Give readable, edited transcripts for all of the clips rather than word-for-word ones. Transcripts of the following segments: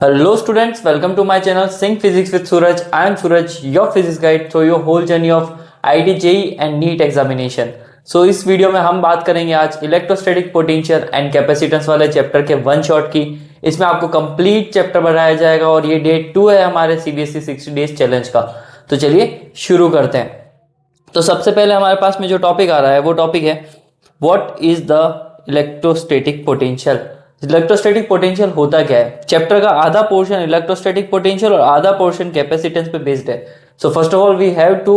Hello students, welcome to my channel Sync Physics with Suraj. I am Suraj, your physics guide through your whole journey of IIT JEE and NEET examination. So इस video में हम बात करेंगे आज electrostatic potential and capacitance वाले chapter के one shot की। इसमें आपको कंप्लीट चैप्टर बनाया जाएगा और ये डे 2 है हमारे CBSE 60 डेज चैलेंज का। तो चलिए शुरू करते हैं। तो सबसे पहले हमारे पास में जो टॉपिक आ रहा है वो टॉपिक है what is the electrostatic potential. Electrostatic potential होता क्या है? चैप्टर का आधा पोर्शन इलेक्ट्रोस्टैटिक पोटेंशियल और आधा पोर्शन कैपेसिटेंस पे बेस्ड है। So first of all we have to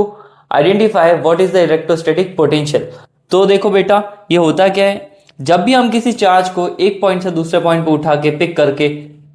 identify what is the electrostatic potential. तो देखो बेटा, ये होता क्या है, जब भी हम किसी चार्ज को एक पॉइंट से दूसरे पॉइंट पे उठा के पिक करके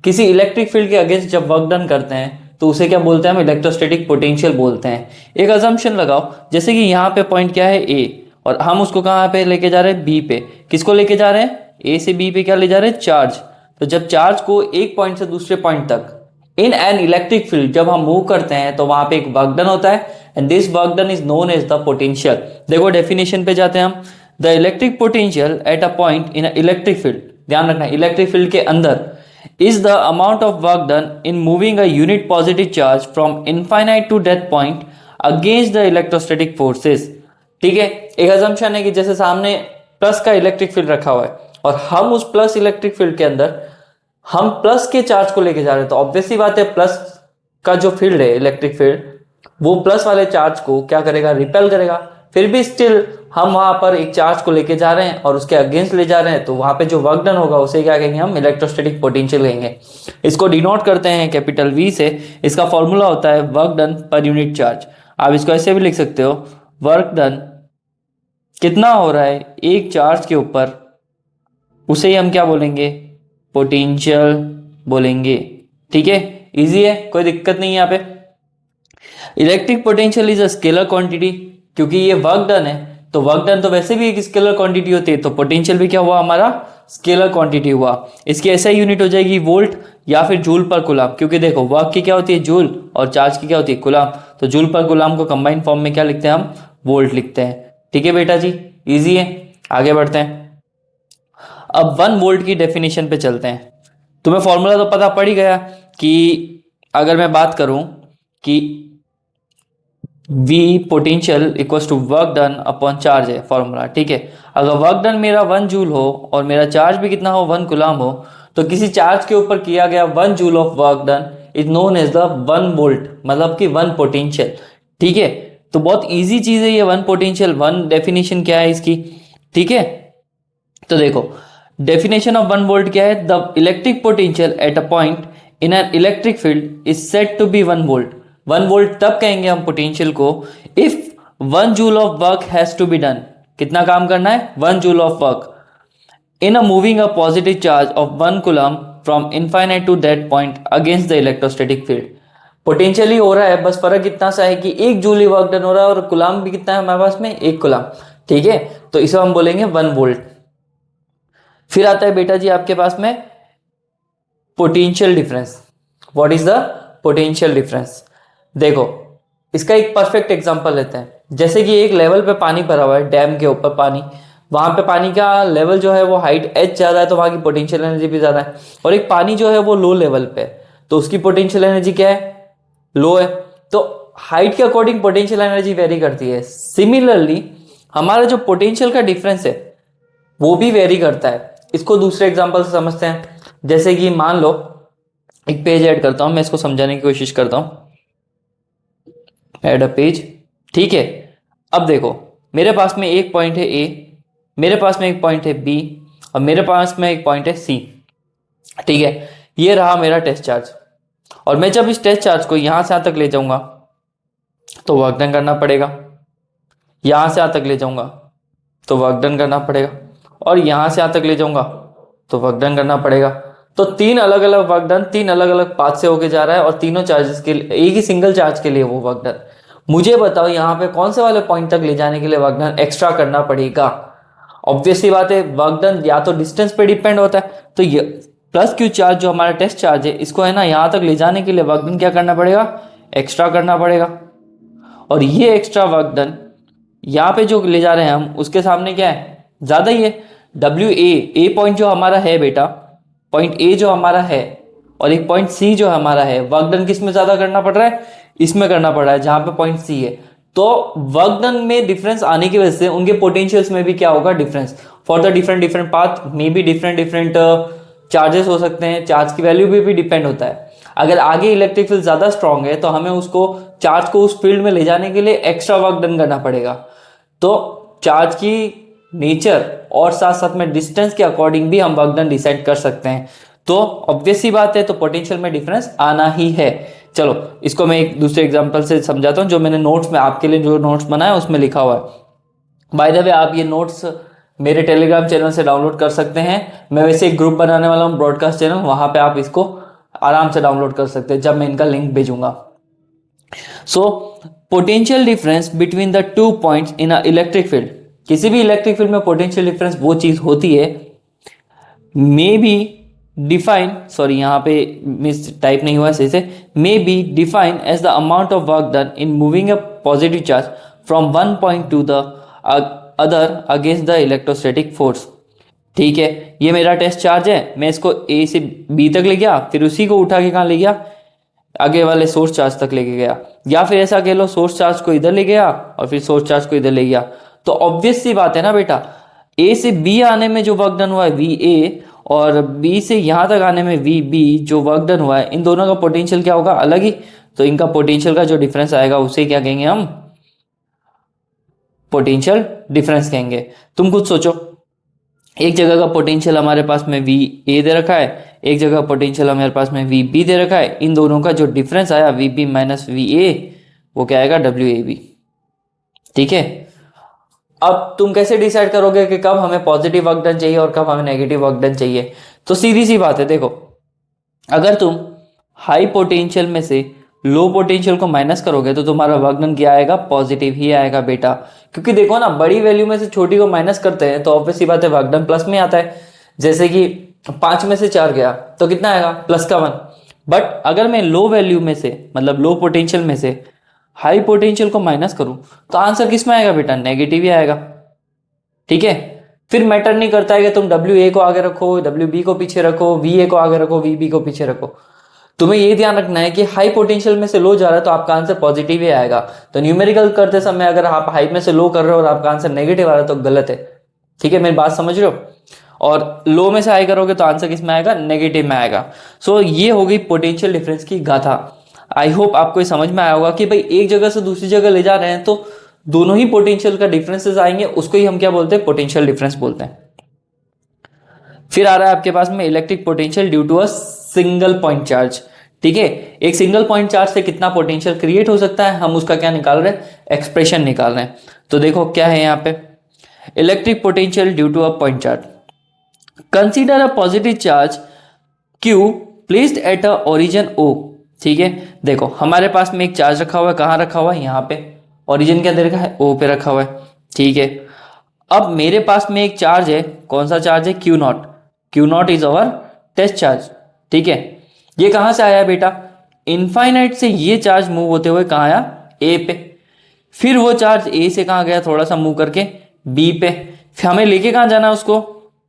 किसी इलेक्ट्रिक फील्ड के अगेंस्ट जब वर्क डन करते हैं तो उसे क्या बोलते हैं? हम इलेक्ट्रोस्टैटिक पोटेंशियल बोलते हैं। एक अजम्पशन लगाओ, जैसे कि यहाँ पे पॉइंट क्या है A और हम उसको कहाँ पे लेके जा रहे हैं? B पे। किसको लेके जा रहे हैं? A से B पे क्या ले जा रहे हैं? चार्ज। तो जब चार्ज को एक पॉइंट से दूसरे पॉइंट तक इन एन इलेक्ट्रिक फील्ड जब हम मूव करते हैं तो वहां पे एक वर्क डन होता है and this work done is known as the potential. देखो डेफिनेशन पे जाते हैं हम। The electric potential at a point in electric field, ध्यान रखना इलेक्ट्रिक फील्ड के अंदर, is the amount of work done in moving a unit positive charge from infinite to that point against the electrostatic forces। ठीक है, एक assumption है कि जैसे सामने प्लस का इलेक्ट्रिक फील्ड रखा हुआ है और हम उस प्लस इलेक्ट्रिक फील्ड के अंदर हम प्लस के चार्ज को लेके जा रहे हैं, तो ऑब्वियसली बात है प्लस का जो फील्ड है इलेक्ट्रिक फील्ड वो प्लस वाले चार्ज को क्या करेगा? रिपेल करेगा। फिर भी स्टिल हम वहां पर एक चार्ज को लेके जा रहे हैं और उसके अगेंस्ट ले जा रहे हैं, तो वहां पे जो वर्क डन होगा उसे क्या कहेंगे? हम इलेक्ट्रोस्टैटिक पोटेंशियल कहेंगे। इसको डिनोट करते हैं कैपिटल V से। इसका फॉर्मूला होता है work done per unit charge. आप इसको ऐसे भी लिख सकते हो, वर्क डन कितना हो रहा है एक चार्ज के ऊपर, उसे ही हम क्या बोलेंगे? पोटेंशियल बोलेंगे। ठीक है, इजी है, कोई दिक्कत नहीं है यहाँ पे। Electric potential is a scalar quantity, क्योंकि ये वर्क डन है तो वर्क डन तो वैसे भी एक स्केलर क्वांटिटी होती है, तो पोटेंशियल भी क्या हुआ? हमारा स्केलर क्वांटिटी हुआ। इसकी ऐसा यूनिट हो जाएगी वोल्ट या फिर जूल पर कुलाम, क्योंकि देखो वर्क की क्या होती है? जूल, और चार्ज की क्या होती है? कुलाम। तो जूल पर कुलाम को कंबाइंड फॉर्म में क्या लिखते हैं? हम वोल्ट लिखते हैं। ठीक है बेटा जी, इजी है। आगे बढ़ते हैं। अब 1 वोल्ट की डेफिनेशन पे चलते हैं। तुम्हें फॉर्मूला तो पता पड़ ही गया कि अगर मैं बात करूं कि V potential equals to work done upon charge है फॉर्मूला। ठीक है, अगर वर्क डन मेरा 1 जूल हो और मेरा चार्ज भी कितना हो? 1 कुलाम हो, तो किसी चार्ज के ऊपर किया गया 1 joule of work done is known as the 1 volt, मतलब कि 1 पोटेंशियल। ठीक है, तो बहुत इजी चीज है ये 1 पोटेंशियल। 1 डेफिनेशन क्या है इसकी? ठीक है, तो देखो डेफिनेशन ऑफ 1 वोल्ट क्या है? The electric potential at a point in an electric field is said to be 1 volt. 1 volt तब कहेंगे हम पोटेंशियल को if 1 joule of work has to be done. कितना काम करना है? 1 joule of work in a moving a positive charge of 1 coulomb from infinite to that point against the electrostatic field. Potential ही हो रहा है, बस फर्क इतना सा है कि 1 जूल ही वर्क डन हो रहा है और कूलम भी कितना है हमारे पास में? 1 कूलम। ठीक है, तो इसे हम बोलेंगे 1 वोल्ट। फिर आता है बेटा जी आपके पास में potential difference. What is the potential difference? देखो इसका एक परफेक्ट एग्जांपल लेते हैं। जैसे कि एक लेवल पे पानी भरा हुआ है, डैम के ऊपर पानी, वहां पे पानी का लेवल जो है वो हाइट h ज्यादा है तो वहां की पोटेंशियल एनर्जी भी ज्यादा है, और एक पानी जो है वो लो लेवल पे है तो उसकी पोटेंशियल एनर्जी क्या है? लो है। तो हाइट के अकॉर्डिंग पोटेंशियल एनर्जी वेरी करती है। सिमिलरली हमारा जो पोटेंशियल का डिफरेंस है वो भी वेरी करता है। इसको दूसरे एग्जाम्पल से समझते हैं। जैसे कि मान लो एक पेज ऐड करता हूं, मैं इसको समझाने की कोशिश करता हूं। Add a page. ठीक है, अब देखो मेरे पास में एक पॉइंट है A, मेरे पास में एक पॉइंट है B और मेरे पास में एक पॉइंट है C। ठीक है, ये रहा मेरा टेस्ट चार्ज, और मैं जब इस टेस्ट चार्ज को यहां से यहां तक ले जाऊंगा तो वर्क डन करना पड़ेगा, यहां से यहां तक ले जाऊंगा तो वर्क डन करना पड़ेगा, और यहां से यहां तक ले जाऊंगा तो वर्क डन करना पड़ेगा। तो 3 अलग अलग वर्क डन 3 अलग अलग पाथ से होके जा रहा है, और तीनों चार्जेस के लिए एक ही सिंगल चार्ज के लिए वो वर्क डन। मुझे बताओ यहाँ पे कौन से वाले पॉइंट तक ले जाने के लिए वर्क डन एक्स्ट्रा करना पड़ेगा? ऑब्वियसली बात है वर्क डन या तो डिस्टेंस पे डिपेंड होता है, तो ये प्लस क्यू चार्ज जो हमारा टेस्ट चार्ज है इसको है ना यहाँ तक ले जाने के लिए वर्क डन क्या करना पड़ेगा? एक्स्ट्रा करना पड़ेगा। और ये एक्स्ट्रा वर्क डन यहाँ पे जो ले जा रहे हैं हम उसके सामने क्या है? ज्यादा ही है। WA, ए पॉइंट जो हमारा है बेटा, पॉइंट A जो हमारा है और एक पॉइंट सी जो हमारा है, वर्क डन किस में ज्यादा करना पड़ रहा है, इसमें करना पड़ रहा है जहां पे पॉइंट सी है। तो वर्क डन में डिफरेंस आने की वजह से उनके पोटेंशियल्स में भी क्या होगा, difference. For the different different path may be different different charges हो सकते हैं, चार्ज की वैल्यू भी डिपेंड होता है। अगर आगे इलेक्ट्रिक फील्ड ज्यादा स्ट्रांग है तो हमें उसको चार्ज को उस फील्ड में ले जाने के लिए एक्स्ट्रा वर्क डन करना पड़ेगा। तो चार्ज की नेचर और साथ साथ में डिस्टेंस के अकॉर्डिंग भी हम वर्क डन डिसाइड कर सकते हैं। तो ऑब्वियस सी बात है, तो पोटेंशियल में डिफरेंस आना ही है। चलो इसको मैं एक दूसरे एग्जांपल से समझाता हूं, जो मैंने नोट्स में आपके लिए जो नोट्स बनाया उसमें लिखा हुआ है। बाय द वे आप ये नोट्स मेरे टेलीग्राम चैनल से डाउनलोड कर सकते हैं। मैं वैसे एक ग्रुप बनाने वाला हूँ ब्रॉडकास्ट चैनल, वहां पे आप इसको आराम से डाउनलोड कर सकते हैं जब मैं इनका लिंक भेजूंगा। So potential difference between the two points in a electric field, किसी भी इलेक्ट्रिक फील्ड में पोटेंशियल डिफरेंस वो चीज होती है, मे बी डिफाइन, सॉरी यहाँ पे मिस टाइप नहीं हुआ सही से, may be define as the amount of work done in moving a positive charge from one point to the other against the electrostatic force. ठीक है, ये मेरा टेस्ट चार्ज है, मैं इसको ए से बी तक ले गया, फिर उसी को उठा के कहाँ ले गया, आगे वाले सोर्स चार्ज तक लेके गया, या फिर ऐसा कह लो सोर्स चार्ज को इधर ले गया और फिर सोर्स चार्ज को इधर ले गया। तो ऑब्वियस सी बात है ना बेटा, ए से बी आने में जो वर्क डन हुआ है वी ए, और बी से यहां तक आने में वी बी जो वर्क डन हुआ है, इन दोनों का पोटेंशियल क्या होगा, अलग ही। तो इनका पोटेंशियल का जो डिफरेंस आएगा उसे क्या कहेंगे हम, पोटेंशियल डिफरेंस कहेंगे। तुम खुद सोचो, एक जगह का पोटेंशियल हमारे पास में वी ए दे रखा है, एक जगह पोटेंशियल हमारे पास में वी बी दे रखा है, इन दोनों का जो डिफरेंस आया V B minus V A, वो क्या आएगा, डब्ल्यू ए बी। ठीक है, अब तुम कैसे डिसाइड करोगे कि कब हमें पॉजिटिव वर्क डन चाहिए और कब हमें नेगेटिव वर्क डन चाहिए। तो सीधी सी बात है, देखो अगर तुम हाई पोटेंशियल में से लो पोटेंशियल को माइनस करोगे तो तुम्हारा वर्क डन क्या आएगा, पॉजिटिव ही आएगा बेटा। क्योंकि देखो ना, बड़ी वैल्यू में से छोटी को माइनस करते हैं तो ऑब्वियस सी बात है वर्क डन प्लस में आता है। जैसे कि 5 में से 4 गया तो कितना आएगा, प्लस का 1। बट अगर मैं लो वैल्यू में से, मतलब लो पोटेंशियल में से हाई पोटेंशियल को माइनस करूं तो आंसर किस में आएगा बेटा, नेगेटिव ही आएगा। ठीक है, फिर मैटर नहीं करता है कि तुम डब्ल्यू ए को आगे रखो, डब्ल्यू बी को पीछे रखो, वी ए को आगे रखो, वी बी को पीछे रखो। तुम्हें ये ध्यान रखना है कि हाई पोटेंशियल में से लो जा रहा है तो आपका आंसर पॉजिटिव ही आएगा। तो न्यूमेरिकल करते समय अगर आप हाई में से लो कर रहे हो और आपका आंसर नेगेटिव आ रहा है तो गलत है। ठीक है, मेरी बात समझ रहे हो। और लो में से हाई करोगे तो आंसर किस में आएगा, नेगेटिव में आएगा। सो ये हो गई पोटेंशियल डिफरेंस की गाथा। आई होप आपको समझ में आया होगा कि भाई एक जगह से दूसरी जगह ले जा रहे हैं तो दोनों ही पोटेंशियल का डिफरेंसेस आएंगे, उसको ही हम क्या बोलते हैं, पोटेंशियल डिफरेंस बोलते हैं। फिर आ रहा है आपके पास में electric potential due to a single point charge. ठीक है, एक सिंगल पॉइंट चार्ज से कितना पोटेंशियल क्रिएट हो सकता है, हम उसका क्या निकाल रहे हैं, एक्सप्रेशन निकाल रहे हैं। तो देखो क्या है यहाँ पे, electric potential due to a point charge, consider a positive charge Q placed at a origin O। ठीक है, देखो हमारे पास में एक चार्ज रखा हुआ है, कहाँ रखा हुआ है, यहाँ पे ओरिजिन के अंदर रखा है, O पे रखा हुआ है। ठीक है, अब मेरे पास में एक चार्ज है, कौन सा चार्ज है, Q0। Q0 is our test charge. ठीक है, ये कहां से आया बेटा, इनफाइनाइट से ये चार्ज मूव होते हुए कहाँ आया, ए पे, फिर वो चार्ज ए से कहाँ गया, थोड़ा सा मूव करके बी पे, फिर हमें लेके कहाँ जाना है उसको,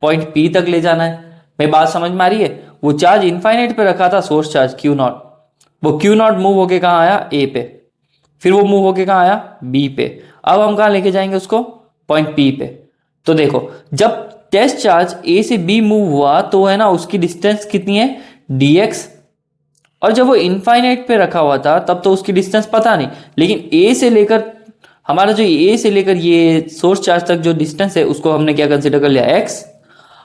पॉइंट पी तक ले जाना है। मेरी बात समझ में आ रही है, वो चार्ज इनफाइनाइट पे रखा था सोर्स चार्ज Q0, वो Q0 मूव होके कहाँ आया, ए पे, फिर वो मूव होके कहाँ आया, बी पे, अब हम कहाँ लेके जाएंगे उसको, पॉइंट पी पे। तो देखो जब टेस्ट चार्ज ए से बी मूव हुआ तो है ना उसकी डिस्टेंस कितनी है, dx, और जब वो इनफाइनाइट पे रखा हुआ था तब तो उसकी डिस्टेंस पता नहीं, लेकिन ए से लेकर हमारा जो ए से लेकर ये सोर्स चार्ज तक जो डिस्टेंस है उसको हमने क्या कंसीडर कर लिया, x।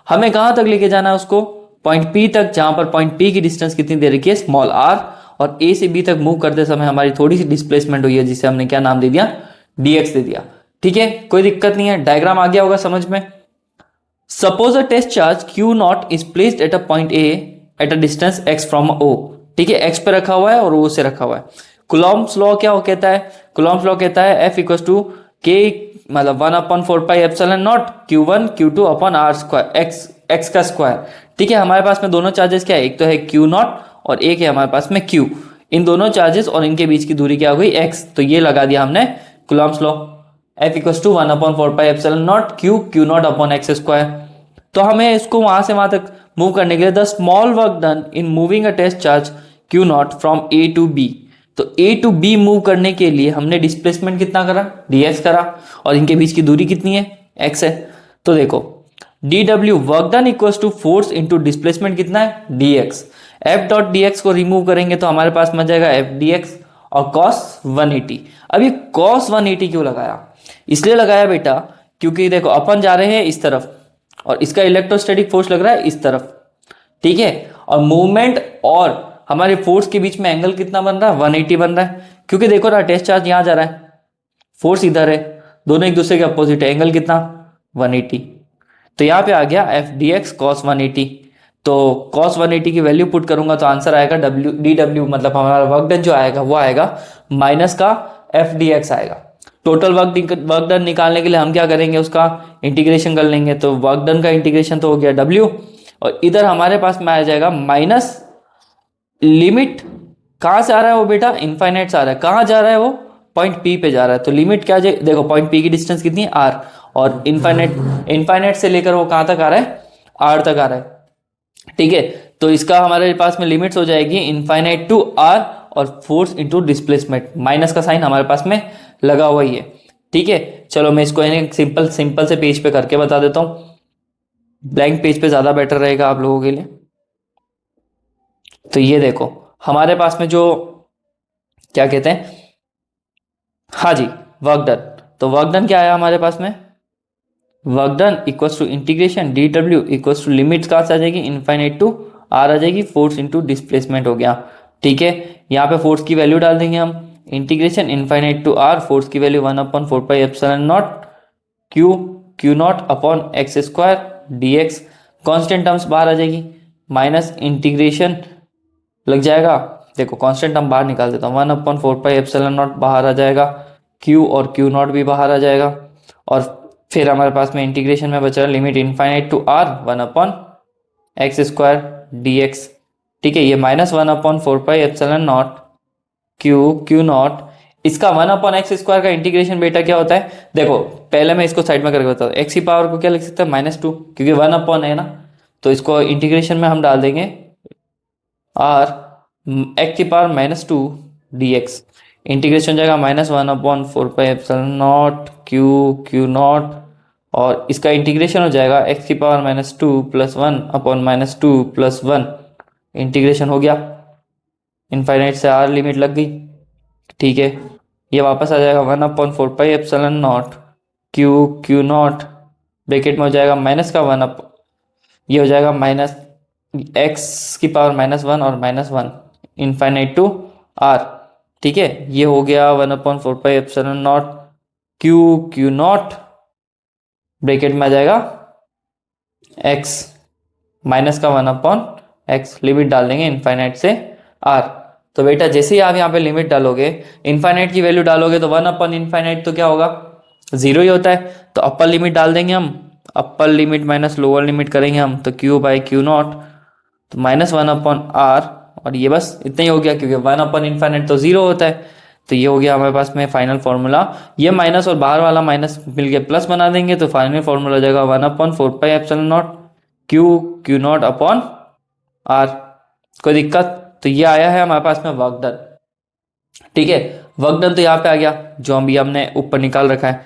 हमें कहां तक लेके जाना है उसको, पॉइंट पी तक, जहां पर पॉइंट पी की डिस्टेंस कितनी दे रखी है, स्मॉल r, और ए से बी तक मूव करते समय हमारी थोड़ी सी डिस्प्लेसमेंट हुई है जिसे हमने क्या नाम दे दिया, dx दे दिया। ठीक है, कोई दिक्कत नहीं है, डायग्राम आ गया होगा समझ में। Suppose a test charge Q0 is placed at a point A at a distance x from O। ठीक है, x पे रखा हुआ है और O से रखा हुआ है। कुलॉम्स लॉ क्या कहता है, कुलॉम्स लॉ कहता है F इक्वल टू K, मतलब 1/4πε0 Q1 Q2 upon R square, x का स्क्वायर। ठीक है, हमारे पास में दोनों चार्जेस क्या है, एक तो है Q0 और एक है हमारे पास में Q। इन दोनों चार्जेस और इनके बीच की दूरी क्या हो गई, x। तो ये लगा दिया हमने coulomb's law, F equal to 1/4πε0 Q Q0 upon x square. तो हमें इसको वहां से वहां तक मूव करने के लिए the small work done in moving a test charge Q naught from A to B. तो ए टू बी मूव करने के लिए हमने डिस्प्लेसमेंट कितना करा, dx करा, और इनके बीच की दूरी कितनी है, x है। तो देखो dw work done equals to force into displacement कितना है, dx। f डॉट dx को रिमूव करेंगे तो हमारे पास बच जाएगा f dx और cos 180। अब ये cos 180 क्यों लगाया, इसलिए लगाया बेटा क्योंकि देखो अपन जा रहे हैं इस तरफ और इसका इलेक्ट्रोस्टैटिक फोर्स लग रहा है इस तरफ, ठीक है। और मूवमेंट और हमारे फोर्स के बीच में एंगल कितना बन रहा है, 180 बन रहा है, क्योंकि देखो ना टेस्ट चार्ज यहां जा रहा है, फोर्स इधर है, दोनों एक दूसरे के अपोजिट है, एंगल कितना 180। तो यहाँ पे आ गया एफ डी एक्स कॉस 180। तो cos 180 की वैल्यू पुट करूंगा तो आंसर आएगा dw, मतलब हमारा वर्क डन जो आएगा वो आएगा माइनस का एफ डी एक्स आएगा। टोटल वर्क डन निकालने के लिए हम क्या करेंगे, उसका इंटीग्रेशन कर लेंगे। तो वर्क डन का इंटीग्रेशन तो हो गया w, और इधर हमारे पास में आ जाएगा माइनस लिमिट कहाँ से आ रहा है वो बेटा, इनफाइनाइट से आ रहा है। कहाँ जा रहा है वो, पॉइंट P पे जा रहा है। तो लिमिट क्या जाए, देखो पॉइंट P की डिस्टेंस कितनी है r, और इनफाइनाइट से लेकर वो कहाँ तक आ रहा है, r तक आ रहा है, ठीक है। तो इसका हमारे पास में लिमिट्स हो जाएगी इनफाइनाइट टू r और फोर्स इंटू डिस्प्लेसमेंट, माइनस का साइन हमारे पास में लगा हुआ ही है, ठीक है। चलो मैं इसको सिंपल से पेज पे करके बता देता हूँ, ब्लैंक पेज पे ज्यादा बेटर रहेगा आप लोगों के लिए। तो ये देखो हमारे पास में जो क्या कहते हैं, हाँ जी वर्क डन। तो वर्क डन क्या आया हमारे पास में, work done equals to integration D W equals to limit कहाँ से आ जाएगी, इनफाइनाइट टू आर आ जाएगी, फोर्स इंटू डिस्प्लेसमेंट हो गया, ठीक है। यहाँ पे फोर्स की वैल्यू डाल देंगे हम, integration infinite to R, force की value 1/4 epsilon naught Q naught upon x square D x. Constant terms बाहर आ जाएगी, माइनस इंटीग्रेशन लग जाएगा, देखो कांस्टेंट टर्म बाहर निकाल देता हूँ, 1/4 एप्सिलॉन नॉट बाहर आ जाएगा, क्यू और क्यू नॉट भी बाहर आ जाएगा, और फिर हमारे पास में इंटीग्रेशन में बचा limit infinite to R 1/x square D X, ठीक है। ये minus 1/4 epsilon naught Q naught, इसका 1/x स्क्वायर का इंटीग्रेशन बेटा क्या होता है, देखो पहले मैं इसको साइड में करके बताता हूँ। एक्स की पावर को क्या लिख सकते हैं, -2, क्योंकि 1 है ना, तो इसको इंटीग्रेशन में हम डाल देंगे आर एक्स की पावर -2 dx, इंटीग्रेशन हो जाएगा -1/4 एप्सिलॉन नॉट क्यू नॉट, और इसका इंटीग्रेशन हो जाएगा एक्स की पावर -2 + 1/-2 + 1, इंटीग्रेशन हो गया, इनफाइनाइट से आर लिमिट लग गई, ठीक है। ये वापस आ जाएगा 1/4 epsilon naught Q not, bracket में हो जाएगा माइनस का 1, ये हो जाएगा माइनस एक्स की पावर -1 और -1 इनफाइनाइट टू आर, ठीक है। ये हो गया 1/4 epsilon naught Q not, bracket में आ जाएगा x माइनस का 1/x, लिमिट डाल देंगे इनफाइनाइट से r। तो बेटा जैसे ही आप यहाँ पे लिमिट डालोगे, इनफाइनाइट की वैल्यू डालोगे तो 1/इनफाइनाइट तो क्या होगा, 0 ही होता है। तो अपर लिमिट डाल देंगे हम, upper limit minus lower limit करेंगे हम, तो क्यू नॉट, तो -1/r, और ये बस इतना ही हो गया, क्योंकि 1/इनफाइनाइट तो 0 होता है। तो ये हो गया हमारे पास में फाइनल फॉर्मूला, ये माइनस और बाहर वाला माइनस मिलके प्लस बना देंगे, तो फाइनल फॉर्मूला हो जाएगा 1/4 epsilon naught Q naught upon R. कोई दिक्कत, तो ये आया है हमारे पास में वर्क डन, ठीक है। वर्क डन तो यहाँ पे आ गया जो अभी हमने ऊपर निकाल रखा है,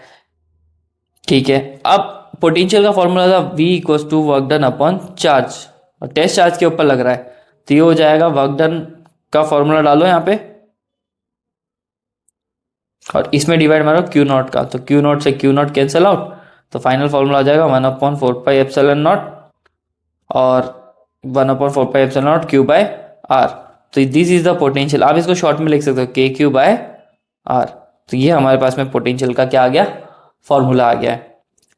ठीक है। अब पोटेंशियल का फॉर्मूला था V = work done upon charge, और टेस्ट चार्ज के ऊपर लग रहा है, तो ये हो जाएगा वर्क डन का फॉर्मूला डालो यहाँ पे, और इसमें डिवाइड मारो क्यू नॉट का, तो क्यू नॉट से क्यू नॉट कैंसिल आउट, तो फाइनल फॉर्मूला आ जाएगा 1/4 एप्सिलॉन नॉट और 1/4 एप्सिलॉन नॉट Q/R। तो दिस इज द पोटेंशियल, आप इसको शॉर्ट में लिख सकते हो KQ/R। तो ये हमारे पास में पोटेंशियल का क्या आ गया, फॉर्मूला आ गया है।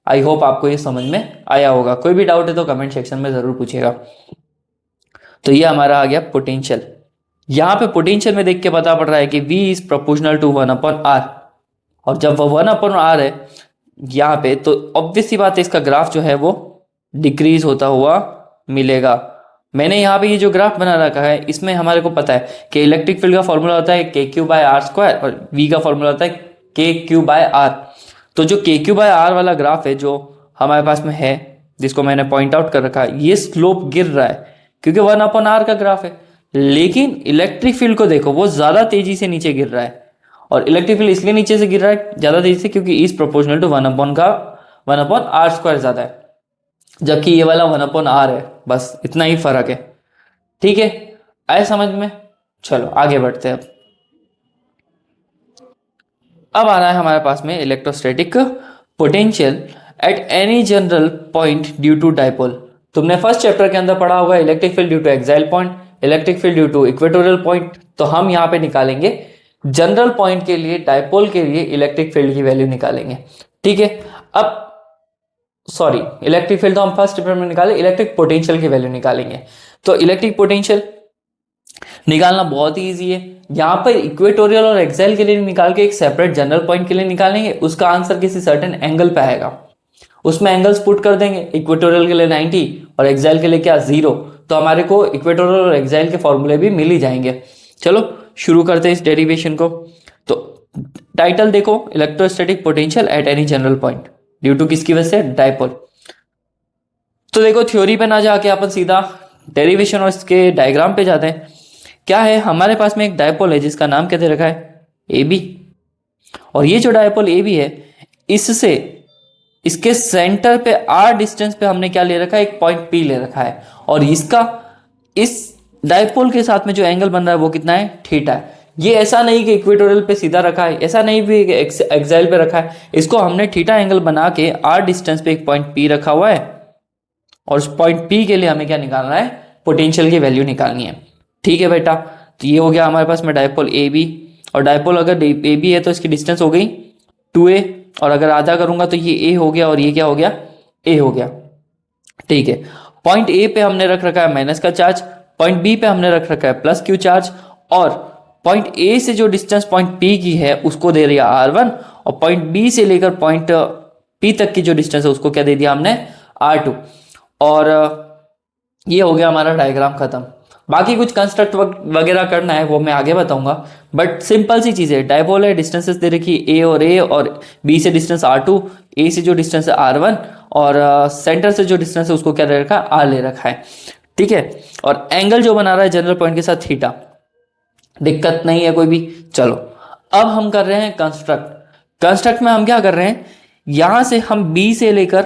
आई होप आपको ये समझ में आया होगा, कोई भी डाउट है तो कमेंट सेक्शन में जरूर पूछिएगा। तो ये हमारा आ गया पोटेंशियल। यहाँ पे पोटेंशियल में देख के पता पड़ रहा है कि V is proportional to 1/R, और जब वह 1/R है यहाँ पे, तो ऑब्वियस सी बात है इसका ग्राफ जो है वो डिक्रीज होता हुआ मिलेगा। मैंने यहाँ पे ये जो ग्राफ बना रखा है, इसमें हमारे को पता है कि इलेक्ट्रिक फील्ड का फॉर्मूला होता है KQ/R² और V का फॉर्मूला होता है KQ/R। तो जो KQ/R वाला ग्राफ है जो हमारे पास में है, जिसको मैंने पॉइंट आउट कर रखा है, ये स्लोप गिर रहा है क्योंकि 1/r का ग्राफ है। लेकिन इलेक्ट्रिक फील्ड को देखो, वो ज्यादा तेजी से नीचे गिर रहा है। और इलेक्ट्रिक फील्ड इसलिए नीचे से गिर रहा है ज्यादा तेजी से क्योंकि इज प्रोपोर्शनल टू 1/r² ज्यादा है, जबकि ये वाला 1/r है। बस इतना ही फर्क है। ठीक है, आए समझ में? चलो आगे बढ़ते हैं। अब आ रहा है हमारे पास में electrostatic potential at any general point due to dipole. तुमने फर्स्ट चैप्टर के अंदर पढ़ा होगा electric field due to axial point, electric field due to equatorial point. तो हम यहाँ पे निकालेंगे जनरल पॉइंट के लिए, डाइपोल के लिए इलेक्ट्रिक फील्ड की वैल्यू निकालेंगे। ठीक है, अब सॉरी, इलेक्ट्रिक फील्ड तो हम फर्स्ट चैप्टर में निकाले, इलेक्ट्रिक पोटेंशियल की वैल्यू निकालेंगे। तो इलेक्ट्रिक पोटेंशियल निकालना बहुत ही ईजी है। यहाँ पर इक्वेटोरियल और एक्साइल के लिए निकाल के एक सेपरेट जनरल पॉइंट के लिए निकालेंगे, उसका आंसर किसी सर्टेन एंगल पे आएगा, उसमें एंगल्स पुट कर देंगे। इक्वेटोरियल के लिए 90 और एक्साइल के लिए क्या 0, तो हमारे को इक्वेटोरियल और एक्साइल के फॉर्मूले भी मिल ही जाएंगे। चलो शुरू करते हैं इस डेरिवेशन को। तो टाइटल देखो, electrostatic potential at any general point due to किसकी वजह से? डाइपोल। तो देखो थ्योरी पे ना जाके अपन सीधा डेरिवेशन और इसके डायग्राम पे जाते हैं। क्या है, हमारे पास में एक डायपोल है जिसका नाम क्या दे रखा है? AB। और ये जो डायपोल AB है, इससे इसके सेंटर पे r डिस्टेंस पे हमने क्या ले रखा है? एक पॉइंट P ले रखा है। और इसका इस डायपोल के साथ में जो एंगल बन रहा है वो कितना है? थीटा है। ये ऐसा नहीं कि इक्वेटोरियल पे सीधा रखा है, ऐसा नहीं भी एक्साइल पे रखा है, इसको हमने थीटा एंगल बना के r डिस्टेंस पे एक पॉइंट P रखा हुआ है। और उस पॉइंट P के लिए हमें क्या निकालना है? पोटेंशियल की वैल्यू निकालनी है। ठीक है बेटा, तो ये हो गया हमारे पास में डायपोल AB। और डायपोल अगर AB है तो इसकी डिस्टेंस हो गई 2a, और अगर आधा करूंगा तो ये A हो गया और ये क्या हो गया? A हो गया। ठीक है, पॉइंट A पे हमने रख रखा है माइनस का चार्ज, पॉइंट B पे हमने रख रखा है प्लस Q चार्ज, और पॉइंट A से जो डिस्टेंस पॉइंट P की है उसको दे दिया R1, और पॉइंट B से लेकर पॉइंट P तक की जो डिस्टेंस है उसको क्या दे दिया हमने? R2। और ये हो गया हमारा डायग्राम खत्म। बाकी कुछ कंस्ट्रक्ट वगैरह करना है वो मैं आगे बताऊंगा, बट सिंपल सी चीज़ है। डायपोल है, डिस्टेंसेस दे रखी A और B से डिस्टेंस R2, A से जो डिस्टेंस है R1, और सेंटर से जो डिस्टेंस है उसको क्या ले रखा है? R ले रखा है। ठीक है, और एंगल जो बना रहा है जनरल पॉइंट के साथ थीटा, दिक्कत नहीं है कोई भी। चलो अब हम कर रहे हैं कंस्ट्रक्ट में हम क्या कर रहे हैं? यहां से हम B से लेकर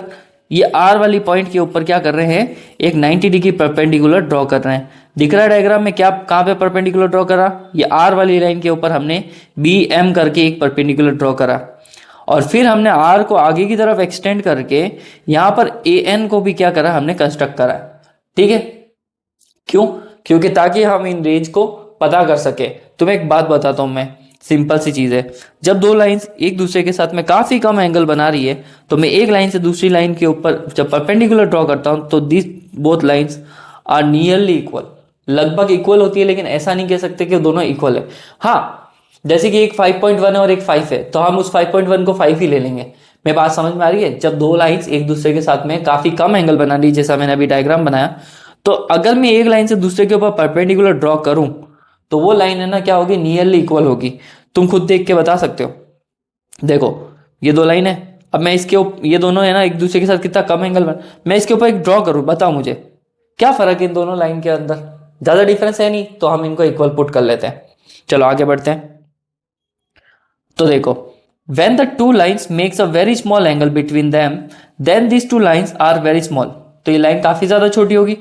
ये R वाली पॉइंट के ऊपर क्या कर रहे हैं? एक 90 डिग्री परपेंडिकुलर ड्रॉ कर रहे हैं। दिख रहा है डायग्राम में क्या, कहाँ पे परपेंडिकुलर ड्रॉ करा? ये R वाली लाइन के ऊपर हमने BM करके एक परपेंडिकुलर ड्रॉ करा, और फिर हमने R को आगे की तरफ एक्सटेंड करके यहाँ पर AN को भी क्या करा? हमने कंस्ट्रक्ट करा। ठीक है, क्यों? क्योंकि ताकि हम इन रेंज को पता कर सके। तुम्हें एक बात बताता हूँ मैं, सिंपल सी चीज़ है। जब दो लाइंस एक दूसरे के साथ में काफ़ी कम एंगल बना रही है, तो मैं एक लाइन से दूसरी लाइन के ऊपर जब परपेंडिकुलर ड्रॉ करता हूँ तो this both lines are nearly equal, लगभग इक्वल होती है, लेकिन ऐसा नहीं कह सकते कि दोनों इक्वल है। हाँ, जैसे कि एक 5.1 है और एक 5 है, तो हम उस 5.1 को 5 ही ले लेंगे। मेरी बात समझ में आ रही है? जब दो लाइंस एक दूसरे के साथ में काफ़ी कम एंगल बना रही, जैसा मैंने अभी डायग्राम बनाया, तो अगर मैं एक लाइन से दूसरे के ऊपर परपेंडिकुलर ड्रॉ करूं तो वो लाइन है ना क्या होगी? नियरली इक्वल होगी। तुम खुद देख के बता सकते हो। देखो ये दो लाइन है, अब मैं इसके ये दोनों है ना एक दूसरे के साथ कितना कम एंगल बना, मैं इसके ऊपर एक ड्रॉ करूं, बताओ मुझे क्या फर्क है इन दोनों लाइन के अंदर? ज्यादा डिफरेंस है नहीं, तो हम इनको इक्वल पुट कर लेते हैं। चलो आगे बढ़ते हैं। तो देखो, when the two lines makes a very small angle between them, then these two lines are very small। तो ये लाइन काफी ज्यादा छोटी होगी,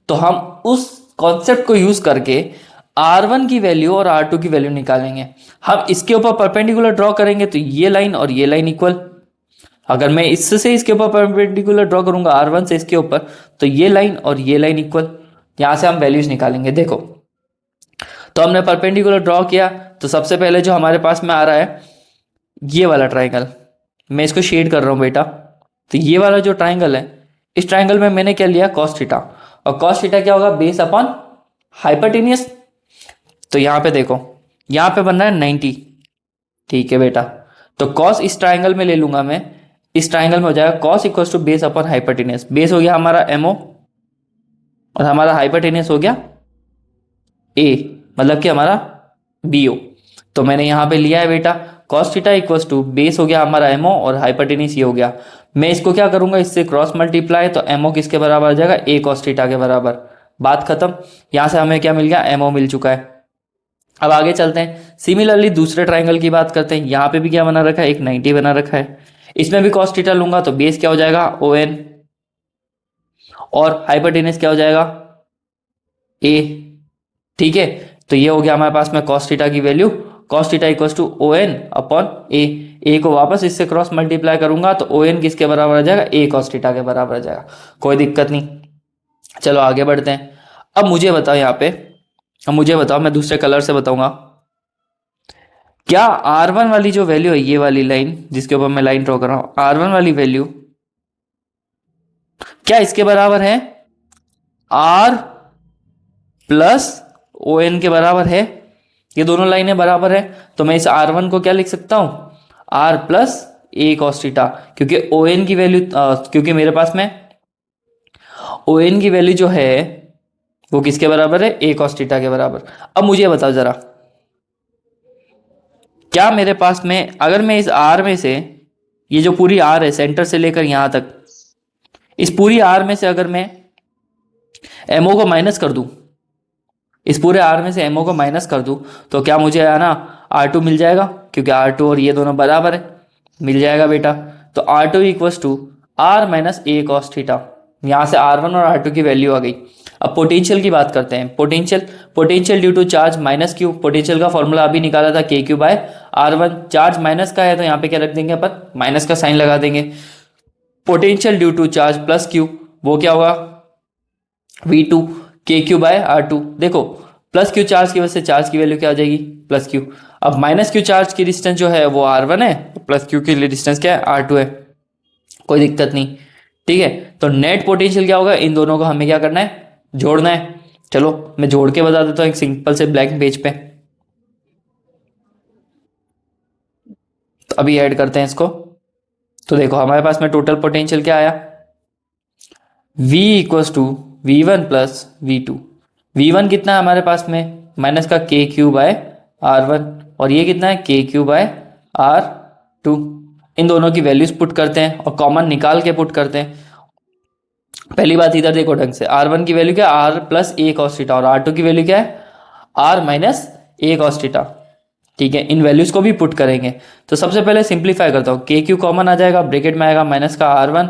तो हम उस कॉन्सेप्ट को यूज करके R1 की वैल्यू और R2 की वैल्यू निकालेंगे। हम इसके ऊपर परपेंडिकुलर ड्रॉ करेंगे तो ये लाइन और ये लाइन इक्वल। अगर मैं इससे इसके ऊपर परपेंडिकुलर ड्रॉ करूंगा R1 से इसके ऊपर, तो ये लाइन और ये लाइन इक्वल। यहां से हम वैल्यूज निकालेंगे। देखो, तो हमने परपेंडिकुलर ड्रॉ किया, तो सबसे पहले जो हमारे पास में आ रहा है ये वाला ट्राइंगल, मैं इसको शेड कर रहा हूं बेटा। तो ये वाला जो ट्राइंगल है, इस ट्राइंगल में मैंने क्या लिया? Cos theta. और कॉस थीटा क्या होगा? Base upon hypotenuse. तो यहां पे देखो, यहां पे बन रहा है 90। ठीक है बेटा, तो कॉस इस ट्राइंगल में ले लूंगा मैं, इस ट्राइंगल में हो जाएगा cos equal to base upon hypotenuse. Base हो गया हमारा MO और हमारा हाइपोटेन्यूस हो गया A, मतलब कि हमारा BO। तो मैंने यहां पे लिया है बेटा cos theta equal to base हो गया हमारा MO और हाइपोटेन्यूस ये हो गया। मैं इसको क्या करूंगा, इससे क्रॉस मल्टीप्लाई, तो एमओ किसके बराबर आ जाएगा, ए कॉस थीटा के बराबर। बात खत्म। यहां से हमें क्या मिल गया, एमओ मिल चुका है। अब आगे चलते हैं, सिमिलरली दूसरे ट्राइंगल की बात करते हैं। यहाँ पे भी क्या बना रखा है, एक 90 बना रखा है। इसमें भी कॉस थीटा लूंगा तो बेस क्या हो जाएगा, ओ एन, और हाइपोटेनस क्या हो जाएगा, ए। ठीक है, तो ये हो गया हमारे पास में कॉस थीटा की value. Cos theta equals to O N upon A को वापस इससे क्रॉस मल्टीप्लाई करूंगा तो ओ एन किसके बराबर आ जाएगा, ए कॉस थीटा के बराबर आ जाएगा। कोई दिक्कत नहीं, चलो आगे बढ़ते हैं। अब मुझे बताओ यहाँ पे, अब मुझे बताओ, मैं दूसरे कलर से बताऊंगा, क्या R1 वाली जो वैल्यू है, ये वाली लाइन जिसके ऊपर मैं लाइन ड्रॉ कर रहा हूं, R1 वाली वैल्यू क्या इसके बराबर है, R प्लस ओ एन के बराबर है। ये दोनों लाइनें बराबर है, तो मैं इस R1 को क्या लिख सकता हूं, R plus a cos theta, क्योंकि ओ एन की वैल्यू, क्योंकि मेरे पास में ओ एन की वैल्यू जो है वो किसके बराबर है, ए कॉस थीटा के बराबर। अब मुझे बताओ जरा, क्या मेरे पास में, अगर मैं इस आर में से, ये जो पूरी आर है सेंटर से लेकर यहां तक, इस पूरी आर में से अगर मैं एमओ को माइनस कर दूं, इस पूरे आर में से एमओ को माइनस कर दूं, तो क्या मुझे है ना R2 मिल जाएगा, क्योंकि R2 और ये दोनों बराबर है, मिल जाएगा बेटा। तो R2 equals to R minus A cos theta. यहां से R1 और R2 की वैल्यू आ गई। अब पोटेंशियल की बात करते हैं। Potential due to charge minus Q, potential का फॉर्मूला अभी निकाला था के Q by R1। Charge minus का है तो यहाँ पे क्या रख देंगे अपन, माइनस का साइन लगा देंगे। Potential due to charge plus Q, वो क्या होगा, V2 के क्यू बाय R2। देखो प्लस क्यू चार्ज की वजह से चार्ज की वैल्यू क्या हो जाएगी, प्लस क्यू। अब माइनस क्यू चार्ज की डिस्टेंस जो है वो R1 है, प्लस क्यू की डिस्टेंस क्या है, R2 है। कोई दिक्कत नहीं, ठीक है। तो नेट पोटेंशियल क्या होगा, इन दोनों को हमें क्या करना है, जोड़ना है। चलो मैं जोड़ के बता देता हूं एक सिंपल से ब्लैंक पेज पे। तो अभी ऐड करते हैं इसको। तो देखो हमारे पास में टोटल पोटेंशियल क्या आया, V equals to V1 plus V2। V1 कितना है हमारे पास में, माइनस का के क्यू बाय R1, और ये कितना है के क्यू बाय R2। इन दोनों की वैल्यूज पुट करते हैं और कॉमन निकाल के पुट करते हैं। पहली बात इधर देखो ढंग से, R1 की वैल्यू क्या है, R plus a cos theta, और R2 की वैल्यू क्या है, R माइनस ए कॉस थीटा। ठीक है, इन वैल्यूज को भी पुट करेंगे। तो सबसे पहले सिंप्लीफाई करता हूँ, के क्यू कॉमन आ जाएगा, ब्रैकेट में आएगा माइनस का R1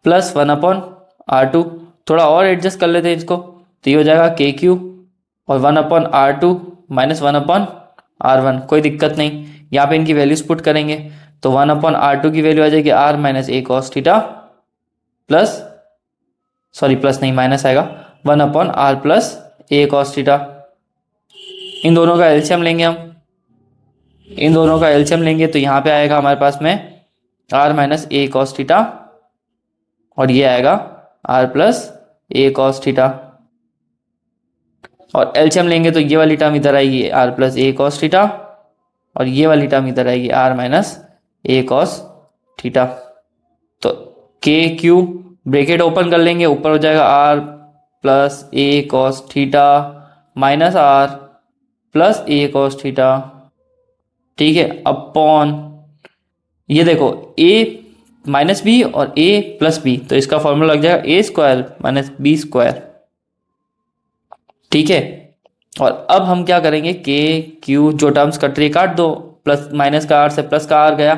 प्लस 1 अपॉन R2। थोड़ा और एडजस्ट कर लेते हैं इसको, तो ये हो जाएगा के क्यू और 1 upon R2 minus 1 upon R1। कोई दिक्कत नहीं, यहाँ पे इनकी वैल्यूज पुट करेंगे। तो 1 अपॉन R2 की वैल्यू आ जाएगी R माइनस ए cos theta plus, sorry plus नहीं माइनस आएगा, 1 upon R plus a cos theta. इन दोनों का एलसीएम लेंगे हम, इन दोनों का एलसीएम लेंगे तो यहाँ पे आएगा हमारे पास में R माइनस ए कॉस थीटा, और ये आएगा R plus a cos theta. और एलसीएम लेंगे तो ये वाली टर्म इधर आएगी R plus a cos theta, और ये वाली टर्म इधर आएगी R माइनस ए कॉस थीटा। तो के क्यू ब्रैकेट ओपन कर लेंगे, ऊपर हो जाएगा R plus a cos theta minus R plus a cos theta. ठीक है, अपॉन ये देखो a माइनस बी और a प्लस बी, तो इसका फॉर्मूला लग जाएगा a square minus b square. ठीक है, और अब हम क्या करेंगे, के क्यू जो टर्म्स कट रही काट दो, प्लस माइनस का R से प्लस का R गया,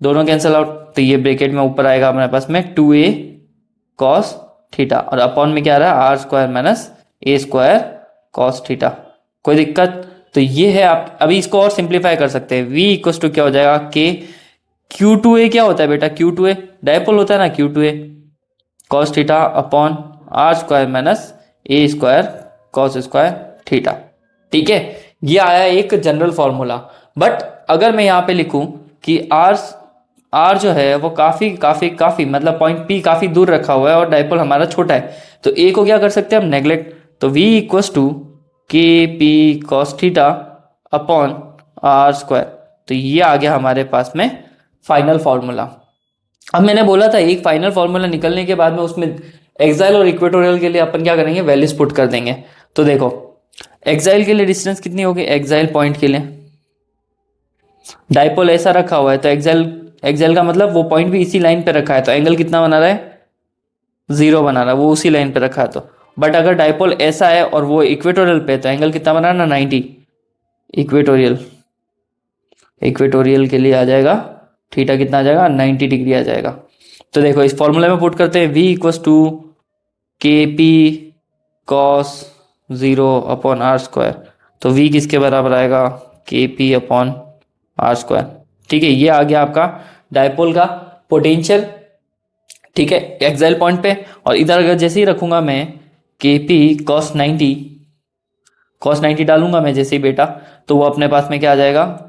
दोनों कैंसिल आउट, तो ये ब्रैकेट में ऊपर आएगा हमारे पास में 2a कॉस थीटा, और अपॉन में क्या आ रहा है, R square minus a square cos theta. कोई दिक्कत, तो ये है। आप अभी इसको और सिंप्लीफाई कर सकते हैं। v इक्वल्स टू क्या हो जाएगा, के Q2a क्या होता है बेटा, Q2a डायपोल होता है ना, Q2a cos theta upon R square minus a square cos square theta. ठीक है, ये आया एक जनरल फॉर्मूला। बट अगर मैं यहाँ पे लिखूं कि R जो है वो काफी मतलब पॉइंट P काफी दूर रखा हुआ है और डायपोल हमारा छोटा है, तो A को क्या कर सकते हैं हम, नेग्लेक्ट। तो V इक्वल्स टू के P cos theta upon R square. तो ये आ गया हमारे पास में फाइनल फॉर्मूला। अब मैंने बोला था एक फाइनल फॉर्मूला निकलने के बाद में उसमें एक्साइल और इक्वेटोरियल के लिए अपन क्या करेंगे, वैल्यूज पुट कर देंगे। तो देखो एक्साइल के लिए डिस्टेंस कितनी होगी, एक्साइल पॉइंट के लिए डायपोल ऐसा रखा हुआ है, तो एक्साइल एक्सएल का मतलब वो पॉइंट भी इसी लाइन पे रखा है, तो एंगल कितना बना रहा है, 0 बना रहा है, वो उसी लाइन पे रखा है। तो बट अगर डाइपोल ऐसा है और वो इक्वेटोरियल पे, तो एंगल कितना बना ना, 90। इक्वेटोरियल, इक्वेटोरियल के लिए आ जाएगा थीटा कितना आ जाएगा, 90 डिग्री आ जाएगा। तो देखो इस फॉर्मूला में पुट करते हैं, v इक्वस टू के पी कॉस 0/r²। तो v किसके बराबर आएगा, के पी अपॉन r²। ठीक है, ये आ गया आपका डायपोल का पोटेंशियल। ठीक है, एक्साइल पॉइंट पे। और इधर अगर जैसे ही रखूंगा मैं के पी कॉस 90 डालूंगा मैं जैसे ही बेटा, तो वो अपने पास में क्या आ जाएगा,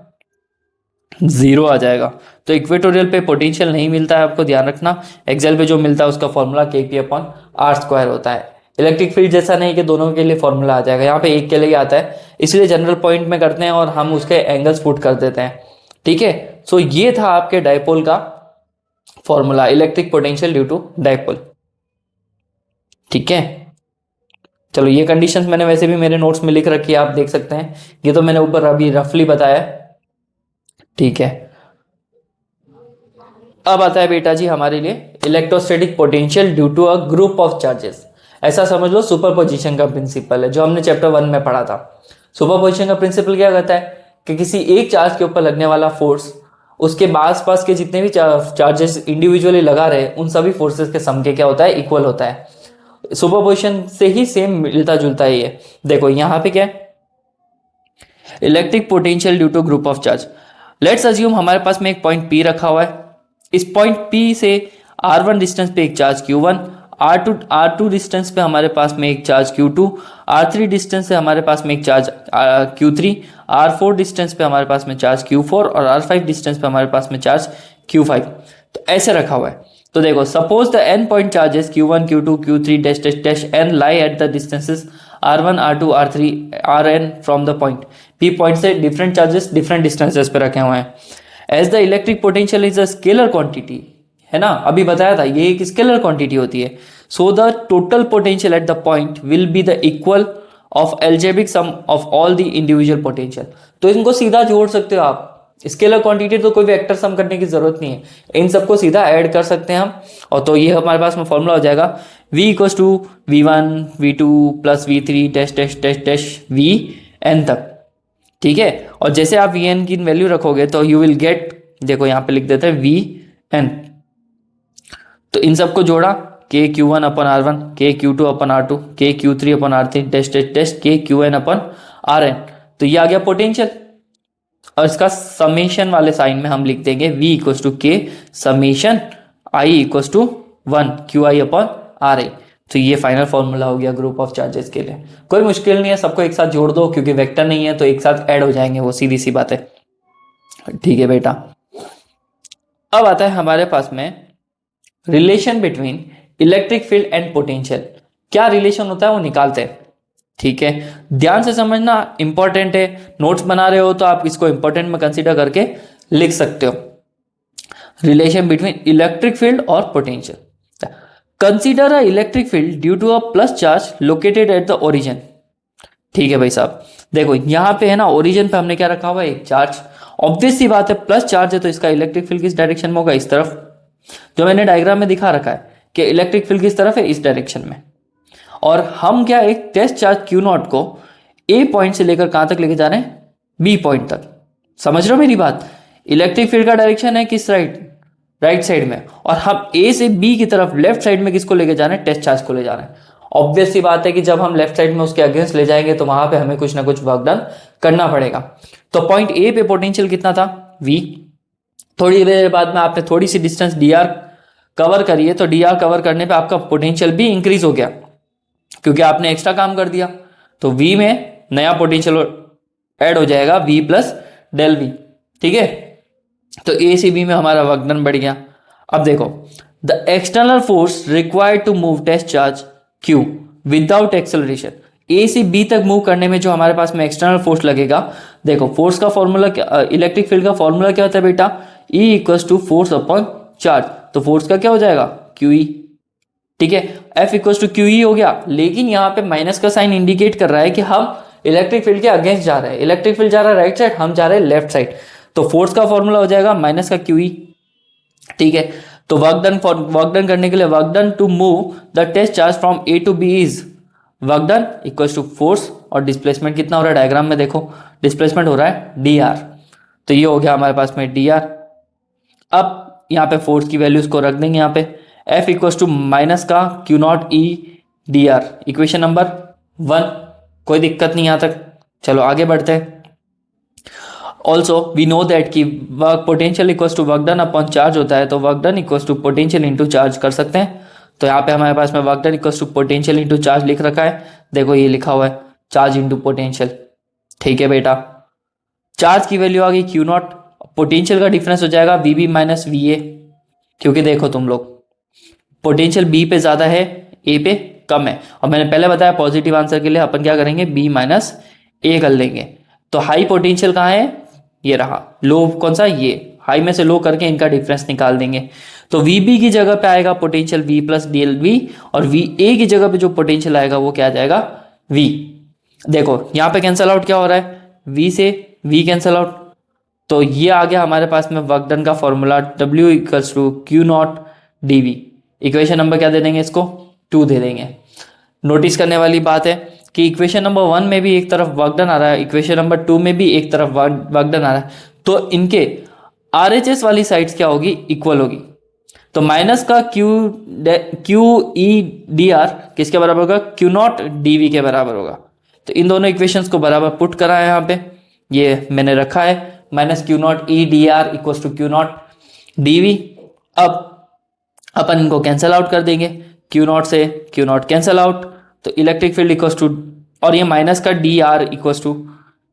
0 आ जाएगा। तो इक्वेटोरियल पे पोटेंशियल नहीं मिलता है, आपको ध्यान रखना। एक्सेल पे जो मिलता है उसका फॉर्मूला के पी अपॉन r² होता है। इलेक्ट्रिक फील्ड जैसा नहीं कि दोनों के लिए फॉर्मूला आ जाएगा, यहाँ पे एक के लिए आता है, इसलिए जनरल पॉइंट में करते हैं और हम उसके एंगल्स पुट कर देते हैं। ठीक है, सो ये था आपके डायपोल का formula, electric potential due to dipole. ठीक है, चलो ये कंडीशंस मैंने वैसे भी मेरे नोट्स में लिख रखी है, आप देख सकते हैं, ये तो मैंने ऊपर अभी रफली बताया। ठीक है, अब आता है बेटा जी हमारे लिए electrostatic potential due to a group of charges. ऐसा समझ लो सुपरपोजिशन का प्रिंसिपल है, जो हमने चैप्टर 1 में पढ़ा था। सुपरपोजिशन का प्रिंसिपल क्या कहता है कि किसी एक चार्ज के ऊपर लगने वाला फोर्स उसके आसपास के जितने भी चार्जेस इंडिविजुअली लगा रहे उन सभी फोर्सेस के सम के क्या होता है, इक्वल होता है। सुपरपोजिशन से ही सेम मिलता जुलता है ये। देखो यहाँ पे क्या है, electric potential due to group of charge. Let's assume हमारे पास में एक पॉइंट P रखा हुआ है, इस पॉइंट P से R1 डिस्टेंस पे एक चार्ज Q1, R2 डिस्टेंस पे हमारे पास में एक चार्ज Q2, R3 डिस्टेंस से हमारे पास में एक चार्ज Q3, R4 डिस्टेंस पे हमारे पास में चार्ज Q4 और R5 डिस्टेंस पे हमारे पास में चार्ज Q5। तो ऐसे रखा हुआ है। तो देखो suppose the n point charges Q1, Q2, Q3 dash dash dash n lie at the distances R1, R2, R3, Rn from the point P point से डिफरेंट चार्जेस डिफरेंट डिस्टेंसेस पे रखे हुए हैं। As the electric potential is a scalar quantity, है ना, अभी बताया था ये एक स्केलर क्वांटिटी होती है। So the total potential at the point will be the equal of algebraic sum of all the individual potential. तो इनको सीधा जोड़ सकते हो आप, स्केलर क्वांटिटी तो कोई वेक्टर सम करने की जरूरत नहीं है, इन सबको सीधा ऐड कर सकते हैं हम। और तो ये हमारे पास में फॉर्मूला हो जाएगा v equals to v1 v2 plus v3 dash dash dash dash vn तक। ठीक है, और जैसे आप vn की वैल्यू रखोगे तो यू विल गेट, देखो यहाँ पे लिख देते हैं vn। तो इन सबको जोड़ा, k q1 अपन r1, k q2 अपन r2, k q3 अपन r3 dash dash dash k qn अपन rn। तो ये आ गया पोटेंशियल, और इसका समेशन वाले साइन में हम लिख देंगे v equals to K summation i equals to 1 qi upon ri। तो ये फाइनल फॉर्मूला हो गया ग्रुप ऑफ चार्जेस के लिए। कोई मुश्किल नहीं है, सबको एक साथ जोड़ दो, क्योंकि वेक्टर नहीं है तो एक साथ ऐड हो जाएंगे, वो सीधी सी बात है। ठीक है बेटा, अब आता है हमारे पास में relation between electric field and potential. क्या रिलेशन होता है वो निकालते हैं। ठीक है, ध्यान से समझना, इंपॉर्टेंट है। नोट्स बना रहे हो तो आप इसको इंपॉर्टेंट में कंसीडर करके लिख सकते हो। रिलेशन बिटवीन इलेक्ट्रिक फील्ड और potential. Consider a electric field due to a plus charge located at the origin. ठीक है भाई साहब, देखो यहाँ पे है ना, ओरिजिन पे हमने क्या रखा हुआ है, एक चार्ज। ऑब्वियस सी बात है, प्लस चार्ज है तो इसका इलेक्ट्रिक फील्ड किस डायरेक्शन में होगा, इस तरफ। जो मैंने डायग्राम में दिखा रखा है कि इलेक्ट्रिक फील्ड किस तरफ है, इस डायरेक्शन में। और हम क्या एक टेस्ट चार्ज Q0 को A पॉइंट से लेकर कहां तक लेके जा रहे हैं, B पॉइंट तक। समझ रहे हो मेरी बात, इलेक्ट्रिक फील्ड का डायरेक्शन है किस राइट साइड में, और हम A से B की तरफ लेफ्ट साइड में किसको लेके जा रहे हैं, टेस्ट चार्ज को ले जा रहे हैं। ऑब्वियस सी बात है कि जब हम लेफ्ट साइड में उसके अगेंस्ट ले जाएंगे तो वहां पे हमें कुछ ना कुछ वर्क डन करना पड़ेगा। तो पॉइंट A पे पोटेंशियल कितना था, V। थोड़ी देर बाद में आपने थोड़ी सी डिस्टेंस dr कवर करी है, तो dr कवर करने पे आपका पोटेंशियल भी इंक्रीज हो गया, क्योंकि आपने एक्स्ट्रा काम कर दिया। तो V में नया पोटेंशियल ऐड हो जाएगा, V प्लस डेल V। ठीक है, तो A से B में हमारा वर्क डन बढ़ गया। अब देखो, the external force required to move test charge Q without acceleration. A से B तक मूव करने में जो हमारे पास में एक्सटर्नल फोर्स लगेगा, देखो फोर्स का फॉर्मूला, इलेक्ट्रिक फील्ड का फॉर्मूला क्या होता है बेटा, E equals to force upon charge. तो फोर्स का क्या हो जाएगा, QE। ठीक है, F इक्वल्स टू QE हो गया, लेकिन यहाँ पे माइनस का साइन इंडिकेट कर रहा है कि हम इलेक्ट्रिक फील्ड के अगेंस्ट जा रहे हैं। इलेक्ट्रिक फील्ड जा रहा है राइट साइड, हम जा रहे हैं लेफ्ट साइड। तो फोर्स का फॉर्मूला हो जाएगा माइनस का QE। ठीक है, तो वर्क डन करने के लिए work done to move the test charge from A to B is work done equal to force, और डिस्प्लेसमेंट कितना हो रहा है डायग्राम में देखो, डिस्प्लेसमेंट हो रहा है डी आर। तो ये हो गया हमारे पास में डी आर। अब यहाँ पे फोर्स की वैल्यूज को रख देंगे यहाँ पे, एफ इक्वल टू माइनस का Q naught E d are, equation number 1। कोई दिक्कत नहीं यहाँ तक, चलो आगे बढ़ते हैं। ऑल्सो वी नो दैट कि work potential equals to work done upon charge होता है, तो work done equals to potential into charge कर सकते हैं। तो यहाँ पे हमारे पास में work done equals to potential into charge लिख रखा है, देखो ये लिखा हुआ है चार्ज इंटू पोटेंशियल। ठीक है बेटा, चार्ज की वैल्यू आ गई क्यू नॉट, पोटेंशियल का डिफरेंस हो जाएगा V B minus V A, क्योंकि देखो तुम लोग पोटेंशियल बी पे ज्यादा है ए पे कम है, और मैंने पहले बताया पॉजिटिव आंसर के लिए अपन क्या करेंगे बी माइनस ए कर लेंगे। तो हाई पोटेंशियल कहाँ है, ये रहा, लो कौन सा, ये हाई में से लो करके इनका डिफरेंस निकाल देंगे। तो वी बी की जगह पे आएगा potential V plus D L V, और वी ए की जगह पे जो पोटेंशियल आएगा वो क्या आ जाएगा वी। देखो यहाँ पे कैंसल आउट क्या हो रहा है, वी से वी कैंसल आउट, तो ये आ गया हमारे पास में वर्क डन का formula W equals to Q naught D V. Equation number क्या दे देंगे इसको 2 दे देंगे। नोटिस करने वाली बात है कि इक्वेशन नंबर 1 में भी एक तरफ वर्क डन आ रहा है, इक्वेशन नंबर 2 में भी एक तरफ वर्क डन आ रहा है, तो इनके RHS वाली साइड्स क्या होगी, इक्वल होगी। तो माइनस का क्यू ई डी आर किसके बराबर होगा, क्यू नॉट डी वी के बराबर होगा। तो इन दोनों इक्वेशंस को बराबर पुट करा है यहाँ पे, ये मैंने रखा है minus q naught E d r equal to Q naught D V. अब अपन इनको कैंसल आउट कर देंगे, क्यू नॉट से क्यू नॉट कैंसल आउट, तो इलेक्ट्रिक फील्ड इक्वल टू, और ये माइनस का d r equal to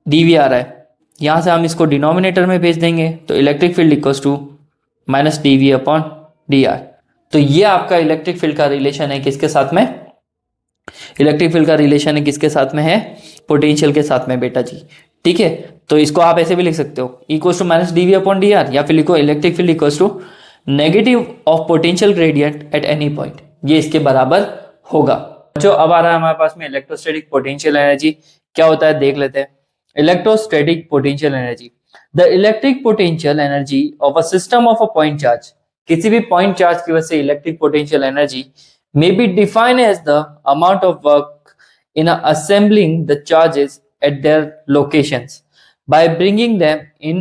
d V आ रहा है, यहाँ से हम इसको डिनोमिनेटर में भेज देंगे, तो electric field equal to minus D V upon D R. तो ये आपका इलेक्ट्रिक फील्ड का रिलेशन है किसके साथ में, इलेक्ट्रिक फील्ड का रिलेशन है किसके साथ में है, पोटेंशियल के साथ में बेटा जी। ठीक है, तो इसको आप ऐसे भी लिख सकते हो equal to minus D V upon D R, या फिर लिखो electric field equal to negative of potential gradient at any point, ये इसके बराबर होगा। जो अब आ रहा है हमारे पास में इलेक्ट्रोस्टैटिक पोटेंशियल एनर्जी, क्या होता है देख लेते हैं। Electrostatic potential energy, the electric potential energy of a system of a point charge, किसी भी पॉइंट चार्ज की वजह से electric potential energy may be defined as the amount of work in assembling the charges at their locations by bringing them in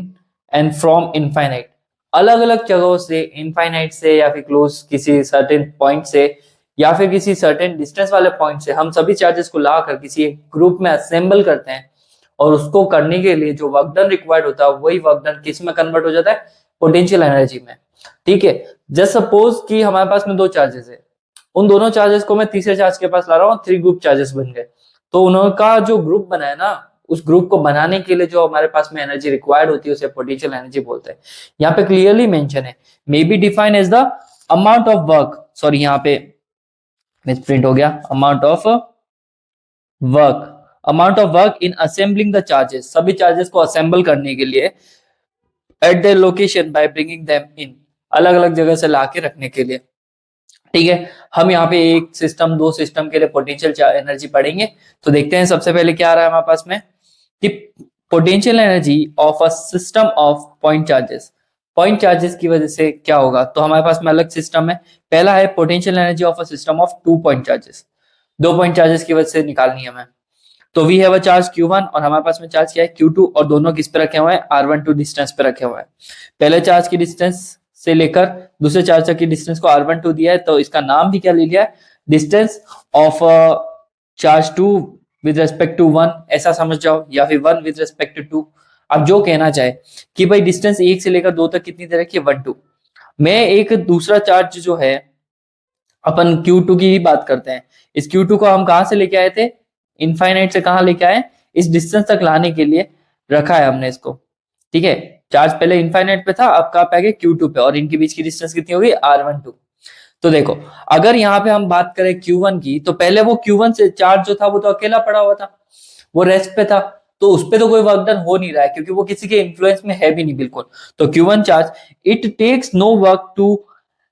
and from infinite, अलग अलग जगहों से infinite से या फिर क्लोज किसी सर्टेन पॉइंट से या फिर किसी सर्टेन डिस्टेंस वाले पॉइंट से हम सभी चार्जेस को लाकर किसी एक ग्रुप में असेंबल करते हैं, और उसको करने के लिए जो वर्क डन रिक्वायर्ड होता है वही वर्क डन किस में कन्वर्ट हो जाता है, पोटेंशियल एनर्जी में। ठीक है, जस्ट सपोज कि हमारे पास में 2 चार्जेस है, उन दोनों चार्जेस को मैं तीसरे चार्ज के पास ला रहा हूँ, 3 ग्रुप चार्जेस बन गए, तो उनका जो ग्रुप बना है ना, उस ग्रुप को बनाने के लिए जो हमारे पास में एनर्जी रिक्वायर्ड होती है उसे पोटेंशियल एनर्जी बोलते हैं। यहाँ पे क्लियरली मेंशन है may be define as the amount of work, sorry यहाँ पे मिसप्रिंट हो गया, amount of work in assembling the charges, सभी चार्जेस को असेंबल करने के लिए at their location by bringing them in, अलग अलग जगह से लाके रखने के लिए। ठीक है, हम यहाँ पे एक सिस्टम 2 सिस्टम के लिए पोटेंशियल एनर्जी पढ़ेंगे। तो देखते हैं सबसे पहले क्या आ रहा है हमारे पास में कि potential energy of a system of point charges, point charges की वजह से क्या होगा। तो हमारे पास में अलग सिस्टम है, पहला है potential energy of a system of 2 point charges, 2 point charges की वजह से निकालनी है हमें। तो we have a charge Q1 और हमारे पास में चार्ज क्या है Q2, और दोनों किस पे रखे हुए हैं, R12 डिस्टेंस पे रखे हुए हैं। पहले चार्ज की डिस्टेंस से लेकर दूसरे चार्ज तक की डिस्टेंस को R12 दिया है, तो इसका नाम भी क्या ले लिया है, distance of charge 2 with respect to 1, ऐसा समझ जाओ, या फिर 1 विद रेस्पेक्ट टू 2। आप जो कहना चाहे कि भाई डिस्टेंस 1 से लेकर 2 तक कितनी दे रखी है, 1 2। मैं एक दूसरा चार्ज जो है अपन Q2 की ही बात करते हैं, इस Q2 को हम कहां से लेके आए थे, इनफाइनाइट से कहां लेके आए, इस डिस्टेंस तक लाने के लिए रखा है हमने इसको। ठीक है, चार्ज पहले इनफाइनाइट पे था, अब कहां पे आ गए Q2 पे, और इनके बीच की डिस्टेंस कितनी होगी, R12। तो देखो अगर यहाँ पे हम बात करें Q1 की, तो पहले वो Q1 से चार्ज जो था वो तो अकेला पड़ा हुआ था, वो रेस्ट पे था, तो उस पे तो कोई वर्क डन हो नहीं रहा है क्योंकि वो किसी के इन्फ्लुएंस में है भी नहीं बिल्कुल। तो Q1 charge it takes no work to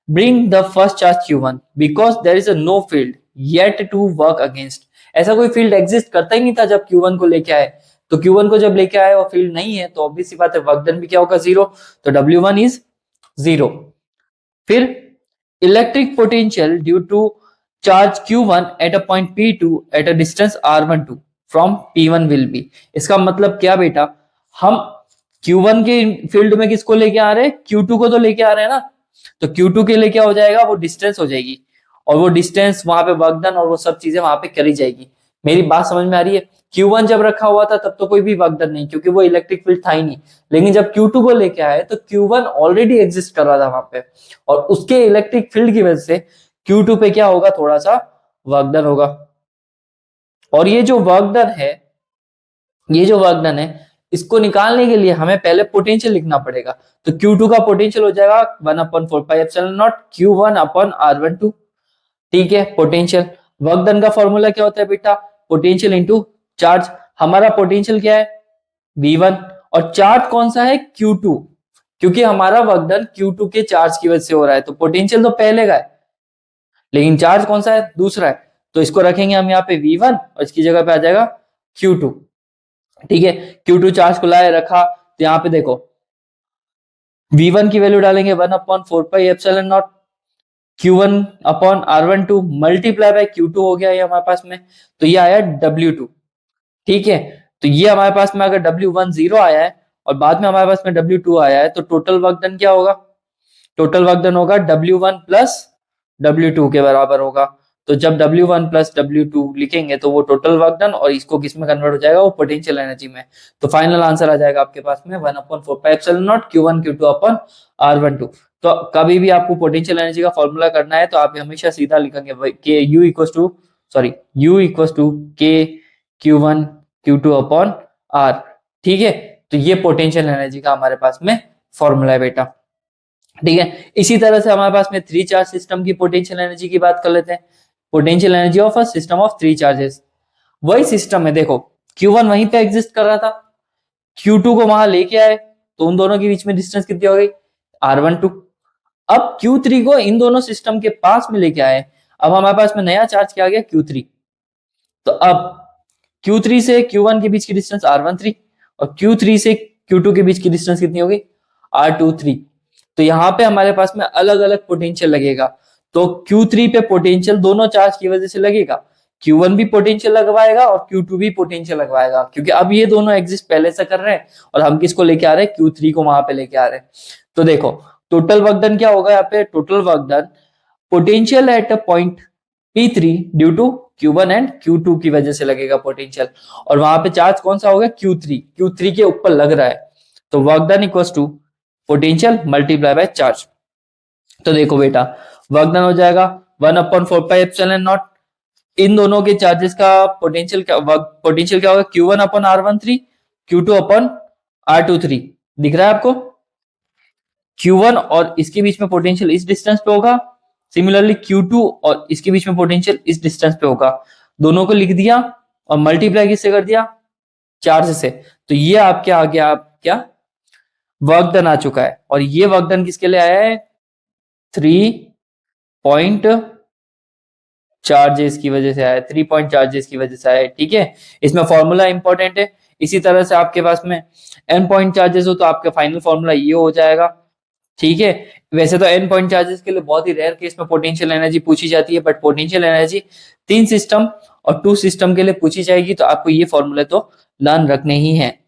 bring the first charge Q1 because there is a no field yet to work against, ऐसा कोई फील्ड एग्जिस्ट करता ही नहीं था जब Q1 को लेके आए। तो Q1 को जब लेके आए और फील्ड नहीं है तो ऑब्वियस सी बात है वर्क डन भी क्या होगा, 0। तो W1 इज 0। फिर electric potential due to charge Q1 at a point P2 at a distance R12 from P1 will be. इसका मतलब क्या बेटा, हम Q1 के फील्ड में किसको लेके आ रहे हैं, Q2 को तो लेके आ रहे हैं ना, तो Q2 के लिए क्या हो जाएगा, वो डिस्टेंस हो जाएगी, और वो डिस्टेंस वहां पे वर्क डन और वो सब चीजें वहां पे करी जाएगी। मेरी बात समझ में आ रही है? Q1 जब रखा हुआ था तब तो कोई भी वर्क डन नहीं, क्योंकि वो इलेक्ट्रिक फील्ड था ही नहीं। लेकिन जब Q2 को लेके आए तो Q1 ऑलरेडी एग्जिस्ट कर रहा था वहां पे, और उसके इलेक्ट्रिक फील्ड की वजह से Q2 पे क्या होगा, थोड़ा सा वर्क डन होगा। और ये जो वर्क डन है, ये जो वर्क डन है, इसको निकालने के लिए हमें पहले पोटेंशियल लिखना पड़ेगा। तो Q2 का पोटेंशियल हो जाएगा 1/4πε0 Q1/R12। ठीक है, पोटेंशियल। वर्क डन का फॉर्मूला क्या होता है बेटा, पोटेंशियल इंटू चार्ज। हमारा पोटेंशियल क्या है, V1, और चार्ज कौन सा है, Q2, क्योंकि हमारा वर्क डन Q2 के चार्ज की वजह से हो रहा है, तो पोटेंशियल तो पहले का है, लेकिन चार्ज कौन सा है, दूसरा है। तो इसको रखेंगे हम यहाँ पे V1 और इसकी जगह पे आ जाएगा Q2। ठीक है, Q2 चार्ज को लाए रखा, तो यहाँ पे देखो V1 की वैल्यू डालेंगे 1/4πε0 Q1/R12 मल्टीप्लाई बाय Q2 हो गया ये हमारे पास में, तो ये आया W2। ठीक है, तो ये हमारे पास में अगर W1 0 आया है और बाद में हमारे पास में W2 आया है, तो टोटल वर्क डन क्या होगा, टोटल वर्क डन होगा W1 प्लस W2 के बराबर होगा। तो जब W1 प्लस W2 लिखेंगे तो वो टोटल वर्क डन, और इसको किस में कन्वर्ट हो जाएगा, वो पोटेंशियल एनर्जी में। तो फाइनल आंसर आ जाएगा आपके पास में 1/4πε0 Q1 Q2 अपन R12। तो कभी भी आपको पोटेंशियल एनर्जी का फॉर्मूला करना है तो आप हमेशा सीधा लिखेंगे के यू इक्वल टू के Q1 Q2 अपॉन R। ठीक है, तो ये पोटेंशियल एनर्जी का हमारे पास में फॉर्मूला है बेटा। ठीक है, इसी तरह से हमारे पास में थ्री चार्ज सिस्टम की पोटेंशियल एनर्जी की बात कर लेते हैं। Potential energy of a system of three charges, वही सिस्टम है, देखो Q1 वहीं पे एग्जिस्ट कर रहा था, Q2 को वहां लेके आए, तो उन दोनों के बीच में डिस्टेंस कितनी हो गई, R12। अब Q3 को इन दोनों सिस्टम के पास में लेके आए, अब हमारे पास में नया चार्ज क्या आ गया, Q3। तो अब Q3 से Q1 के बीच की डिस्टेंस R13, और Q3 से Q2 के बीच की डिस्टेंस कितनी होगी, R23। तो यहाँ पे हमारे पास में अलग अलग पोटेंशियल लगेगा, तो Q3 पे पोटेंशियल दोनों चार्ज की वजह से लगेगा, Q1 भी पोटेंशियल लगवाएगा और Q2 भी पोटेंशियल लगवाएगा, क्योंकि अब ये दोनों एग्जिस्ट पहले से कर रहे हैं और हम किसको लेके आ रहे हैं, Q3 को वहां पे लेके आ रहे हैं। तो देखो टोटल वर्क डन क्या होगा, यहाँ पे total work done potential at a point P3 due to Q1 and Q2 की वजह से लगेगा पोटेंशियल, और वहां पे चार्ज कौन सा होगा, Q3 के ऊपर लग रहा है, तो work done equal to potential multiply by charge. तो देखो बेटा वर्क डन हो जाएगा 1/4πε0, इन दोनों के चार्जेस का पोटेंशियल क्या होगा, Q1/R13 Q2/R23। दिख रहा है आपको, Q1 और इसके बीच में पोटेंशियल इस डिस्टेंस पे होगा, सिमिलरली Q2 और इसके बीच में पोटेंशियल इस डिस्टेंस पे होगा। दोनों को लिख दिया और मल्टीप्लाई किससे कर दिया, चार्ज से। तो ये आपके आ गया, आप क्या वर्क डन आ चुका है, और ये वर्क डन किसके लिए आया है, 3 पॉइंट चार्जेस की वजह से आया, 3 पॉइंट चार्जेस की वजह से आया। ठीक है, इसमें फॉर्मूला इंपॉर्टेंट है। इसी तरह से आपके पास में n पॉइंट चार्जेस हो तो आपका फाइनल फॉर्मूला ये हो जाएगा। ठीक है, वैसे तो n पॉइंट चार्जेस के लिए बहुत ही रेयर केस में पोटेंशियल एनर्जी पूछी जाती है, बट पोटेंशियल एनर्जी 3 सिस्टम और 2 सिस्टम के लिए पूछी जाएगी, तो आपको ये फॉर्मूले तो लर्न रखने ही है।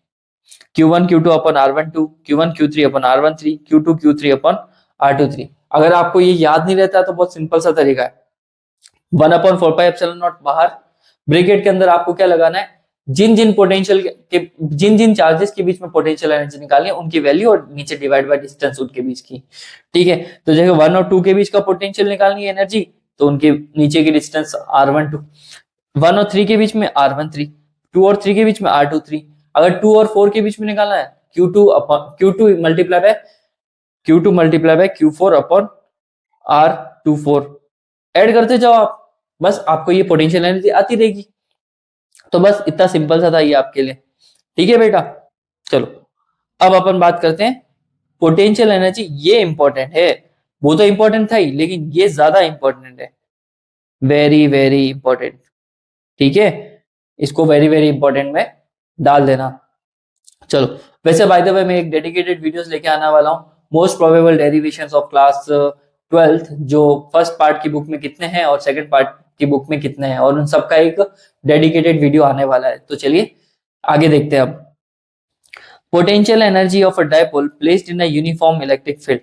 Q1 Q2 अपन R12, Q1 Q3 अपन R13, Q2 Q3 अपन R23। अगर आपको ये याद नहीं रहता तो बहुत सिंपल सा तरीका है, 1/4πε0 बाहर, ब्रैकेट के अंदर आपको क्या लगाना है, जिन जिन पोटेंशियल के जिन जिन चार्जेस के बीच में पोटेंशियल एनर्जी निकालनी है उनकी वैल्यू, और नीचे डिवाइड बाय डिस्टेंस उनके बीच की। ठीक है, तो जैसे 1 और 2 के बीच का पोटेंशियल निकालनी है एनर्जी, तो उनके नीचे की डिस्टेंस R12, 1 और 3 के बीच में R13, 2 और 3 के बीच में R23। अगर 2 और 4 के बीच में निकालना है, Q2 multiply by Q4 upon R24, add करते जाओ आप, बस आपको ये पोटेंशियल एनर्जी आती रहेगी। तो बस इतना सिंपल सा था ये आपके लिए। ठीक है बेटा, चलो अब अपन बात करते हैं पोटेंशियल एनर्जी। ये इंपॉर्टेंट है, वो तो इंपॉर्टेंट था ही, लेकिन ये ज्यादा इंपॉर्टेंट है, वेरी वेरी इंपॉर्टेंट। ठीक है, इसको वेरी वेरी इंपॉर्टेंट में डाल देना। चलो, वैसे बाय द वे मैं एक डेडिकेटेड वीडियोस लेके आने वाला हूँ, most probable derivations of class twelfth जो फर्स्ट पार्ट की बुक में कितने हैं और सेकंड पार्ट की बुक में कितने हैं, और उन सबका एक डेडिकेटेड वीडियो आने वाला है। तो चलिए आगे देखते हैं अब। Potential energy of a dipole placed in a uniform electric field.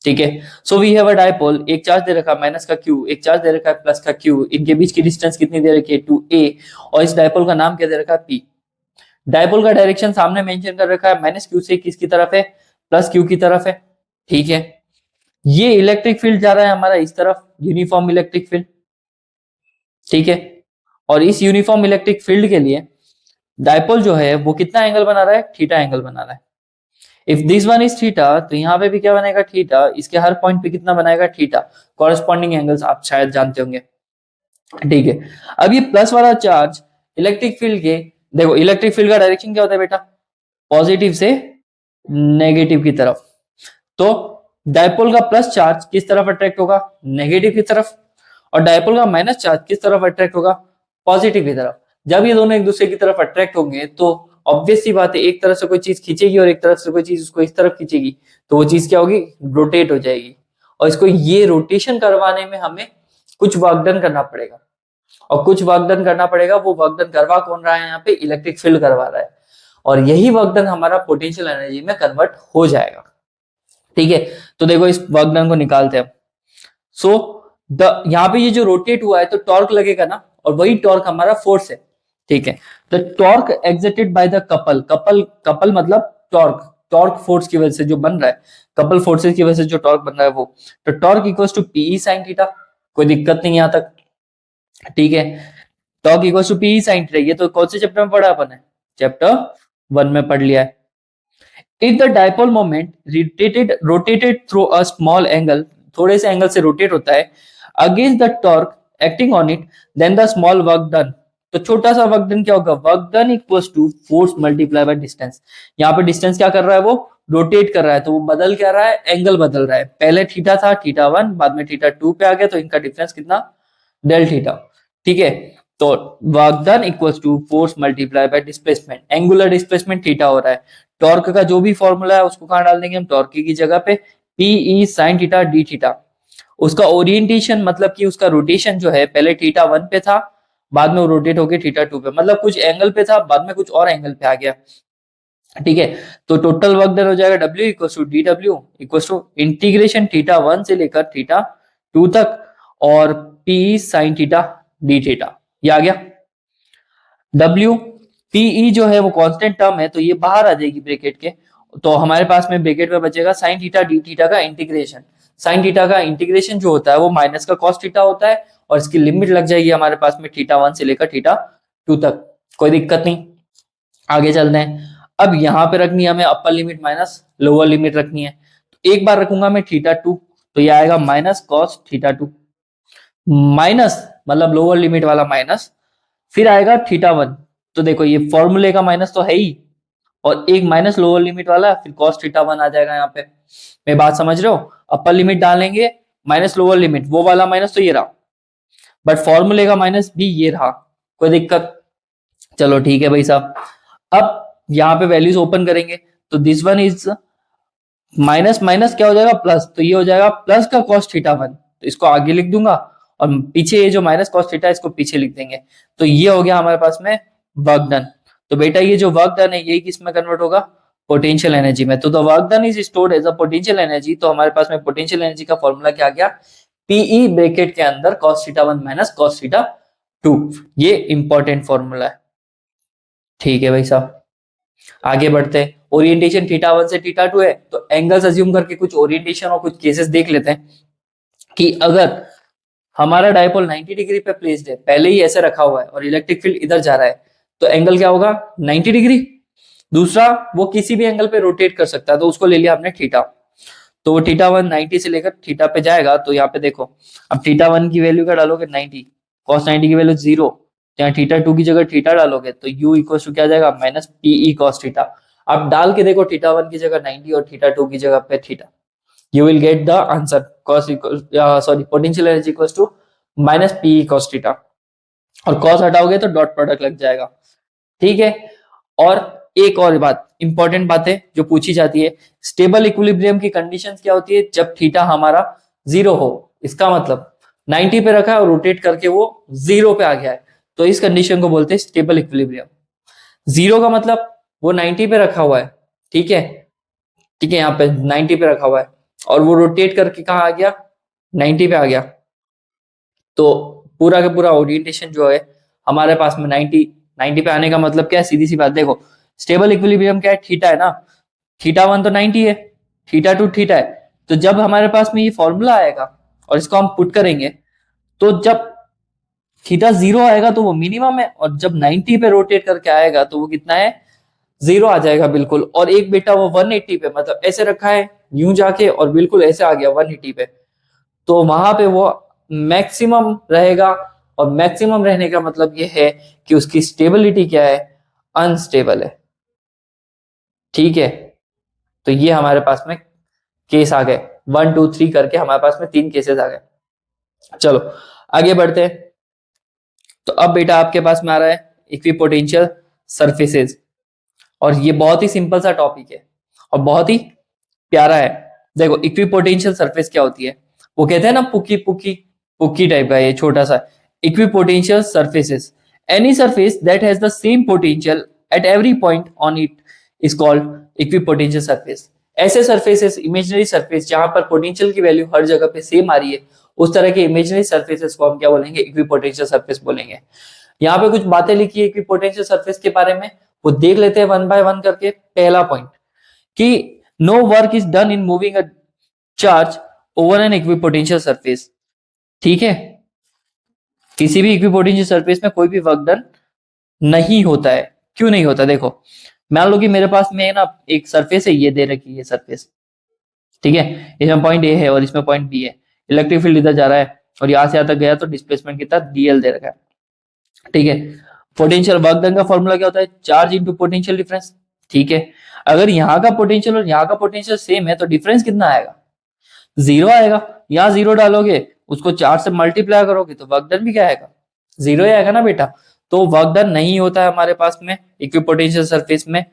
ठीक है, so we have a dipole, एक चार्ज दे रखा है माइनस का क्यू, एक चार्ज दे रखा है प्लस का क्यू, इनके बीच की डिस्टेंस कितनी दे रखी है 2a, और इस डायपोल का नाम क्या दे रखा है p। डायपोल का डायरेक्शन सामने मेंशन कर रखा है, माइनस क्यू से किसकी तरफ है, प्लस क्यू की तरफ है। ठीक है, ये इलेक्ट्रिक फील्ड जा रहा है हमारा इस तरफ, यूनिफॉर्म इलेक्ट्रिक फील्ड। ठीक है, और इस यूनिफॉर्म इलेक्ट्रिक फील्ड के लिए डायपोल जो है वो कितना एंगल बना रहा है, थीटा एंगल बना रहा है। If this one is theta, तो यहाँ पे भी क्या बनेगा, थीटा। इसके हर पॉइंट पे कितना बनाएगा, थीटा। कॉरेस्पॉन्डिंग एंगल्स आप शायद जानते होंगे। ठीक है, अब ये प्लस वाला चार्ज इलेक्ट्रिक फील्ड के, देखो इलेक्ट्रिक फील्ड का डायरेक्शन क्या होता है बेटा, पॉजिटिव से नेगेटिव की तरफ। तो डायपोल का प्लस चार्ज किस तरफ अट्रैक्ट होगा, नेगेटिव की तरफ, और डायपोल का माइनस चार्ज किस तरफ अट्रैक्ट होगा, पॉजिटिव की तरफ। जब ये दोनों एक दूसरे की तरफ अट्रैक्ट होंगे तो ऑब्वियस सी बात है, एक तरफ से कोई चीज खींचेगी और एक तरफ से कोई चीज उसको इस तरफ खींचेगी, तो वो चीज क्या होगी, रोटेट हो जाएगी। और इसको ये रोटेशन करवाने में हमें कुछ वर्क डन करना पड़ेगा, और कुछ वर्क डन करना पड़ेगा। वो वर्क डन करवा कौन रहा है, यहाँ पे इलेक्ट्रिक फील्ड करवा रहा है, और यही वर्क डन हमारा पोटेंशियल एनर्जी में कन्वर्ट हो जाएगा। ठीक है, तो देखो इस वर्क डन को निकालते हैं। सो यहाँ पे ये जो रोटेट हुआ है तो टॉर्क लगेगा ना, और वही टॉर्क हमारा फोर्स है। ठीक है, the torque exerted by the couple, couple मतलब टॉर्क, टॉर्क फोर्स की वजह से जो बन रहा है, कपल फोर्सेस की वजह से जो टॉर्क बन रहा है वो, तो torque equals to P E sine theta. कोई दिक्कत नहीं यहां तक। ठीक है, torque equals to P E sine theta, ये तो कौन से चैप्टर में पढ़ा अपन है, चैप्टर 1 में पढ़ लिया है। If the dipole moment rotated through a small angle, थोड़े से एंगल से रोटेट होता है, against the torque acting on it, then the small work done, तो छोटा सा वर्क डन क्या होगा, work done equals to force multiply by distance. यहाँ पे डिस्टेंस क्या कर रहा है, वो रोटेट कर रहा है, तो वो बदल क्या रहा है, एंगल बदल रहा है। पहले थीटा था, थीटा 1, बाद में थीटा 2 पे आ गया, तो इनका डिफरेंस कितना, डेल थीटा। ठीक है, तो work done equals to force multiply by displacement, angular displacement theta हो रहा है। टॉर्क का जो भी फॉर्मूला है उसको कहां डाल देंगे हम, टॉर्क की जगह पे P E sine theta D theta. उसका ओरिएंटेशन मतलब कि उसका रोटेशन जो है, पहले थीटा 1 पे था, बाद में वो रोटेट होके थीटा 2 पे, मतलब कुछ एंगल पे था, बाद में कुछ और एंगल पे आ गया। ठीक है, तो टोटल वर्क डन हो जाएगा W equals to D W equals to integration theta 1 से लेकर थीटा 2 तक, और P sine theta D theta, ये आ गया। W पीई जो है वो कांस्टेंट टर्म है, तो ये बाहर आ जाएगी ब्रैकेट के, तो हमारे पास में ब्रैकेट में बचेगा साइन थीटा डी थीटा का इंटीग्रेशन। साइन थीटा का इंटीग्रेशन जो होता है वो माइनस का कॉस थीटा होता है, और इसकी लिमिट लग जाएगी हमारे पास में थीटा 1 से लेकर थीटा 2 तक। कोई दिक्कत नहीं, आगे चलते हैं। अब यहाँ पे रखनी है हमें upper limit minus lower limit रखनी है, तो एक बार रखूंगा मैं थीटा 2, तो ये आएगा माइनस कॉस थीटा 2, माइनस मतलब लोअर लिमिट वाला माइनस, फिर आएगा थीटा 1। तो देखो ये फॉर्मूले का माइनस तो है ही, और एक माइनस लोअर लिमिट वाला, फिर कॉस थीटा 1 आ जाएगा। यहाँ पे मैं बात समझ रहे हो, अपर लिमिट डालेंगे माइनस लोअर लिमिट, वो वाला माइनस तो ये रहा, बट फॉर्मूले का माइनस भी ये रहा। कोई दिक्कत, चलो ठीक है भाई साहब। अब यहाँ पे वैल्यूज ओपन करेंगे, तो this one is minus minus क्या हो जाएगा, प्लस, तो ये हो जाएगा प्लस का कॉस थीटा 1, तो इसको आगे लिख दूंगा, और पीछे ये जो माइनस कॉस थीटा इसको पीछे लिख देंगे। तो ये हो गया हमारे पास में वर्क डन। तो बेटा ये जो वर्क डन है यही किस में कन्वर्ट होगा, पोटेंशियल एनर्जी में। तो the work done is stored as a potential energy, तो हमारे पास में पोटेंशियल एनर्जी का फॉर्मूला क्या आ गया, पीई ब्रैकेट के अंदर cos theta 1 minus cos theta 2, ये इंपॉर्टेंट फॉर्मूला है। ठीक है भाई साहब, आगे बढ़ते हैं। ओरिएंटेशन थीटा 1 से थीटा 2 है, तो एंगल्स अज्यूम करके कुछ ओरिएंटेशन और कुछ केसेस देख लेते हैं कि अगर हमारा डायपोल 90 डिग्री पे प्लेस्ड है, पहले ही ऐसे रखा हुआ है, और इलेक्ट्रिक फील्ड इधर जा रहा है, तो एंगल क्या होगा, 90 डिग्री। दूसरा, वो किसी भी एंगल पे रोटेट कर सकता है, तो उसको ले लिया हमने थीटा, तो वो थीटा 1 90 से लेकर थीटा पे जाएगा। तो यहाँ पे देखो, अब थीटा 1 की वैल्यू क्या डालोगे, 90, कॉस 90 की वैल्यू 0, यहाँ थीटा 2 की जगह थीटा डालोगे, तो u इक्वल टू क्या जाएगा, माइनस पीई कॉस थीटा। अब डाल के देखो, थीटा 1 की जगह 90 और थीटा 2 की जगह पे theta, you will get the answer, cos potential energy equals to minus pe cos theta, और cos हटाओगे तो डॉट प्रोडक्ट लग जाएगा। ठीक है, और एक और बात, इंपॉर्टेंट बात है जो पूछी जाती है, स्टेबल इक्विलिब्रियम की कंडीशंस क्या होती है, जब थीटा हमारा जीरो हो, इसका मतलब 90 पे रखा है और रोटेट करके वो जीरो पे आ गया है, तो इस कंडीशन को बोलते हैं स्टेबल इक्विलिब्रियम। जीरो का मतलब वो 90 पे रखा हुआ है, ठीक है, ठीक है, यहाँ पे 90 पे रखा हुआ है और वो रोटेट करके कहाँ आ गया, 90 पे आ गया, तो पूरा का पूरा ओरिएंटेशन जो है हमारे पास में 90 पे आने का मतलब क्या है, सीधी सी बात देखो, स्टेबल इक्विलिब्रियम क्या है, थीटा है ना, थीटा वन तो 90 है, थीटा टू थीटा है, तो जब हमारे पास में ये फॉर्मूला आएगा और इसको हम पुट करेंगे, तो जब थीटा जीरो आएगा तो वो मिनिमम है, और जब 90 पे रोटेट करके आएगा तो वो कितना है, जीरो आ जाएगा बिल्कुल। और एक बेटा वो 180 पे, मतलब ऐसे रखा है यूं जाके और बिल्कुल ऐसे आ गया 180 पे, तो वहां पे वो मैक्सिमम रहेगा, और मैक्सिमम रहने का मतलब ये है कि उसकी स्टेबिलिटी क्या है, अनस्टेबल है, ठीक है। तो ये हमारे पास में केस आ गए, 1 2 3 करके हमारे पास में 3 केसेस आ गए। चलो आगे बढ़ते हैं। तो अब बेटा आपके पास में आ रहा है इक्विपोटेंशियल सरफेसेस, और ये बहुत ही सिंपल सा टॉपिक है और बहुत ही प्यारा है। देखो इक्विपोटेंशियल सरफेस क्या होती है, वो कहते हैं ना पुकी पुकी, पुकी टाइप का ये छोटा सा equipotential surfaces, any surface that has the same potential at every point on it is called equipotential surface. ऐसे सरफेसेस, इमेजिनरी सरफेस जहां पर पोटेंशियल की वैल्यू हर जगह पे सेम आ रही है, उस तरह के इमेजिनरी सरफेसेस को हम क्या बोलेंगे, इक्विपोटेंशियल सरफेस बोलेंगे। यहाँ पे कुछ बातें लिखी है इक्विपोटेंशियल सरफेस के बारे में, वो देख लेते हैं वन बाय वन करके। पहला पॉइंट कि no work is done in moving a charge over an equipotential surface, ठीक है, किसी भी इक्विपोटेंशियल सरफेस में कोई भी वर्क डन नहीं होता है। क्यों नहीं होता, देखो मान लो कि मेरे पास में ना एक सरफेस है, ये दे रखी है सरफेस, ठीक है, इसमें पॉइंट ए है और इसमें पॉइंट बी है, इलेक्ट्रिक फील्ड इधर जा रहा है और यहां से यहां तक गया तो डिस्प्लेसमेंट कितना डीएल दे रखा है, ठीक है। पोटेंशियल वर्क डन का फॉर्मूला क्या होता है, चार्ज इंटू पोटेंशियल डिफरेंस, ठीक है। अगर यहाँ का पोटेंशियल और यहाँ का पोटेंशियल सेम है तो डिफरेंस कितना आएगा, जीरो आएगा। यहाँ जीरो डालोगे, उसको चार से मल्टीप्लाई करोगे तो वर्क डन भी क्या आएगा, जीरो ही आएगा ना बेटा। तो वर्क डन नहीं होता है हमारे पास में इक्विपोटेंशियल सरफेस में।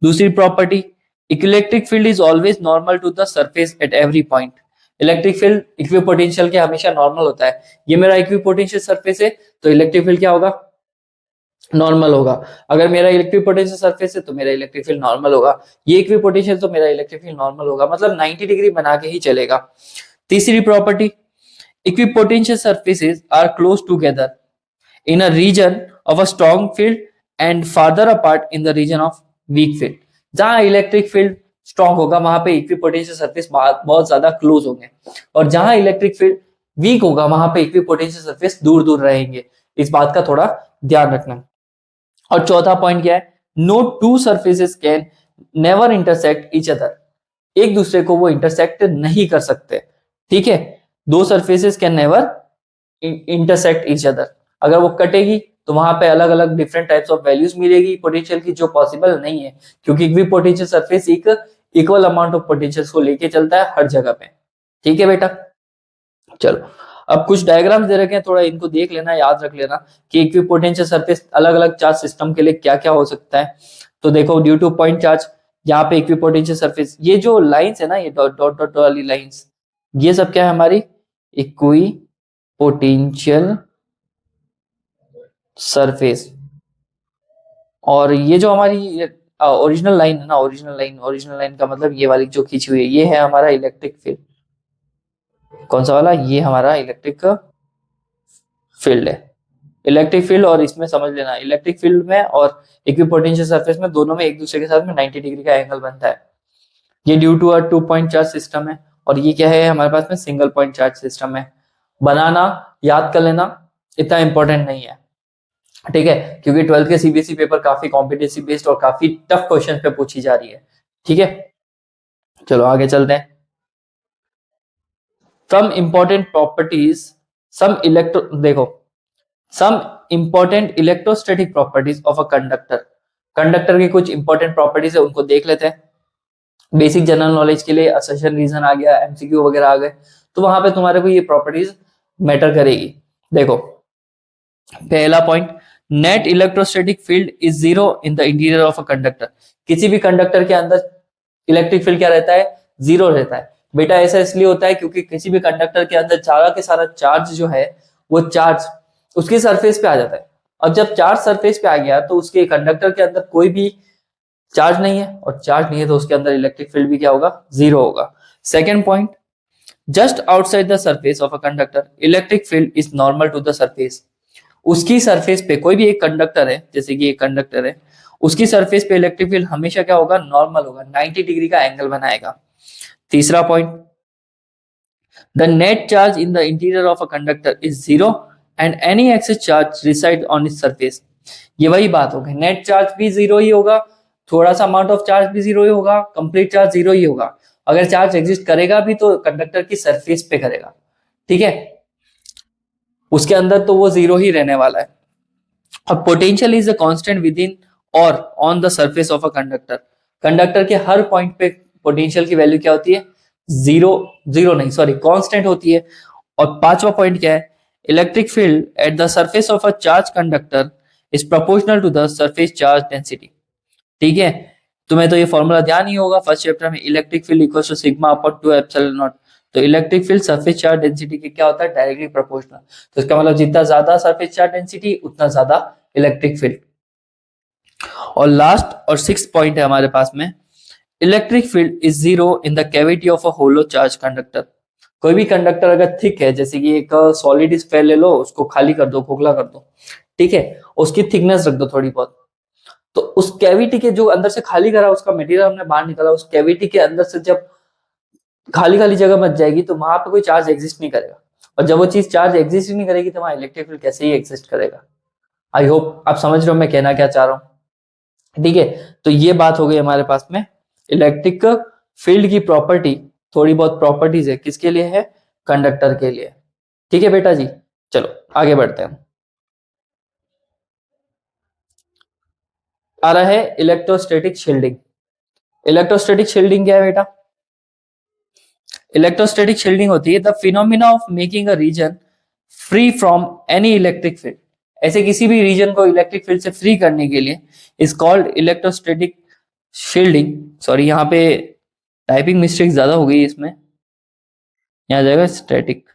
दूसरी property, electric field is always normal to the surface at every point. Electric field equipotential के हमेशा नॉर्मल होता है। ये मेरा इक्विपोटेंशियल सरफेस है तो इलेक्ट्रिक फील्ड क्या होगा, नॉर्मल होगा। अगर मेरा इलेक्ट्रिक पोटेंशियल सरफेस है तो मेरा इलेक्ट्रिक फील्ड नॉर्मल होगा। ये इक्विपोटेंशियल तो मेरा इलेक्ट्रिक फील्ड नॉर्मल होगा, मतलब 90 डिग्री बना के ही चलेगा। तीसरी property, equipotential surfaces are close together in a region of a strong field and farther apart in the region of weak field. जहां इलेक्ट्रिक फील्ड स्ट्रॉन्ग होगा वहां पे इक्विपोटेंशियल सरफेस बहुत ज्यादा क्लोज होंगे, और जहां इलेक्ट्रिक फील्ड वीक होगा वहां पे इक्विपोटेंशियल सरफेस दूर दूर रहेंगे। इस बात का थोड़ा ध्यान रखना। और चौथा पॉइंट क्या है, no two surfaces can never intersect each other. एक दूसरे को वो इंटरसेक्ट नहीं कर सकते, ठीक है। दो surfaces can never intersect each other. अगर वो कटेगी तो वहां पे अलग अलग डिफरेंट टाइप्स ऑफ वैल्यूज मिलेगी पोटेंशियल की, जो पॉसिबल नहीं है, क्योंकि इक्विपोटेंशियल सरफेस एक इक्वल अमाउंट ऑफ पोटेंशियल को लेके चलता है हर जगह पे, ठीक है बेटा। चलो अब कुछ डायग्राम्स दे रखे हैं, थोड़ा इनको देख लेना, याद रख लेना कि इक्विपोटेंशियल सरफेस अलग अलग चार्ज सिस्टम के लिए क्या क्या हो सकता है। तो देखो ड्यू टू पॉइंट चार्ज, यहाँ पे इक्विपोटेंशियल सरफेस, ये जो लाइंस है ना, ये डॉट डॉट डॉट वाली लाइंस, ये सब क्या है, हमारी इक्विपोटेंशियल सरफेस। और ये जो हमारी ओरिजिनल लाइन है ना, ओरिजिनल लाइन का मतलब ये वाली जो खींची हुई है, ये है हमारा इलेक्ट्रिक फील्ड। कौन सा वाला, ये हमारा इलेक्ट्रिक फील्ड है, इलेक्ट्रिक फील्ड। और इसमें समझ लेना, इलेक्ट्रिक फील्ड में और इक्विपोटेंशियल सरफेस में दोनों में एक दूसरे के साथ में 90 डिग्री का एंगल बनता है। ये due to a 2 point charge system है, और ये क्या है हमारे पास में, सिंगल पॉइंट चार्ज सिस्टम है। बनाना याद कर लेना, इतना इंपॉर्टेंट नहीं है, ठीक है, क्योंकि 12th के सीबीएसई पेपर काफी कॉम्पिटेटिव बेस्ड और काफी टफ क्वेश्चन पे पूछी जा रही है, ठीक है। चलो आगे चलते हैं। सम इंपॉर्टेंट प्रॉपर्टीज, देखो some important electrostatic properties of a conductor. Conductor की कुछ इंपॉर्टेंट प्रॉपर्टीज है, उनको देख लेते हैं। बेसिक जनरल नॉलेज के लिए असर्शन रीजन आ गया, एमसीक्यू वगैरह आ गए, तो वहां पे तुम्हारे को ये प्रॉपर्टीज मैटर करेगी। देखो पहला point, net electrostatic field is zero in the interior of a conductor. किसी भी कंडक्टर के अंदर इलेक्ट्रिक फील्ड क्या रहता है, जीरो रहता है। बेटा ऐसा इसलिए होता है क्योंकि किसी भी कंडक्टर के अंदर सारा के सारा चार्ज जो है वो चार्ज उसके सरफेस पे आ जाता है। और जब चार्ज सरफेस पे आ गया तो उसके कंडक्टर के अंदर कोई भी चार्ज नहीं है, और चार्ज नहीं है तो उसके अंदर इलेक्ट्रिक फील्ड भी क्या होगा, जीरो होगा। Second point, just outside the surface of a conductor electric field is normal to the surface. उसकी सरफेस पे कोई भी एक कंडक्टर है, जैसे कि एक कंडक्टर है, उसकी सरफेस पे इलेक्ट्रिक फील्ड हमेशा क्या होगा, नॉर्मल होगा, 90 डिग्री का एंगल बनाएगा। तीसरा point, the net charge in the interior of a conductor is zero and any excess charge reside on its surface. ये वही बात होगी, नेट चार्ज भी जीरो ही होगा, थोड़ा सा अमाउंट ऑफ चार्ज भी जीरो ही होगा, कंप्लीट चार्ज जीरो ही होगा। अगर चार्ज एग्जिस्ट करेगा भी तो कंडक्टर की सरफेस पे करेगा, ठीक है, उसके अंदर तो वो जीरो ही रहने वाला है। और potential is a constant within और on the surface of a conductor. Conductor के हर पॉइंट पे पोटेंशियल की वैल्यू क्या होती है, जीरो, जीरो नहीं सॉरी कांस्टेंट होती है। और पांचवा पॉइंट क्या है, electric field at the surface of a charge conductor is proportional to the surface charge density. ठीक है, तुम्हें तो ये फॉर्मूला ध्यान ही होगा फर्स्ट चैप्टर में, electric field equal to sigma upon 2 epsilon naught. तो electric field surface charge density के क्या होता है, डायरेक्टली प्रोपोर्शनल। तो इसका मतलब जितना ज्यादा सरफेस चार्ज डेंसिटी उतना ज्यादा इलेक्ट्रिक फील्ड। और लास्ट और सिक्स पॉइंट है हमारे पास में, electric field is zero in the cavity of a hollow charge conductor. कोई भी कंडक्टर अगर थिक है, जैसे कि एक सॉलिड स्फेयर ले लो, उसको खाली कर दो, खोखला कर दो, ठीक है, उसकी थिकनेस रख दो थोड़ी बहुत, तो उस कैविटी के जो अंदर से खाली करा उसका मटेरियल हमने बाहर निकाला, उस कैविटी के अंदर से जब खाली खाली जगह बच जाएगी तो वहां पे कोई चार्ज एग्जिस्ट नहीं करेगा। और जब वो चीज चार्ज एग्जिस्ट ही नहीं करेगी तो वहां इलेक्ट्रिक फील्ड कैसे ही एग्जिस्ट करेगा। आई होप आप समझ रहे हो मैं कहना क्या चाह रहा हूँ, ठीक है। तो ये बात हो गई हमारे पास में इलेक्ट्रिक फील्ड की प्रॉपर्टी, थोड़ी बहुत प्रॉपर्टीज है, किसके लिए है, कंडक्टर के लिए। ठीक है बेटा जी, चलो आगे बढ़ते हैं। आ रहा है इलेक्ट्रोस्टैटिक शील्डिंग। इलेक्ट्रोस्टैटिक शील्डिंग क्या है बेटा, इलेक्ट्रोस्टैटिक शील्डिंग होती है the phenomena of making a region free from any electric field. ऐसे किसी भी रीजन को इलेक्ट्रिक फील्ड से फ्री करने के लिए is called electrostatic shielding. Sorry यहाँ पे टाइपिंग मिस्टेक ज्यादा हो गई इसमें, यहाँ जाएगा स्टैटिक।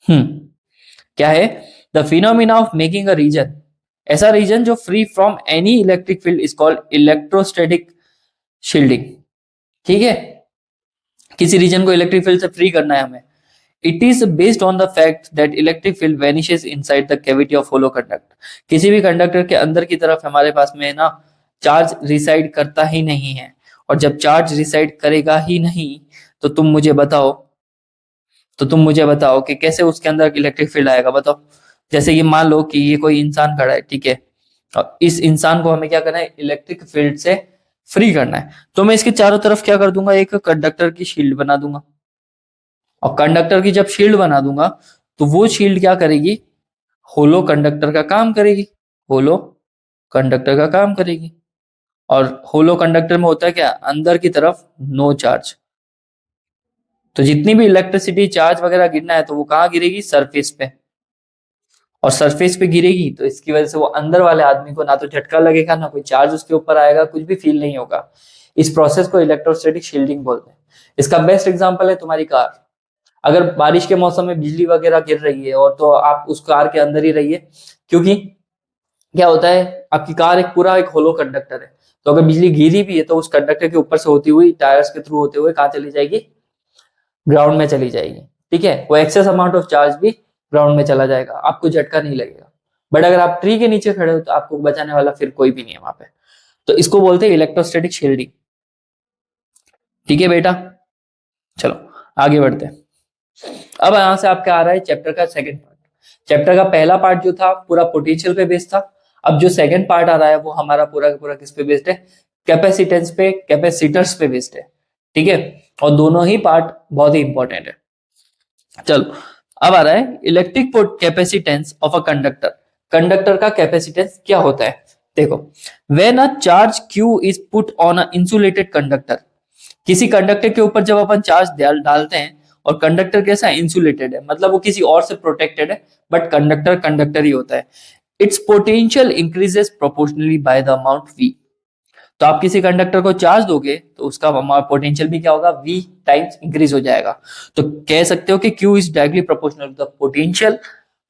क्या है, the phenomena of making a region, ऐसा रीजन जो free from any electric field is called electrostatic shielding. ठीक है, किसी रीजन को इलेक्ट्रिक फील्ड से फ्री करना है हमें। It is based on the fact that electric field vanishes inside the cavity of hollow conductor. किसी भी कंडक्टर के अंदर की तरफ हमारे पास में ना चार्ज रिसाइड करता ही नहीं है, और जब चार्ज रिसाइड करेगा ही नहीं तो तुम मुझे बताओ कि कैसे उसके अंदर इलेक्ट्रिक फील्ड आएगा, बताओ। जैसे ये मान लो कि ये कोई इंसान खड़ा है, ठीक है, और इस इंसान को हमें क्या करना है, इलेक्ट्रिक फील्ड से फ्री करना है। तो मैं इसके चारों तरफ क्या कर दूंगा, एक कंडक्टर की शील्ड बना दूंगा। और कंडक्टर की जब शील्ड बना दूंगा तो वो शील्ड क्या करेगी, होलो कंडक्टर का काम करेगी, होलो कंडक्टर का काम करेगी। और होलो कंडक्टर में होता है क्या, अंदर की तरफ नो चार्ज। तो जितनी भी इलेक्ट्रिसिटी चार्ज वगैरह गिरना है तो वो कहाँ गिरेगी, सरफेस पे। और सरफेस पे गिरेगी तो इसकी वजह से वो अंदर वाले आदमी को ना तो झटका लगेगा, ना कोई चार्ज उसके ऊपर आएगा, कुछ भी फील नहीं होगा। इस प्रोसेस को इलेक्ट्रोस्टैटिक शील्डिंग बोलते हैं। इसका बेस्ट एग्जांपल है तुम्हारी कार। अगर बारिश के मौसम में बिजली वगैरह गिर रही है और तो आप उस कार के अंदर ही रहिए, क्योंकि क्या होता है, आपकी कार एक पूरा एक होलो कंडक्टर है, तो अगर बिजली गिरी भी है तो उस कंडक्टर के ऊपर से होती हुई टायर्स के थ्रू होते हुए कहाँ चली जाएगी, ग्राउंड में चली जाएगी। ठीक है, वो एक्सेस अमाउंट ऑफ चार्ज भी ग्राउंड में चला जाएगा, आपको झटका नहीं लगेगा। बट अगर आप ट्री के नीचे खड़े हो तो आपको बचाने वाला फिर कोई भी नहीं है वहां पे। तो इसको बोलते हैं इलेक्ट्रोस्टैटिक शील्डिंग। ठीक है बेटा, चलो आगे बढ़ते हैं। अब यहां से आपका आ रहा है चैप्टर का सेकंड पार्ट। चैप्टर का पहला पार्ट जो था पूरा पोटेंशियल पे बेस्ड था। अब जो सेकंड पार्ट आ रहा है वो हमारा पूरा का पूरा किस पे बेस्ड है, कैपेसिटेंस पे, कैपेसिटर्स पे बेस्ड है। ठीक है, और दोनों ही पार्ट बहुत ही इंपॉर्टेंट है। चलो अब आ रहा है electric capacitance of a conductor. Conductor का कैपेसिटेंस क्या होता है, देखो, when a charge Q is put on a insulated conductor. किसी कंडक्टर के ऊपर जब अपन चार्ज डालते हैं और कंडक्टर कैसा इंसुलेटेड है, मतलब वो किसी और से प्रोटेक्टेड है, बट कंडक्टर कंडक्टर ही होता है। It's potential increases proportionally by the amount V। तो आप किसी कंडक्टर को चार्ज दोगे तो उसका पोटेंशियल भी क्या होगा, V टाइम्स इंक्रीज हो जाएगा। तो कह सकते हो कि Q is directly proportional to the potential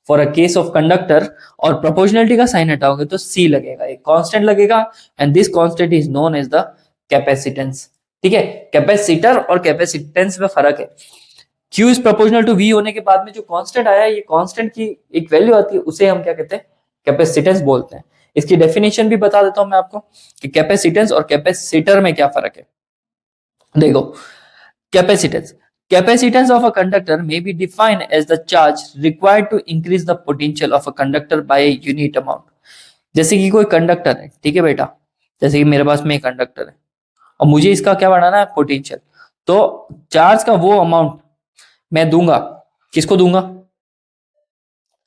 for a case of conductor. और प्रोपोर्शनलिटी का साइन हटाओगे तो C लगेगा, एक कांस्टेंट लगेगा, and this constant is known as the capacitance. ठीक है, कैपेसिटर और कैपेसिटेंस में फर्क है। Q is proportional to V होने के बाद में जो कांस्टेंट आया, ये कांस्टेंट की एक वैल्यू आती है, उसे हम क्या कहते हैं, कैपेसिटेंस बोलते हैं। इसकी डेफिनेशन भी बता देता हूं मैं आपको कि कैपेसिटेंस और कैपेसिटर में क्या फर्क है। देखो, capacitance capacitance of a conductor may be defined as the charge required to increase the potential of a conductor by a unit amount। जैसे कि कोई कंडक्टर है, ठीक है बेटा, जैसे कि मेरे पास में एक कंडक्टर है और मुझे इसका क्या बढ़ाना है, पोटेंशियल। तो चार्ज का वो अमाउंट मैं दूंगा, किसको दूंगा,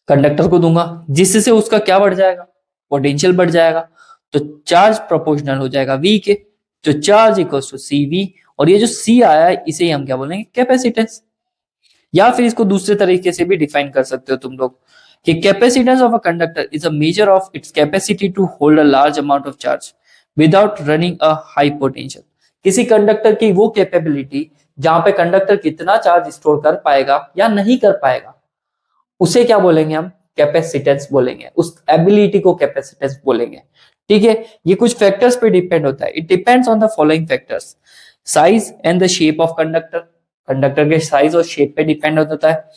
कंडक्टर को दूंगा, जिससे उसका क्या बढ़ जाएगा, पोटेंशियल बढ़ जाएगा। तो चार्ज प्रोपोर्शनल हो जाएगा V के, तो चार्ज इक्वल्स टू CV। और ये जो C आया है इसे हम क्या बोलेंगे, कैपेसिटेंस। या फिर इसको दूसरे तरीके से भी डिफाइन कर सकते हो तुम लोग कि capacitance of a conductor is a measure of its capacity to hold a large amount of charge without running a high potential. किसी कंडक्टर की वो कैपेबिलिटी जहां पे कंडक्टर कितना चार्ज स्टोर कर पाएगा या नहीं कर पाएगा, उसे क्या बोलेंगे हम, कैपेसिटेंस बोलेंगे। उस एबिलिटी को कैपेसिटेंस बोलेंगे। ठीक है, ये कुछ फैक्टर्स पे डिपेंड होता है। It depends on the following factors, size and the shape of conductor, conductor के साइज और शेप पे डिपेंड होता है।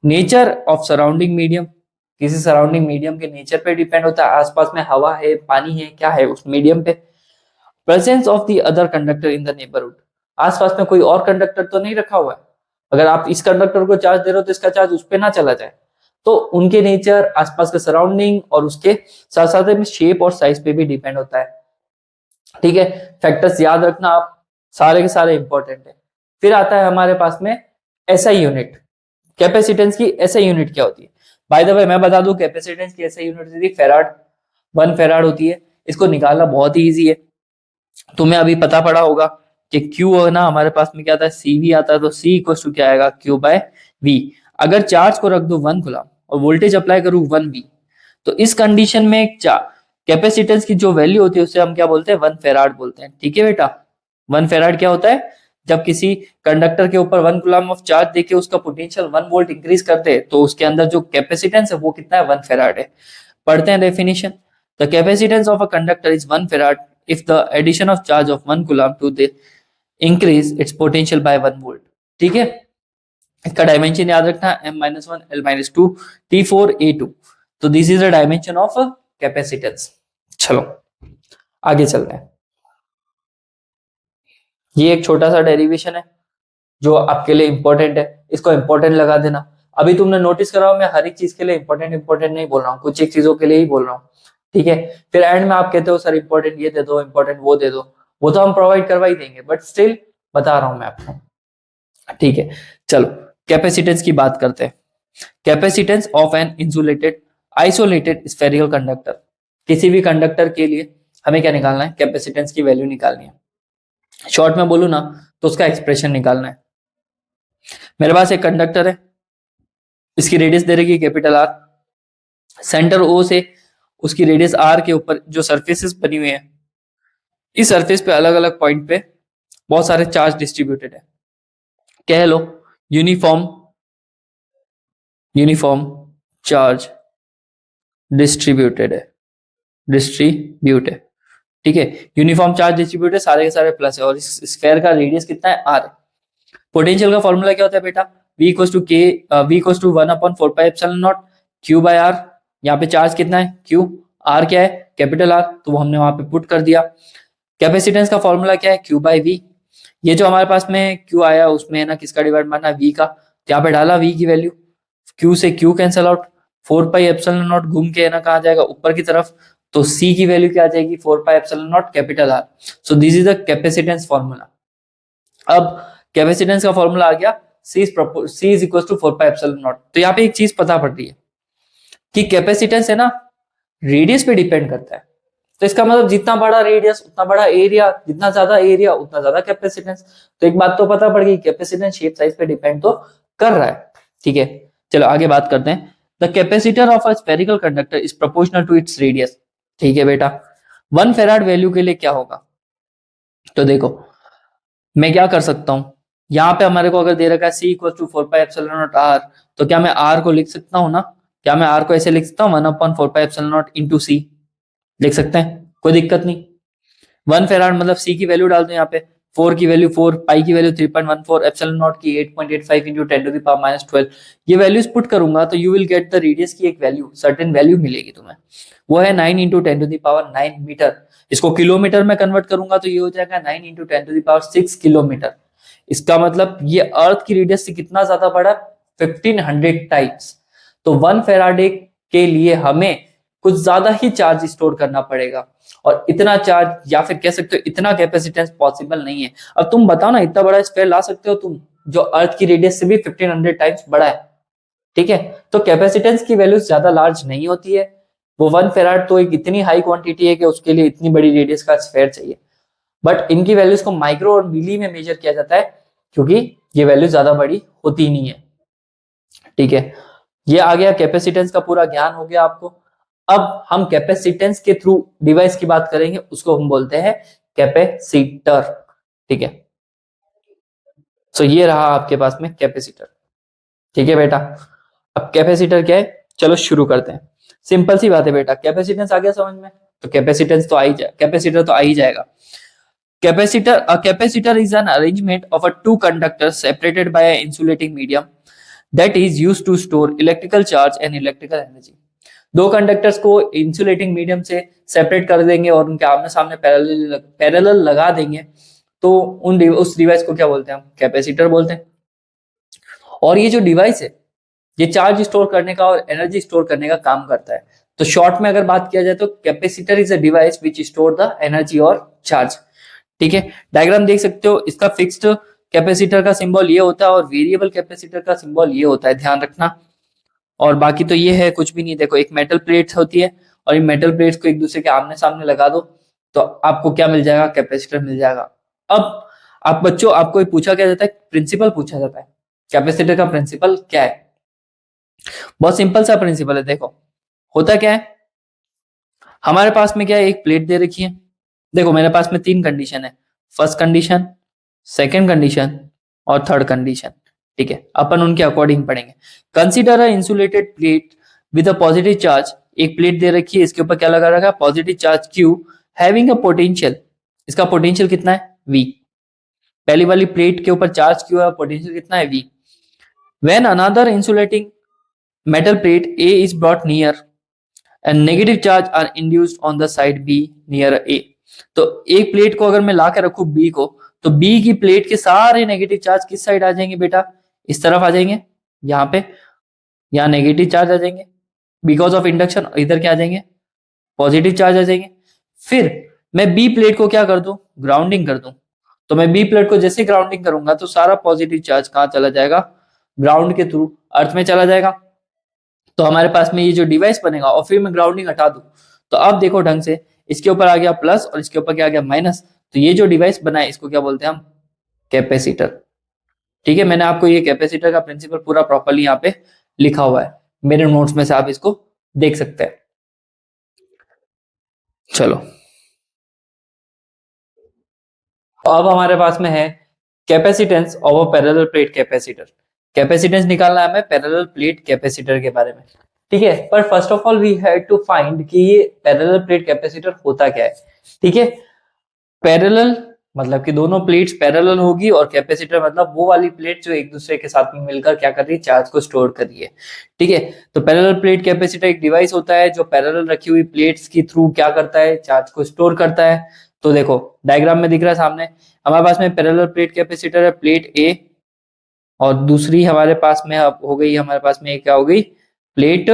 नेचर ऑफ सराउंडिंग मीडियम, किसी सराउंडिंग मीडियम के नेचर पे डिपेंड होता है, आसपास में हवा है, पानी है, क्या है उस मीडियम पे। Presence of the other conductor in the neighbourhood, आसपास में कोई और कंडक्टर तो नहीं रखा हुआ है, अगर आप इस कंडक्टर को चार्ज दे रहे हो तो इसका चार्ज उस पे ना चला जाए। तो उनके नेचर, आसपास के सराउंडिंग और उसके साथ साथ में शेप और साइज पे भी डिपेंड होता है। ठीक है, फैक्टर्स याद रखना आप, सारे के सारे इंपॉर्टेंट है। फिर आता है हमारे पास में एसआई यूनिट। कैपेसिटेंस की एसआई यूनिट क्या होती है, बाय द वे मैं बता दूं, कैपेसिटेंस की एसआई यूनिट होती है फैराड, 1 फैराड होती है। इसको निकालना बहुत ही ईजी है, तुम्हें अभी पता पड़ा होगा कि Q है ना, हमारे पास में क्या आता है, CV आता है, तो C इक्वल टू क्या आएगा, Q बाय V। अगर चार्ज को रख दो 1 गुलाम और वोल्टेज अप्लाई करूं 1V, तो इस कंडीशन में कैपेसिटेंस की जो वैल्यू होती है उसे हम क्या बोलते हैं, 1 फेराड बोलते हैं। ठीक है बेटा, 1 फेराड क्या होता है, जब किसी कंडक्टर के ऊपर 1 कूलम ऑफ चार्ज देके उसका पोटेंशियल 1 वोल्ट इंक्रीज कर दे तो उसके अंदर जो कैपेसिटेंस है वो कितना है, 1 फेराड है। पढ़ते हैं definition. The capacitance of a conductor is 1 farad if the addition of charge of 1 coulomb to the increase its potential by 1 volt। ठीक है, इसका डायमेंशन याद रखना, m-1 l-2 t4 a2। तो this is the dimension of capacitance. चलो आगे चल रहे हैं। ये एक छोटा सा डेरिवेशन है जो आपके लिए इंपॉर्टेंट है, इसको इंपॉर्टेंट लगा देना। अभी तुमने नोटिस करा मैं हर एक चीज के लिए इंपॉर्टेंट नहीं बोल रहा हूँ, कुछ एक चीजों के लिए ही बोल रहा हूँ। ठीक है, फिर एंड में आप कहते हो सर इंपॉर्टेंट ये दे दो, इंपॉर्टेंट वो दे दो, वो तो हम प्रोवाइड करवा ही देंगे, बट स्टिल बता रहा हूं मैं आपको। ठीक है, चलो कैपेसिटेंस की बात करते हैं। Capacitance of an insulated isolated spherical conductor, किसी भी कंडक्टर के लिए हमें क्या निकालना है, कैपेसिटेंस की वैल्यू निकालनी है। शॉर्ट में बोलू ना तो उसका एक्सप्रेशन निकालना है। मेरे पास एक कंडक्टर है, इसकी रेडियस दे रखी है कैपिटल आर, सेंटर ओ से उसकी रेडियस आर के ऊपर जो सरफेसेस बनी हुई है, इस सरफेस पे अलग अलग पॉइंट पे बहुत सारे चार्ज डिस्ट्रीब्यूटेड है। कह लो यूनिफॉर्म चार्ज डिस्ट्रीब्यूटेड है। ठीक है, यूनिफॉर्म चार्ज डिस्ट्रीब्यूटेड, सारे के सारे प्लस है, और इस स्फीयर का रेडियस कितना है, आर। पोटेंशियल का फॉर्मूला क्या होता है बेटा, V equals to 1/4πε0 Q by R। यहाँ पे चार्ज कितना है, Q, R क्या है, कैपिटल R, तो वो हमने वहां पे पुट कर दिया। कैपेसिटेंस का फॉर्मूला क्या है, Q बाय V। ये जो हमारे पास में Q आया उसमें है ना किसका डिवाइड मारना, V का, तो यहाँ पे डाला V की वैल्यू, Q से Q कैंसल आउट, 4πε0 घूम के है ना कहा जाएगा ऊपर की तरफ, तो C की वैल्यू क्या आ जाएगी, 4πε0 capital R। So this is the capacitance formula. अब कैपेसिटेंस का फॉर्मूला आ गया, C इज इक्वल टू 4πε0। तो यहाँ पे एक चीज पता पड़ रही है कि कैपेसिटेंस है ना रेडियस पे डिपेंड करता है। तो इसका मतलब जितना बड़ा रेडियस उतना बड़ा एरिया, जितना ज्यादा एरिया उतना ज्यादा कैपेसिटेंस। तो एक बात तो पता पड़ गई, कैपेसिटेंस शेप साइज पे डिपेंड तो कर रहा है। ठीक है, चलो आगे बात करते हैं। The capacitor of a spherical conductor is proportional to its radius. ठीक है बेटा, 1 फेराड वैल्यू के लिए क्या होगा, तो देखो मैं क्या कर सकता हूँ, यहाँ पे हमारे को अगर दे रखा है C equal to 4 pi epsilon naught R, तो क्या मैं R को लिख सकता हूँ ना? क्या मैं R को ऐसे लिख सकता हूँ 1/4 पाई एप्सिलॉन नॉट इंटू C? लिख सकते हैं, कोई दिक्कत नहीं। 1 फेराड मतलब C की वैल्यू डाल दो यहाँ पे, 4 की वैल्यू 4, पाई की वैल्यू 3.14, एप्सिलॉन नॉट की 8.85 इंटू 10⁻⁻12। ये वैल्यूज पुट करूंगा तो you will get the radius की एक वैल्यू, सर्टेन वैल्यू मिलेगी तुम्हें। वो है 9 इंटू 10⁻9 मीटर। इसको किलोमीटर में कन्वर्ट करूंगा तो ये हो जाएगा 9 इंटू 10⁻6 किलोमीटर। इसका मतलब ये अर्थ की रेडियस से कितना ज्यादा बड़ा, 1500 टाइम्स। तो 1 फेराडे के लिए हमें कुछ ज्यादा ही चार्ज स्टोर करना पड़ेगा, और इतना चार्ज या फिर कह सकते हो इतना कैपेसिटेंस पॉसिबल नहीं है। अब तुम बताओ ना, इतना बड़ा स्फीयर ला सकते हो तुम जो अर्थ की रेडियस से भी 1500 टाइम्स बड़ा है? ठीक है, तो कैपेसिटेंस की वैल्यू ज्यादा लार्ज नहीं होती है। वो 1 फेराड तो एक इतनी हाई क्वांटिटी है कि उसके लिए इतनी बड़ी रेडियस का स्फीयर चाहिए। बट इनकी वैल्यूज को माइक्रो और मिली में मेजर किया जाता है, क्योंकि ये वैल्यू ज्यादा बड़ी होती नहीं है। ठीक है, ये आ गया कैपेसिटेंस का पूरा ज्ञान हो गया आपको। अब हम कैपेसिटेंस के थ्रू डिवाइस की बात करेंगे, उसको हम बोलते हैं कैपेसिटर। ठीक है, तो ये रहा आपके पास में कैपेसिटर। ठीक है बेटा, अब कैपेसिटर क्या है, चलो शुरू करते हैं। सिंपल सी बात है बेटा, कैपेसिटेंस आ गया समझ में, तो कैपेसिटेंस तो आ ही जाए, कैपेसिटर तो आ ही जाएगा। Capacitor, a capacitor is an arrangement of a two conductors separated by an insulating medium that is used to store electrical charge and electrical energy। दो कंडक्टर्स को इंसुलेटिंग मीडियम से सेपरेट कर देंगे और उनके आमने सामने पैरेलल लगा देंगे, तो उस डिवाइस को क्या बोलते हैं, हम कैपेसिटर बोलते हैं। और ये जो डिवाइस है, ये चार्ज स्टोर करने का और एनर्जी स्टोर करने का काम करता है। तो शॉर्ट में अगर बात किया जाए तो capacitor is a device which store the energy और चार्ज। ठीक है, डायग्राम देख सकते हो, इसका फिक्स्ड कैपेसिटर का सिंबल ये होता है और वेरिएबल कैपेसिटर का सिंबल ये होता है, ध्यान रखना। और बाकी तो ये है, कुछ भी नहीं। देखो एक मेटल प्लेट होती है और इन मेटल प्लेट्स को एक दूसरे के आमने सामने लगा दो तो आपको क्या मिल जाएगा, कैपेसिटर मिल जाएगा। अब आप बच्चों, आपको पूछा क्या जाता है, प्रिंसिपल पूछा जाता है, कैपेसिटर का प्रिंसिपल क्या है। बहुत सिंपल सा प्रिंसिपल है। देखो होता क्या है, हमारे पास में क्या है, एक प्लेट दे रखी है। देखो मेरे पास में तीन कंडीशन है, फर्स्ट कंडीशन, सेकंड कंडीशन और थर्ड कंडीशन। ठीक है, अपन उनके अकॉर्डिंग पढ़ेंगे। Consider a insulated plate with a positive charge. एक प्लेट दे रखी है, इसके ऊपर क्या लगा रखा है, positive charge Q, having a potential. इसका पोटेंशियल कितना है, V। पहली वाली प्लेट के ऊपर चार्ज Q है, पोटेंशियल कितना है, V। When another insulating metal plate A is brought near and negative charge are induced on the side B near A। तो एक प्लेट को अगर मैं ला के रखूं B को, तो B की प्लेट के सारे नेगेटिव चार्ज किस साइड आ जाएंगे बेटा, इस तरफ आ जाएंगे। यहाँ पे, यहाँ नेगेटिव चार्ज आ जाएंगे बिकॉज ऑफ इंडक्शन, इधर क्या आ जाएंगे, पॉजिटिव चार्ज आ जाएंगे। फिर मैं बी प्लेट को क्या कर दूं, ग्राउंडिंग कर दूं। तो मैं बी प्लेट को जैसे ग्राउंडिंग करूंगा तो सारा पॉजिटिव चार्ज कहाँ चला जाएगा, ग्राउंड के थ्रू अर्थ में चला जाएगा। तो हमारे पास में ये जो डिवाइस बनेगा, और फिर मैं ग्राउंडिंग हटा दूं तो अब देखो ढंग से, इसके ऊपर आ गया प्लस और इसके ऊपर क्या आ गया, माइनस। तो ये जो डिवाइस बना है इसको क्या बोलते हैं हम, कैपेसिटर। ठीक है, मैंने आपको ये कैपेसिटर का प्रिंसिपल पूरा प्रॉपर्ली यहाँ पे लिखा हुआ है, मेरे नोट्स में से आप इसको देख सकते हैं। चलो अब हमारे पास में है capacitance of a parallel plate capacitor. Capacitance निकालना है हमें पैरेलल प्लेट कैपेसिटर के बारे में। ठीक है, पर first of all we had to find कि ये पैरेलल प्लेट कैपेसिटर होता क्या है। ठीक है, पैरेलल मतलब कि दोनों प्लेट्स पैरेलल होगी, और कैपेसिटर मतलब वो वाली प्लेट जो एक दूसरे के साथ में मिलकर क्या कर रही है, चार्ज को स्टोर कर रही है। ठीक है, तो पैरेलल प्लेट कैपेसिटर एक डिवाइस होता है जो पैरेलल रखी हुई प्लेट्स के थ्रू क्या करता है, चार्ज को स्टोर करता है। तो देखो डायग्राम में दिख रहा है सामने, हमारे पास में पैरेलल प्लेट कैपेसिटर है, प्लेट ए, और दूसरी हमारे पास में अब हो गई, हमारे पास में क्या हो गई, प्लेट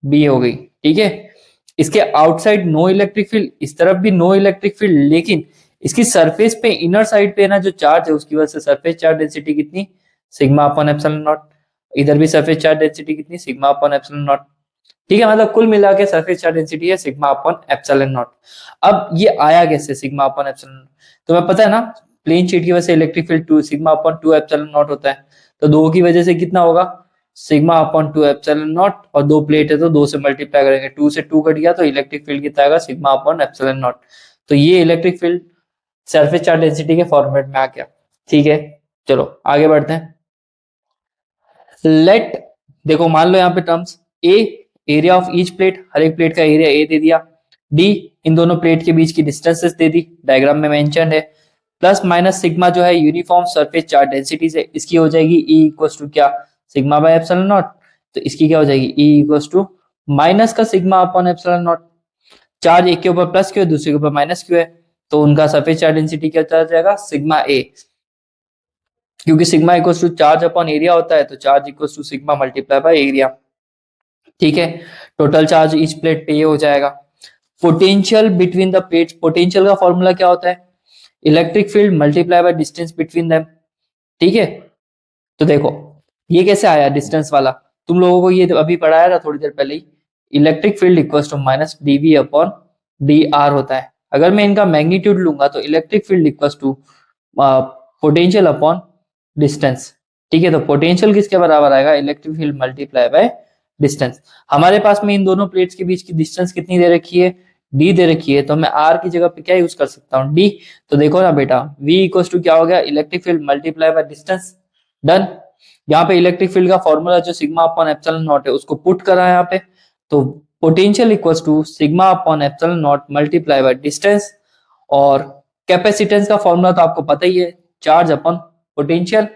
बी हो गई। ठीक है, इसके आउटसाइड नो इलेक्ट्रिक फील्ड, इस तरफ भी नो इलेक्ट्रिक फील्ड, लेकिन इसकी सरफेस पे इनर साइड पे ना जो चार्ज है उसकी वजह से सरफेस चार्ज डेंसिटी कितनी, सिग्मा अपॉन एप्सिलॉन नॉट। इधर भी सरफेस चार्ज डेंसिटी कितनी, सिग्मा अपॉन एप्सिलॉन नॉट। ठीक है, मतलब कुल मिला के सरफेस चार्ज डेंसिटी है सिग्मा अपॉन एप्सिलॉन नॉट। अब ये आया कैसे सिग्मा अपॉन एप्सिलॉन नॉट, तुम्हें पता है ना, प्लेन शीट की वजह से electric field 2 sigma upon 2 epsilon not होता है। तो दो की वजह से कितना होगा, सिग्मा अपॉन 2 एप्सिलॉन नॉट, और दो प्लेट है तो दो से मल्टीप्लाई करेंगे, 2 से 2 कट गया तो इलेक्ट्रिक फील्ड कितना आएगा, सिग्मा अपॉन एप्सिलॉन नॉट। तो ये electric field surface charge density के फॉर्मेट में आ गया। ठीक है, चलो आगे बढ़ते हैं। लेट, देखो मान लो यहाँ पे terms a, area of each plate, हर एक प्लेट का एरिया ए दे दिया, डी इन दोनों प्लेट के बीच की डिस्टेंसेस दे दी, डायग्राम में मेंशन है, प्लस माइनस सिग्मा जो है यूनिफॉर्म सरफेस चार्ज डेंसिटी से, इसकी हो जाएगी ई इक्वल टू क्या, सिग्मा बाय एप्सिलॉन नॉट। तो इसकी क्या हो जाएगी, ई इक्वल टू माइनस का sigma upon epsilon not. Charge एक के ऊपर प्लस क्यू है, दूसरे के ऊपर माइनस क्यू है, तो उनका सरफेस चार्ज डेंसिटी क्या चला जाएगा, सिग्मा ए। क्योंकि sigma equal to charge upon area होता है, तो charge equal to sigma multiply by area. ठीक है, टोटल चार्ज इच प्लेट पे ये हो जाएगा। Potential between the plates, potential का फॉर्मूला क्या होता है, electric field multiply by distance between them. ठीक है, तो देखो ये कैसे आया डिस्टेंस वाला, तुम लोगों को ये अभी पढ़ाया था थोड़ी देर पहले ही, electric field equals to minus d V upon D r होता है। अगर मैं इनका मैग्नीट्यूड लूंगा तो electric field equals to potential upon distance. ठीक है, तो पोटेंशियल किसके बराबर आएगा, electric field multiply by distance. हमारे पास में इन दोनों प्लेट्स के बीच की डिस्टेंस कितनी दे रखी है, डी दे रखी है, तो मैं आर की जगह पे क्या यूज कर सकता हूँ, डी। तो देखो ना बेटा, वी इक्वल्स टू क्या हो गया, electric field multiply by distance, done. यहाँ पे इलेक्ट्रिक फील्ड का फॉर्मूला जो सिग्मा अपॉन एप्सिलॉन नॉट है उसको पुट करा है यहाँ पे, तो potential equals to sigma upon epsilon naught multiply by distance. और कैपेसिटेंस का फॉर्मूला तो आपको पता ही है, चार्ज अपॉन पोटेंशियल।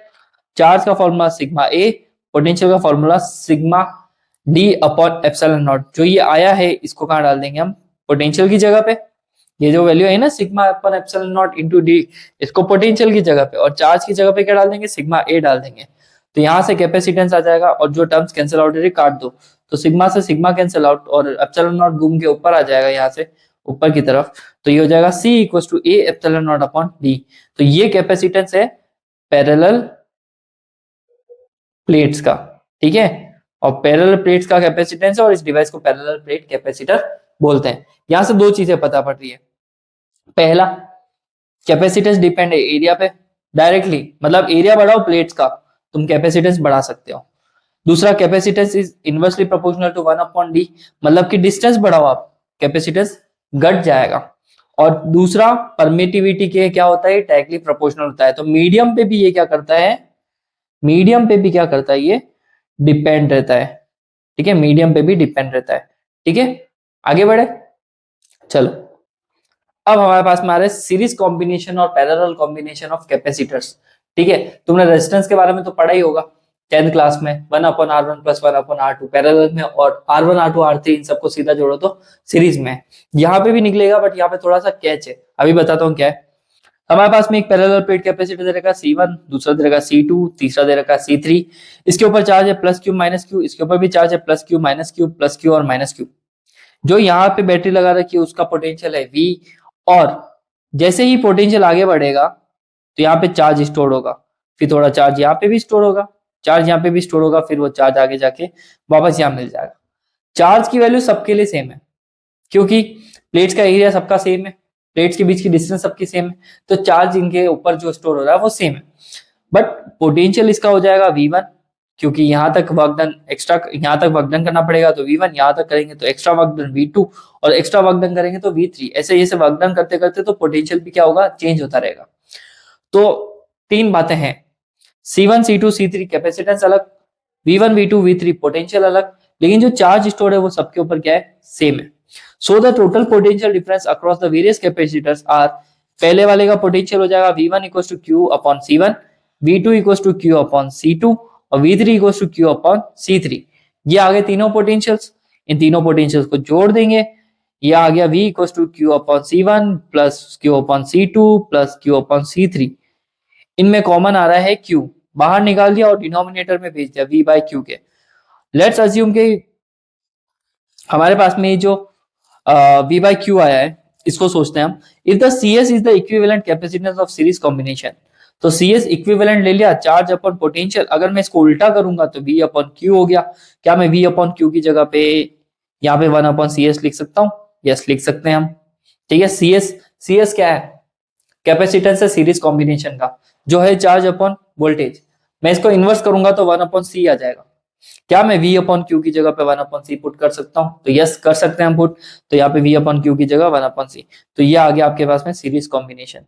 चार्ज का फॉर्मूला सिग्मा ए, पोटेंशियल का formula sigma D upon epsilon naught. जो ये आया है इसको कहाँ डाल देंगे हम, पोटेंशियल की जगह पे। ये जो वैल्यू है ना sigma upon epsilon not into D, इसको पोटेंशियल की जगह पे, और चार्ज की जगह पे क्या डाल देंगे, सिग्मा ए डाल देंगे। तो यहाँ से कैपेसिटेंस आ जाएगा, और जो टर्म्स कैंसिल आउट है काट दो, तो सिग्मा से सिग्मा कैंसिल आउट, और एप्सिलॉन नॉट घूम के ऊपर आ जाएगा यहाँ से ऊपर की तरफ, तो ये हो जाएगा C equal to A epsilon naught upon D. तो ये कैपेसिटेंस है पैरेलल प्लेट्स का। ठीक है, और पैरेलल प्लेट्स का कैपेसिटेंस है, और इस डिवाइस को पैरेलल प्लेट कैपेसिटर बोलते हैं। यहां से दो चीजें पता पड़ रही है, पहला कैपेसिटेंस डिपेंड है एरिया पे डायरेक्टली, मतलब एरिया बढ़ाओ प्लेट्स का तुम कैपेसिटेंस बढ़ा सकते हो। दूसरा capacitance is inversely proportional to 1 upon D, मतलब कि डिस्टेंस बढ़ाओ आप कैपेसिटेंस घट जाएगा। और दूसरा परमिटिविटी के क्या होता है, डायरेक्टली प्रोपोर्शनल होता है। तो मीडियम पे भी ये क्या करता है, मीडियम पे भी क्या करता है, ये डिपेंड रहता है। ठीक है, मीडियम पे भी डिपेंड रहता है। ठीक है, आगे बढ़े, चलो अब हमारे पास में आ रहा है सीरीज कॉम्बिनेशन और पैरेलल कॉम्बिनेशन ऑफ कैपेसिटर्स। ठीक है, तुमने रेजिस्टेंस के बारे में तो पढ़ा ही होगा 10th क्लास में, 1 upon R1 plus 1 upon R2 parallel में, और R1 R2 R3 इन सबको सीधा जोड़ो तो सीरीज में। यहाँ पे भी निकलेगा, बट यहाँ पे थोड़ा सा कैच है, अभी बताता हूँ क्या है। हमारे पास में एक पैरेलल प्लेट कैपेसिटर दे रखा C1, दूसरा दे रखा C2, तीसरा दे रखा C3। इसके ऊपर चार्ज है प्लस क्यू माइनस क्यू, इसके ऊपर भी चार्ज है plus Q minus Q, plus Q और माइनस क्यू। जो यहाँ पे बैटरी लगा रखी है उसका पोटेंशियल है V, और जैसे ही पोटेंशियल आगे बढ़ेगा तो यहाँ पे चार्ज स्टोर होगा, फिर थोड़ा चार्ज यहाँ पे भी स्टोर होगा, चार्ज यहाँ पे भी स्टोर होगा, फिर वो चार्ज आगे जाके वापस यहाँ मिल जाएगा। चार्ज की वैल्यू सबके लिए सेम है, क्योंकि प्लेट्स का एरिया सबका सेम है, प्लेट्स के बीच की डिस्टेंस सबकी सेम है, तो चार्ज इनके ऊपर जो स्टोर हो रहा है वो सेम है। बट पोटेंशियल इसका हो जाएगा V1, क्योंकि यहाँ तक वर्क डन एक्स्ट्रा, यहाँ तक वर्क डन करना पड़ेगा तो V1, यहाँ तक करेंगे तो एक्स्ट्रा वर्क डन V2, और एक्स्ट्रा वर्क डन करेंगे तो V3। ऐसे जैसे वर्क डन करते करते तो पोटेंशियल भी क्या होगा, चेंज होता रहेगा। तो तीन बातें हैं, C1 C2 C3 कैपेसिटेंस अलग, V1 V2 V3 पोटेंशियल अलग, लेकिन जो चार्ज स्टोर है वो सबके ऊपर क्या है, सेम है। So the total potential difference across the various capacitors are, पहले वाले का पोटेंशियल हो जाएगा V1 equal to Q upon C1, V2 equal to Q upon C2, और V3 equal to Q upon C3। ये आ गए तीनों पोटेंशियल्स, इन तीनों पोटेंशियल्स को जोड़ देंगे, ये आ गया V equal to Q upon C1 plus Q upon C2 plus Q upon C3। इनमें कॉमन आ रहा है Q, बाहर निकाल दिया और डिनोमिनेटर में भेज दिया V बाय Q के। लेट्स अज्यूम के हमारे पास में जो V बाय Q आया है, इसको सोचते हैं हम, if the CS is the equivalent capacitance of series combination, तो CS इक्विवेलेंट ले लिया चार्ज अपॉन पोटेंशियल, अगर मैं इसको उल्टा करूंगा तो V अपॉन Q हो गया। क्या मैं V अपॉन Q की जगह पे यहाँ पे 1 अपॉन CS लिख सकता हूँ, यस लिख सकते हैं हम। ठीक है, CS क्या है, कैपेसिटेंस है सीरीज कॉम्बिनेशन का, जो है चार्ज अपॉन वोल्टेज। मैं इसको इन्वर्स करूंगा तो 1 अपॉन C आ जाएगा। क्या मैं V अपॉन Q की जगह पे 1 अपॉन C पुट कर सकता हूँ, तो यस कर सकते हैं हम पुट। तो यहाँ पे V अपॉन Q की जगह 1 अपॉन C, तो ये आ गया आपके पास में सीरीज कॉम्बिनेशन।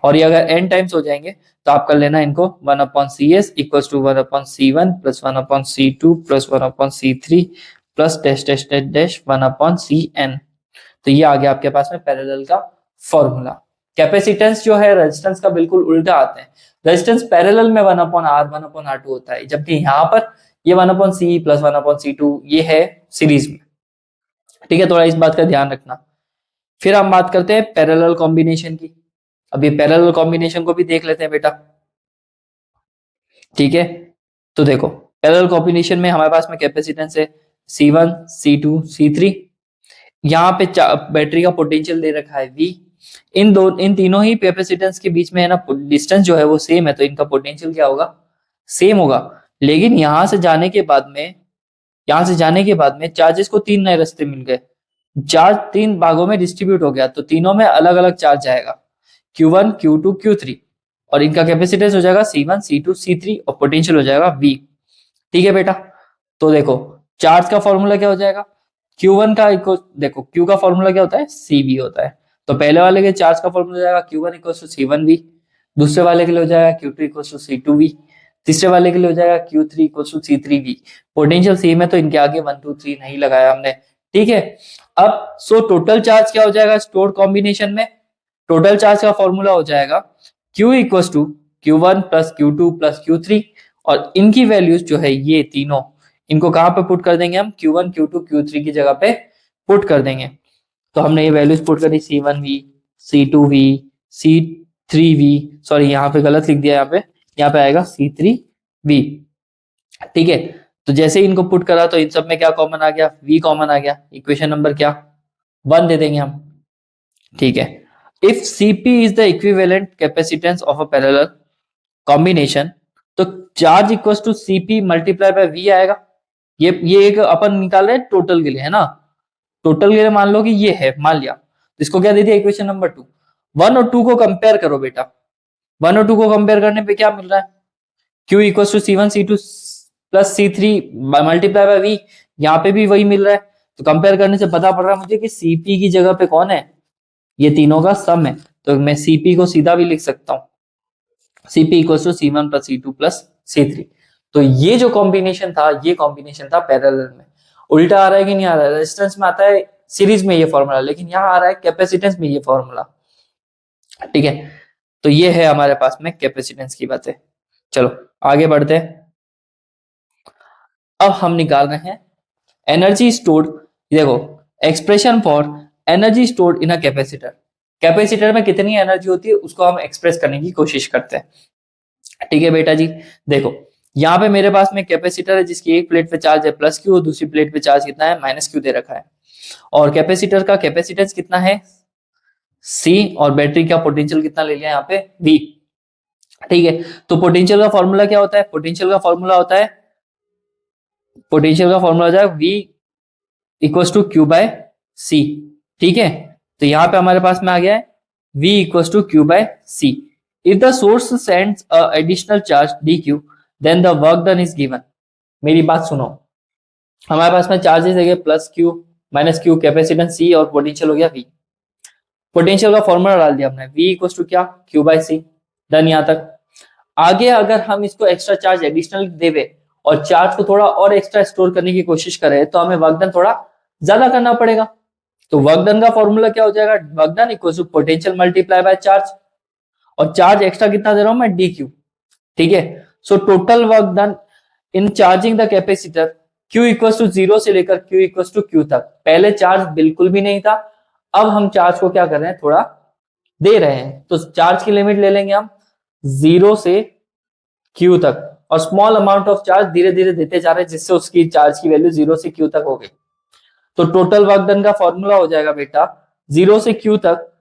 और ये अगर n टाइम्स हो जाएंगे तो आप कर लेना इनको 1/cs equals to 1/c1 plus 1/c2 plus 1/c3 plus dash dash dash dash 1/cn। तो ये आ गया आपके पास में पैरेलल का फॉर्मूला। कैपेसिटेंस जो है रेजिस्टेंस का बिल्कुल उल्टा आते हैं। रेजिस्टेंस पैरेलल में 1/r 1/r2 होता है, जबकि यहाँ पर ये 1/c प्लस 1/c2 ये है सीरीज में। ठीक है, थोड़ा इस बात का ध्यान रखना। फिर हम बात करते हैं पैरेलल कॉम्बिनेशन की। अब ये पैरेलल कॉम्बिनेशन को भी देख लेते हैं बेटा। ठीक है, तो देखो पैरेलल कॉम्बिनेशन में हमारे पास में कैपेसिटेंस है C1 C2 C3। यहाँ पे बैटरी का पोटेंशियल दे रखा है V। इन तीनों ही कैपेसिटेंस के बीच में है ना, डिस्टेंस जो है वो सेम है, तो इनका पोटेंशियल क्या होगा, सेम होगा। लेकिन यहां से जाने के बाद में चार्जेस को तीन नए रास्ते मिल गए। चार्ज तीन भागों में डिस्ट्रीब्यूट हो गया, तो तीनों में अलग अलग चार्ज जाएगा, Q1 Q2 Q3। और इनका कैपेसिटेंस हो जाएगा C1 C2 C3 और पोटेंशियल हो जाएगा V। ठीक है बेटा, तो देखो चार्ज का फॉर्मूला क्या हो जाएगा, Q1 का देखो Q का फॉर्मूला क्या होता है, CV होता है। तो पहले वाले के चार्ज का फॉर्मूला हो जाएगा Q1 इक्वल टू C1V, दूसरे वाले के लिए हो जाएगा Q2 इक्वल टू C2V, तीसरे वाले के लिए हो जाएगा Q3 equal to C3V। Potential same है तो इनके आगे 1 2 3 नहीं लगाया हमने। ठीक है, अब सो टोटल चार्ज क्या हो जाएगा स्टोर कॉम्बिनेशन में, टोटल चार्ज का फॉर्मूला हो जाएगा Q equal to Q1 plus Q2 plus Q3। और इनकी वैल्यूज जो है ये तीनों, इनको कहां पे पुट कर देंगे हम, Q1 Q2 Q3 की जगह पे पुट कर देंगे। तो हमने ये वैल्यूज पुट कर दी C1V C2V C3V, सॉरी यहाँ पे गलत लिख दिया, यहाँ पे आएगा C3V। ठीक है, तो जैसे ही इनको पुट करा तो इन सब में क्या कॉमन आ गया, V कॉमन आ गया। इक्वेशन नंबर क्या 1 दे देंगे हम। ठीक है, if Cp is the equivalent capacitance of a parallel combination, तो charge equals to Cp multiply by V आएगा। ये एक अपन निकाल रहे हैं टोटल के लिए, है ना। टोटल के लिए मान लो कि ये है, मान लिया, तो इसको क्या दे दिया इक्वेशन नंबर 2। 1 और 2 को कंपेयर करो बेटा। 1 और 2 को कंपेयर करने पे क्या मिल रहा है, Q equals to C1 C2 plus C3 multiply by V। यहाँ पे भी वही मिल रहा है, तो कंपेयर करने से पता पड़ रहा है मुझे कि Cp की जगह पे कौन है, ये तीनों का सम है। तो मैं Cp को सीधा भी लिख सकता हूँ, Cp equals to C1 plus C2 plus C3। तो ये जो कॉम्बिनेशन था, ये कॉम्बिनेशन था पैरेलल में। उल्टा आ रहा है कि नहीं आ रहा है, रेजिस्टेंस में आता है सीरीज में ये फॉर्मूला, लेकिन यहाँ आ रहा है कैपेसिटेंस में ये फॉर्मूला। ठीक है, तो ये है हमारे पास में कैपेसिटेंस की बातें। चलो आगे बढ़ते हैं। अब हम निकाल रहे हैं एनर्जी स्टोर्ड। देखो expression for energy stored in a capacitor. Capacitor में कितनी एनर्जी होती है उसको हम एक्सप्रेस करने की कोशिश करते हैं। ठीक है बेटा जी, देखो यहाँ पे मेरे पास में कैपेसिटर है जिसकी एक प्लेट पे चार्ज है प्लस क्यू और दूसरी प्लेट पे चार्ज कितना है माइनस क्यू दे रखा है। और कैपेसिटर का कैपेसिटेंस कितना है C, और बैटरी का पोटेंशियल कितना ले लिया यहाँ पे V। ठीक है, तो पोटेंशियल का फॉर्मूला क्या होता है, पोटेंशियल का फॉर्मूला होता है V equals to Q by C। ठीक है, तो यहाँ पे हमारे पास में आ गया है V equals to Q by C। If the source sends a additional charge dq then the work done is given. मेरी बात सुनो, हमारे पास में चार्जेस है plus Q minus Q, capacitance C और पोटेंशियल हो गया V। पोटेंशियल का फॉर्मूला डाल दिया हमने V इक्वल्स टू क्या Q बाय C। डन यहाँ तक। आगे अगर हम इसको एक्स्ट्रा चार्ज एडिशनल देवे और चार्ज को थोड़ा और एक्स्ट्रा स्टोर करने की कोशिश करें तो हमें वर्क डन थोड़ा ज्यादा करना पड़ेगा। तो वर्क डन का फॉर्मूला क्या हो जाएगा, work done equal to potential multiply by charge, और चार्ज एक्स्ट्रा कितना दे रहा हूं मैं dq। ठीक है, so total work done in charging the capacitor Q equal to 0 से लेकर Q इक्वल टू Q तक। पहले चार्ज बिल्कुल भी नहीं था, अब हम चार्ज को क्या कर रहे हैं थोड़ा दे रहे हैं, तो चार्ज की लिमिट ले लेंगे हम 0 से Q तक, और स्मॉल अमाउंट ऑफ चार्ज धीरे धीरे देते जा रहे हैं जिससे उसकी चार्ज की वैल्यू 0 से Q तक हो गई। तो टोटल वर्क डन का फॉर्मूला हो जाएगा बेटा 0 से Q तक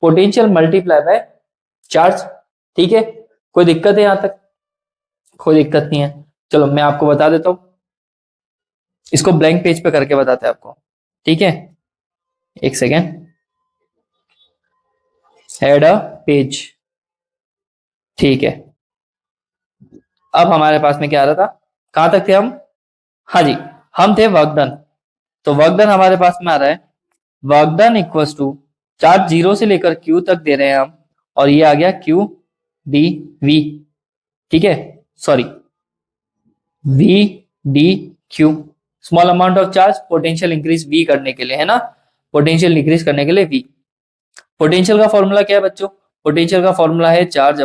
पोटेंशियल मल्टीप्लाई बाय चार्ज। ठीक है, कोई दिक्कत है यहां तक, कोई दिक्कत नहीं है। चलो मैं आपको बता देता हूं, इसको ब्लैंक पेज पे करके बताते हैं आपको। ठीक है, एक सेकेंड, हेड अ पेज। ठीक है, अब हमारे पास में क्या आ रहा था, कहां तक थे हम, हाँ जी हम थे वर्क डन। तो वर्क डन हमारे पास में आ रहा है work done equals to charge 0 से लेकर Q तक दे रहे हैं हम, और ये आ गया क्यू डी वी, ठीक है, sorry V D Q, small amount of charge, potential increase V करने के लिए, है ना, पोटेंशियल इंक्रीज करने के लिए वी। पोटेंशियल का फॉर्मूला क्या है बच्चों? पोटेंशियल का फॉर्मूला है चार्ज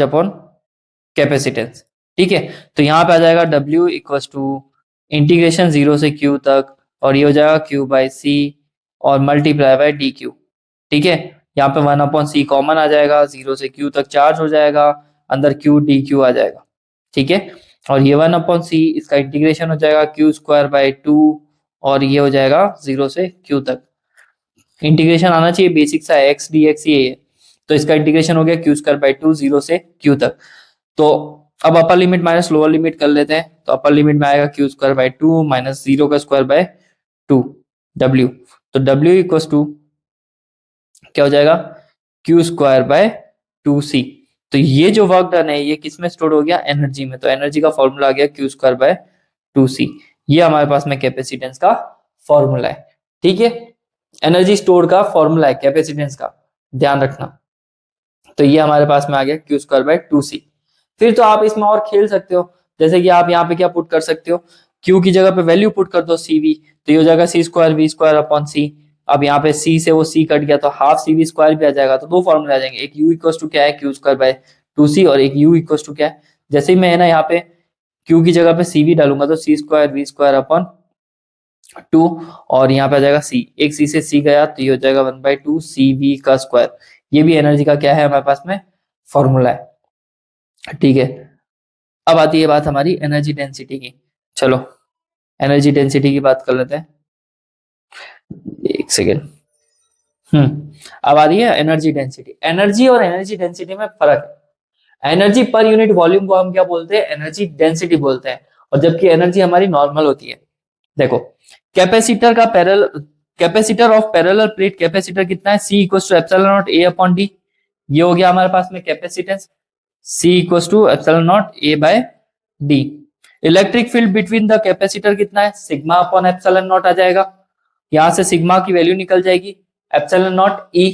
अपॉन कैपेसिटेंस, ठीक है। तो यहाँ पे आ जाएगा W इक्वल टू इंटीग्रेशन 0 से Q तक, और ये हो जाएगा Q बाई सी और मल्टीप्लाई बाय डी क्यू, ठीक है। यहाँ पे 1/c कॉमन आ जाएगा, 0 से Q तक चार्ज हो जाएगा, अंदर Q डी क्यू आ जाएगा, ठीक है। और ये 1/c इसका इंटीग्रेशन हो जाएगा Q स्क्वायर बाई 2, और ये हो जाएगा 0 से Q तक। इंटीग्रेशन आना चाहिए बेसिक सा, x dx ये है, तो इसका इंटीग्रेशन हो गया Q स्क्वायर बाई 2 0 से Q तक। तो अब upper limit minus lower limit कर लेते हैं, तो अपर लिमिट में आएगा Q स्क्वायर बाई 2 माइनस 0 का स्क्वायर बाय 2 W, तो W इक्वल टू क्या हो जाएगा Q स्क्वायर बाय 2C। तो ये जो वर्क डन है ये किस में स्टोर हो गया? एनर्जी में। तो एनर्जी का फॉर्मूला आ गया Q स्क्वायर बाय 2C, ये हमारे पास में कैपेसिटेंस का फॉर्मूला है, ठीक है। एनर्जी स्टोर का फॉर्मूला है कैपेसिटेंस का, ध्यान रखना। तो ये हमारे पास में आ गया Q स्क्वायर बाय 2C। फिर तो आप इसमें और खेल सकते हो, जैसे कि आप यहाँ पे क्या पुट कर सकते हो, Q की जगह पे वैल्यू पुट कर दो CV, तो ये हो जाएगा C square V square upon C। अब यहाँ पे C से वो C कट गया तो हाफ CV स्क्वायर भी आ जाएगा, तो दो फॉर्मूले आ जाएंगे, एक U इक्वल टू क्या है Q स्क्वायर बाय 2C, और एक U इक्वल टू क्या है, जैसे ही मैं है ना यहाँ पे Q की जगह पे CV डालूंगा तो C square V square upon 2, और यहाँ पे आ जाएगा C, एक C से C गया तो ये हो जाएगा 1/2 CV का स्क्वायर। ये भी एनर्जी का क्या है हमारे पास में फॉर्मूला है, ठीक है। अब आती है बात हमारी एनर्जी डेंसिटी की। चलो एनर्जी डेंसिटी की बात कर लेते हैं, एक सेकेंड। अब आ रही है एनर्जी डेंसिटी। एनर्जी और एनर्जी डेंसिटी में फर्क है। एनर्जी पर यूनिट वॉल्यूम को हम क्या बोलते हैं? एनर्जी डेंसिटी बोलते हैं, और जबकि एनर्जी हमारी नॉर्मल होती है। देखो कैपेसिटर का capacitor of parallel plate capacitor कितना है? C equal to epsilon naught A upon D, ये हो गया हमारे पास में capacitance. C equal to epsilon naught A by D। Electric field between the capacitor कितना है? सिग्मा अपॉन एप्सिलॉन नॉट आ जाएगा, यहां से सिग्मा की वैल्यू निकल जाएगी एप्सिलॉन नॉट E,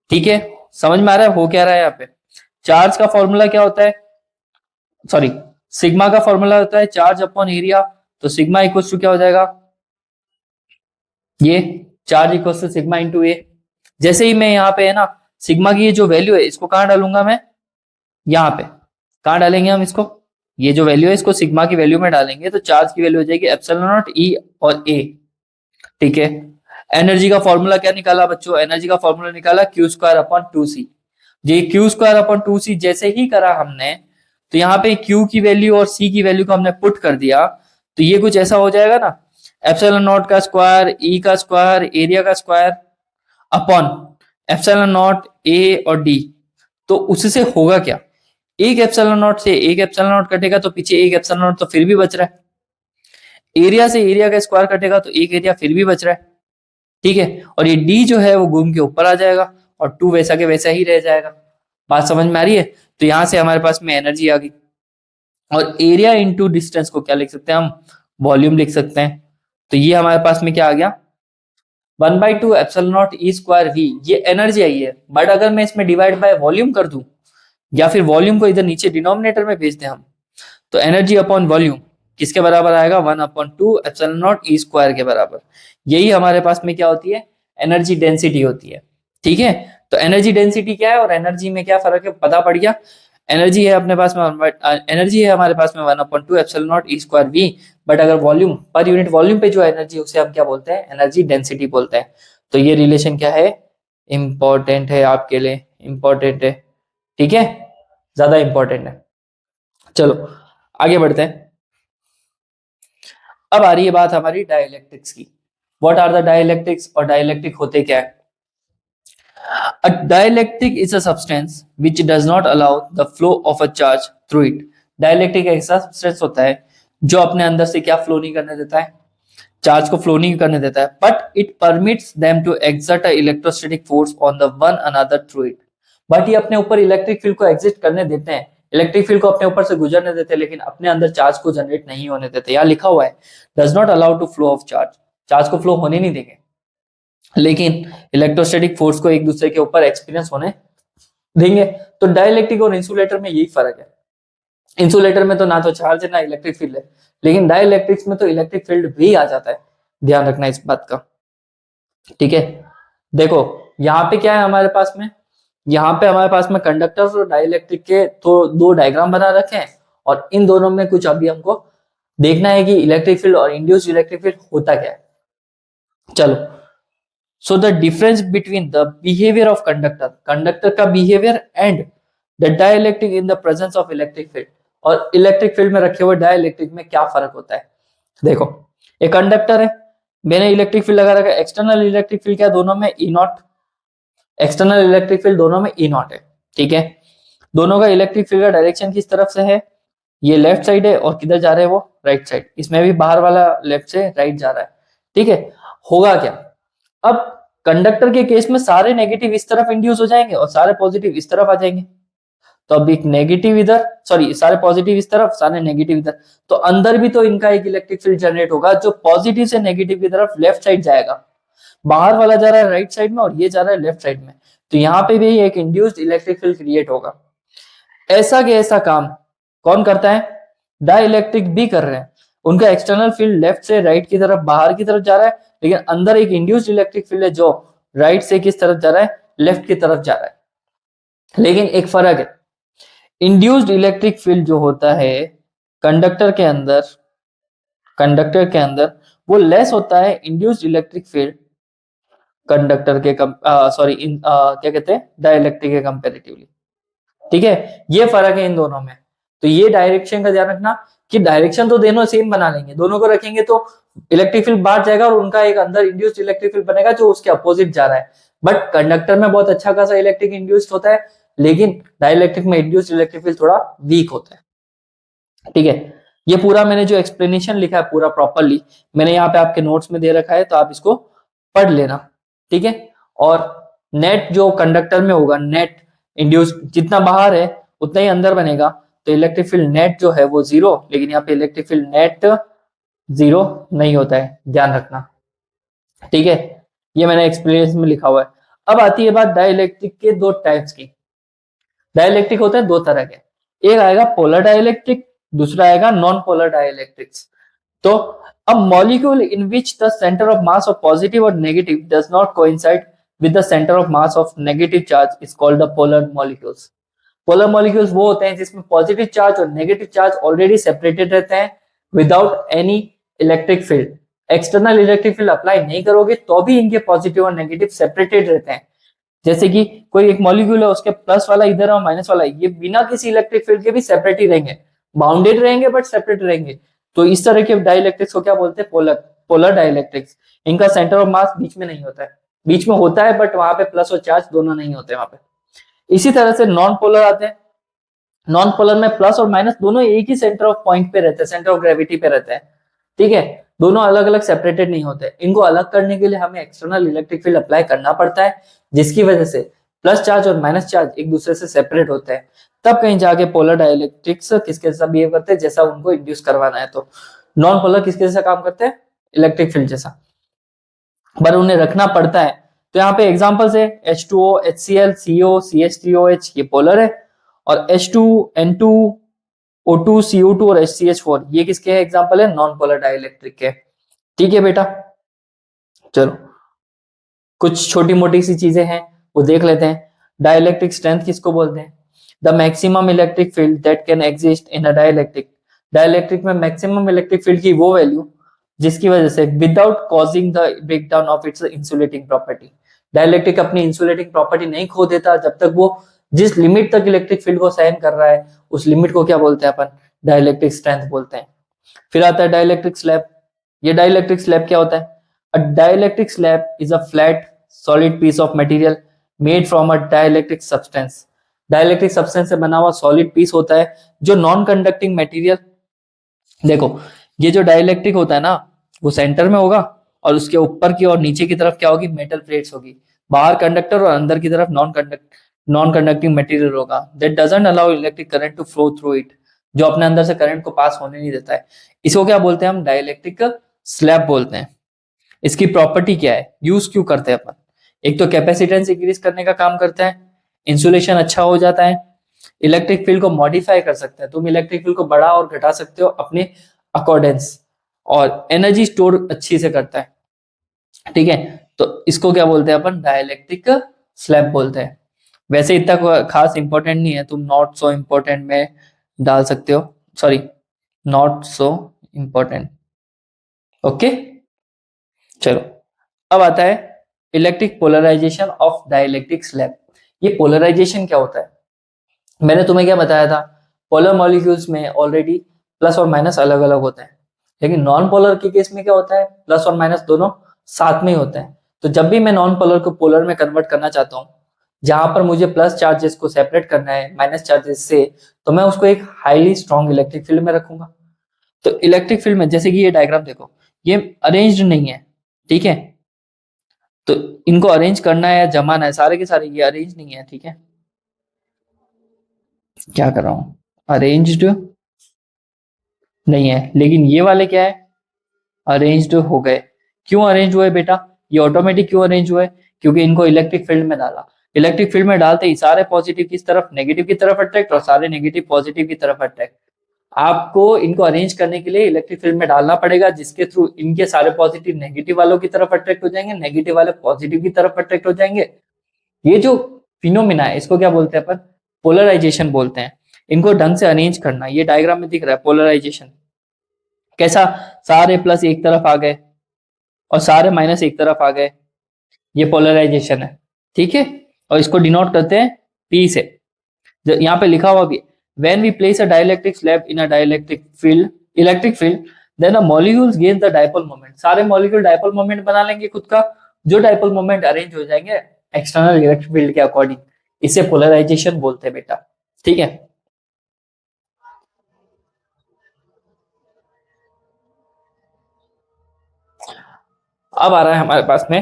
ठीक है। समझ में आ रहा है हो क्या रहा है यहाँ पे? चार्ज का फॉर्मूला क्या होता है? सॉरी, सिग्मा का फॉर्मूला होता है चार्ज अपॉन एरिया, तो सिग्मा इक्वल टू क्या हो जाएगा? ये charge equal to sigma into a. जैसे ही मैं यहाँ पे है ना सिग्मा की ये जो वैल्यू है इसको कहाँ डालूंगा मैं? यहाँ पे। कहाँ डालेंगे हम इसको? ये जो वैल्यू है इसको सिग्मा की वैल्यू में डालेंगे तो चार्ज की वैल्यू हो जाएगी एप्सिलॉन नॉट E और A, ठीक है। एनर्जी का फॉर्मूला क्या निकाला बच्चों? एनर्जी का फॉर्मूला निकाला Q स्क्वायर अपॉन 2C। ये Q स्क्वायर अपॉन 2C जैसे ही करा हमने, तो यहाँ पे Q की वैल्यू और C की वैल्यू को हमने पुट कर दिया, तो ये कुछ ऐसा हो जाएगा ना, एप्सिलॉन नॉट का स्क्वायर, E का स्क्वायर, एरिया का square upon epsilon naught A और D। तो उससे होगा क्या? एक एप्सिलॉन नॉट से एक एप्सिलॉन नॉट कटेगा तो पीछे एक एप्सिलॉन नॉट तो फिर भी बच रहा है। एरिया से एरिया का स्क्वायर कटेगा तो एक एरिया फिर भी बच रहा है, ठीक है। और ये D जो है वो घूम के ऊपर आ जाएगा और 2 वैसा के वैसा ही रह जाएगा। बात समझ में आ रही है? तो यहां से हमारे पास में एनर्जी आ गई, और एरिया इंटू डिस्टेंस को क्या लिख सकते हैं हम? वॉल्यूम लिख सकते हैं। तो ये हमारे पास में क्या आ गया? 1/2 epsilon not E square V, ये एनर्जी आई है। बट अगर मैं इसमें डिवाइड बाय वॉल्यूम कर दूं, या फिर वॉल्यूम को इधर नीचे डिनोमिनेटर में भेज दें हम, तो एनर्जी अपॉन वॉल्यूम किसके बराबर आएगा? 1/2 एप्सिलॉन नॉट E स्क्वायर के बराबर। यही हमारे पास में क्या होती है? एनर्जी डेंसिटी होती है, ठीक है। तो एनर्जी डेंसिटी क्या है और एनर्जी में क्या फर्क है पता पड़ गया। एनर्जी है अपने पास में एनर्जी है हमारे पास में 1/2 epsilon not E square V, but अगर वॉल्यूम पर यूनिट वॉल्यूम पे जो एनर्जी उसे हम क्या बोलते हैं? एनर्जी डेंसिटी बोलते हैं। तो ये रिलेशन क्या है? इंपॉर्टेंट है आपके लिए, इंपॉर्टेंट है, ठीक है, ज्यादा इंपॉर्टेंट है। चलो आगे बढ़ते हैं। अब आ रही है बात हमारी डाइलेक्ट्रिक्स की। व्हाट आर द डाइलेक्ट्रिक्स, और डाइलेक्ट्रिक होते क्या है? A dielectric is a substance which does not allow the flow of a charge through it. Dielectric एक ऐसा substance होता है जो अपने अंदर से क्या फ्लो नहीं करने देता है? चार्ज को फ्लो नहीं करने देता है, but it permits them to exert a electrostatic force on the one another through it. But ये अपने ऊपर इलेक्ट्रिक फील्ड को एग्जिस्ट करने देते हैं, इलेक्ट्रिक फील्ड को अपने ऊपर से गुजरने देते हैं, लेकिन अपने अंदर चार्ज को जनरेट नहीं होने देते। यहाँ लिखा हुआ है does not allow to flow of charge, charge को फ्लो होने नहीं देंगे। लेकिन इलेक्ट्रोस्टैटिक फोर्स को एक दूसरे के ऊपर एक्सपीरियंस होने देंगे। तो डाइलेक्ट्रिक और इंसुलेटर में यही फर्क है। इंसुलेटर में तो ना तो चार्ज है ना इलेक्ट्रिक फील्ड है, लेकिन डाइलेक्ट्रिक्स में तो इलेक्ट्रिक फील्ड भी आ जाता है। ध्यान रखना इस बात का, ठीक है। देखो यहाँ पे क्या है हमारे पास में, यहाँ पे हमारे पास में कंडक्टर्स और डाइलेक्ट्रिक के तो दो डायग्राम बना रखे हैं, और इन दोनों में कुछ अभी हमको देखना है कि इलेक्ट्रिक फील्ड और इंड्यूस्ड इलेक्ट्रिक फील्ड होता क्या है। चलो, so the difference between the behaviour of conductor, conductor का behaviour and the dielectric in the presence of electric field, और इलेक्ट्रिक फील्ड में रखे हुए डाइलेक्ट्रिक में क्या फर्क होता है। देखो, एक कंडक्टर है, मैंने इलेक्ट्रिक फील्ड लगा रखा है, एक्सटर्नल इलेक्ट्रिक फील्ड क्या दोनों में ई नॉट, एक्सटर्नल इलेक्ट्रिक फील्ड दोनों में ई नॉट है, ठीक है। दोनों का इलेक्ट्रिक फील्ड का डायरेक्शन किस तरफ से है, ये लेफ्ट साइड है, और किधर जा रहे हैं वो राइट साइड, इसमें भी बाहर वाला लेफ्ट से राइट जा रहा है, ठीक है। होगा क्या, अब कंडक्टर के केस में सारे नेगेटिव इस तरफ इंड्यूस हो जाएंगे और सारे पॉजिटिव इस तरफ आ जाएंगे। तो अब एक नेगेटिव इधर, सॉरी सारे पॉजिटिव इस तरफ, सारे नेगेटिव इधर, तो अंदर भी तो इनका एक इलेक्ट्रिक फील्ड जनरेट होगा जो पॉजिटिव से नेगेटिव की तरफ लेफ्ट साइड जाएगा। बाहर वाला जा रहा है राइट साइड में और ये जा रहा है लेफ्ट साइड में, तो यहाँ पे भी एक इंड्यूस्ड इलेक्ट्रिक फील्ड क्रिएट होगा। ऐसा के ऐसा काम कौन करता है, डाइलेक्ट्रिक भी कर रहे हैं। उनका एक्सटर्नल फील्ड लेफ्ट से राइट की तरफ बाहर की तरफ जा रहा है, लेकिन अंदर एक इंड्यूस्ड इलेक्ट्रिक फील्ड है जो राइट से किस तरफ जा रहा है, लेफ्ट की तरफ जा रहा है। लेकिन एक फर्क है, इंड्यूस्ड इलेक्ट्रिक फील्ड जो होता है कंडक्टर के अंदर, कंडक्टर के अंदर वो लेस होता है इंड्यूस्ड इलेक्ट्रिक फील्ड कंडक्टर के सॉरी क्या कहते हैं डाइलेक्ट्रिक के कंपैरेटिवली, ठीक है। ये फर्क है इन दोनों में। तो ये डायरेक्शन का ध्यान रखना कि डायरेक्शन तो दोनों सेम बना लेंगे, दोनों को रखेंगे तो इलेक्ट्रिक फील्ड बाहर जाएगा और उनका एक अंदर इंड्यूस्ड इलेक्ट्रिक फील्ड बनेगा जो उसके अपोजिट जा रहा है। बट कंडक्टर में बहुत अच्छा खासा इलेक्ट्रिक इंड्यूस्ड होता है, लेकिन डाइलेक्ट्रिक में इंड्यूस्ड इलेक्ट्रिक फील्ड थोड़ा वीक होता है, ठीक है। ये पूरा मैंने जो एक्सप्लेनेशन लिखा है पूरा प्रॉपरली मैंने यहाँ पे आपके नोट्स में दे रखा है, तो आप इसको पढ़ लेना, ठीक है। और नेट जो कंडक्टर में होगा, नेट इंड्यूस जितना बाहर है उतना ही अंदर बनेगा, तो इलेक्ट्रिक फील्ड नेट जो है वो जीरो, लेकिन यहाँ पे इलेक्ट्रिक फील्ड नेट जीरो नहीं होता है, ध्यान रखना, ठीक है। ये मैंने एक्सप्लेनेशन में लिखा हुआ है। अब आती है बात डाइलेक्ट्रिक के दो टाइप्स की। डाइलेक्ट्रिक होते हैं दो तरह के, एक आएगा पोलर डाइलेक्ट्रिक, दूसरा आएगा नॉन पोलर डाइलेक्ट्रिक्स। तो a molecule in which the center of mass of positive or negative does not coincide with the center of mass of negative charge is called the polar molecules. Polar molecules वो होते हैं जिसमें positive charge और negative charge already separated रहते हैं without any electric field. External electric field apply नहीं करोगे तो भी इनके पॉजिटिव और नेगेटिव सेपरेटेड रहते हैं। जैसे कि कोई एक मॉलिक्यूल है उसके प्लस वाला इधर और माइनस वाला, ये बिना किसी इलेक्ट्रिक फील्ड के भी सेपरेट ही रहेंगे, बाउंडेड रहेंगे बट सेपरेट रहेंगे। तो इस तरह के डाइलेक्ट्रिक्स को क्या बोलते हैं, पोलर, पोलर डाइलेक्ट्रिक्स। इनका सेंटर ऑफ मास बीच में नहीं होता है, बीच में होता है बट वहां पे प्लस और चार्ज दोनों नहीं होते वहां पे। इसी तरह से नॉन पोलर आते हैं, नॉन पोलर में प्लस और माइनस दोनों एक ही सेंटर ऑफ पॉइंट पे रहते हैं, सेंटर ऑफ ग्रेविटी पे रहते हैं, ठीक है। दोनों अलग अलग सेपरेटेड नहीं होते। इनको अलग करने के लिए हमें एक्सटर्नल इलेक्ट्रिक फील्ड अप्लाई करना पड़ता है, जिसकी वजह से प्लस चार्ज और माइनस चार्ज एक दूसरे से सेपरेट होते हैं। तब कहीं जाके पोलर डाइलेक्ट्रिक्स किसके जैसा बिहेव करते हैं, जैसा उनको इंड्यूस करवाना है। तो नॉन पोलर किसके जैसा काम करते हैं, इलेक्ट्रिक फील्ड जैसा, पर उन्हें रखना पड़ता है। तो यहाँ पे एग्जांपल्स है H2O, HCl, CO, CH3OH, ये पोलर है, और H2, N2, O2, CO2 और HCH4 ये किसके है एग्जांपल है, नॉन पोलर डाइलेक्ट्रिक के, ठीक है बेटा। चलो कुछ छोटी मोटी सी चीजें हैं वो देख लेते हैं। डाइलेक्ट्रिक स्ट्रेंथ किसको बोलते हैं, the maximum electric field that can exist in a dielectric. Dielectric में मैक्सिमम इलेक्ट्रिक फील्ड की वो वैल्यू जिसकी वजह से without causing the breakdown of its insulating property, dielectric अपनी इंसुलेटिंग प्रॉपर्टी नहीं खो देता जब तक वो जिस लिमिट तक इलेक्ट्रिक फील्ड को सहन कर रहा है, उस लिमिट को क्या बोलते हैं अपन, डाइलेक्ट्रिक स्ट्रेंथ बोलते हैं। फिर आता है डाइलेक्ट्रिक स्लैब। ये डाइलेक्ट्रिक स्लैब क्या होता है, a dielectric slab is a flat solid piece of material made from a dielectric substance. Dielectric substance से बना हुआ सॉलिड पीस होता है जो नॉन कंडक्टिंग मटेरियल। देखो ये जो डाइलेक्ट्रिक होता है ना वो सेंटर में होगा, और उसके ऊपर की और नीचे की तरफ क्या होगी, मेटल प्लेट्स होगी। बाहर कंडक्टर और अंदर की तरफ नॉन कंडक्टिंग मटेरियल होगा that doesn't allow electric current to flow through it, जो अपने अंदर से करंट को पास होने नहीं देता है। इसको क्या बोलते हैं हम, डाइलेक्ट्रिक स्लैब बोलते हैं। इसकी प्रॉपर्टी क्या है, यूज क्यों करते हैं अपन? एक तो कैपेसिटेंस इंक्रीज करने का काम करता है, इंसुलेशन अच्छा हो जाता है, इलेक्ट्रिक फील्ड को मॉडिफाई कर सकते हैं, तुम इलेक्ट्रिक फील्ड को बढ़ा और घटा सकते हो अपने अकॉर्डेंस, और एनर्जी स्टोर अच्छी से करता है। ठीक है, तो इसको क्या बोलते हैं अपन? डाइलेक्ट्रिक स्लैब बोलते हैं। वैसे इतना खास इंपॉर्टेंट नहीं है, तुम नॉट सो इंपॉर्टेंट में डाल सकते हो, sorry not so important. Okay, चलो अब आता है electric polarization of dielectric slab. ये पोलराइजेशन क्या होता है? मैंने तुम्हें क्या बताया था, पोलर मॉलिक्यूल्स में ऑलरेडी प्लस और माइनस अलग अलग होते हैं, लेकिन नॉन पोलर के केस में क्या होता है, प्लस और माइनस दोनों साथ में ही होते हैं। तो जब भी मैं नॉन पोलर को पोलर में कन्वर्ट करना चाहता हूँ, जहां पर मुझे प्लस चार्जेस को सेपरेट करना है माइनस चार्जेस से, तो मैं उसको एक हाईली स्ट्रॉन्ग इलेक्ट्रिक फील्ड में रखूंगा। तो इलेक्ट्रिक फील्ड में जैसे कि ये डायग्राम देखो, ये अरेंज्ड नहीं है, ठीक है, तो इनको अरेंज करना है या जमाना है, सारे के सारे ये अरेंज नहीं है, ठीक है, क्या कर रहा हूं, अरेंज्ड नहीं है, लेकिन ये वाले क्या है, अरेंज्ड हो गए। क्यों अरेंज हुए बेटा? ये ऑटोमेटिक क्यों अरेंज हुए? क्योंकि इनको इलेक्ट्रिक फील्ड में डाला। इलेक्ट्रिक फील्ड में डालते ही सारे पॉजिटिव किस तरफ, नेगेटिव की तरफ अट्रैक्ट, और सारे नेगेटिव पॉजिटिव की तरफ अट्रैक्ट। आपको इनको अरेंज करने के लिए इलेक्ट्रिक फील्ड में डालना पड़ेगा, जिसके थ्रू इनके सारे पॉजिटिव नेगेटिव वालों की तरफ अट्रैक्ट हो जाएंगे, नेगेटिव वाले पॉजिटिव की तरफ अट्रैक्ट हो जाएंगे। ये जो फिनोमिना है इसको क्या बोलते हैं अपन? पोलराइजेशन बोलते हैं। इनको ढंग से अरेंज करना, ये डायग्राम में दिख रहा है पोलराइजेशन कैसा, सारे प्लस एक तरफ आ गए और सारे माइनस एक तरफ आ गए, ये पोलराइजेशन है, ठीक है। और इसको डिनोट करते हैं P से, यहाँ पे लिखा हुआ भी, when we place a dielectric slab in a dielectric field, electric field, then the molecules gain the dipole moment। सारे मॉलिक्यूल डाइपोल मोमेंट बना लेंगे खुद का, जो डाइपोल मोमेंट अरेंज हो जाएंगे एक्सटर्नल इलेक्ट्रिक फील्ड के अकॉर्डिंग। इसे पोलराइजेशन बोलते हैं बेटा, ठीक है। अब आ रहा है हमारे पास में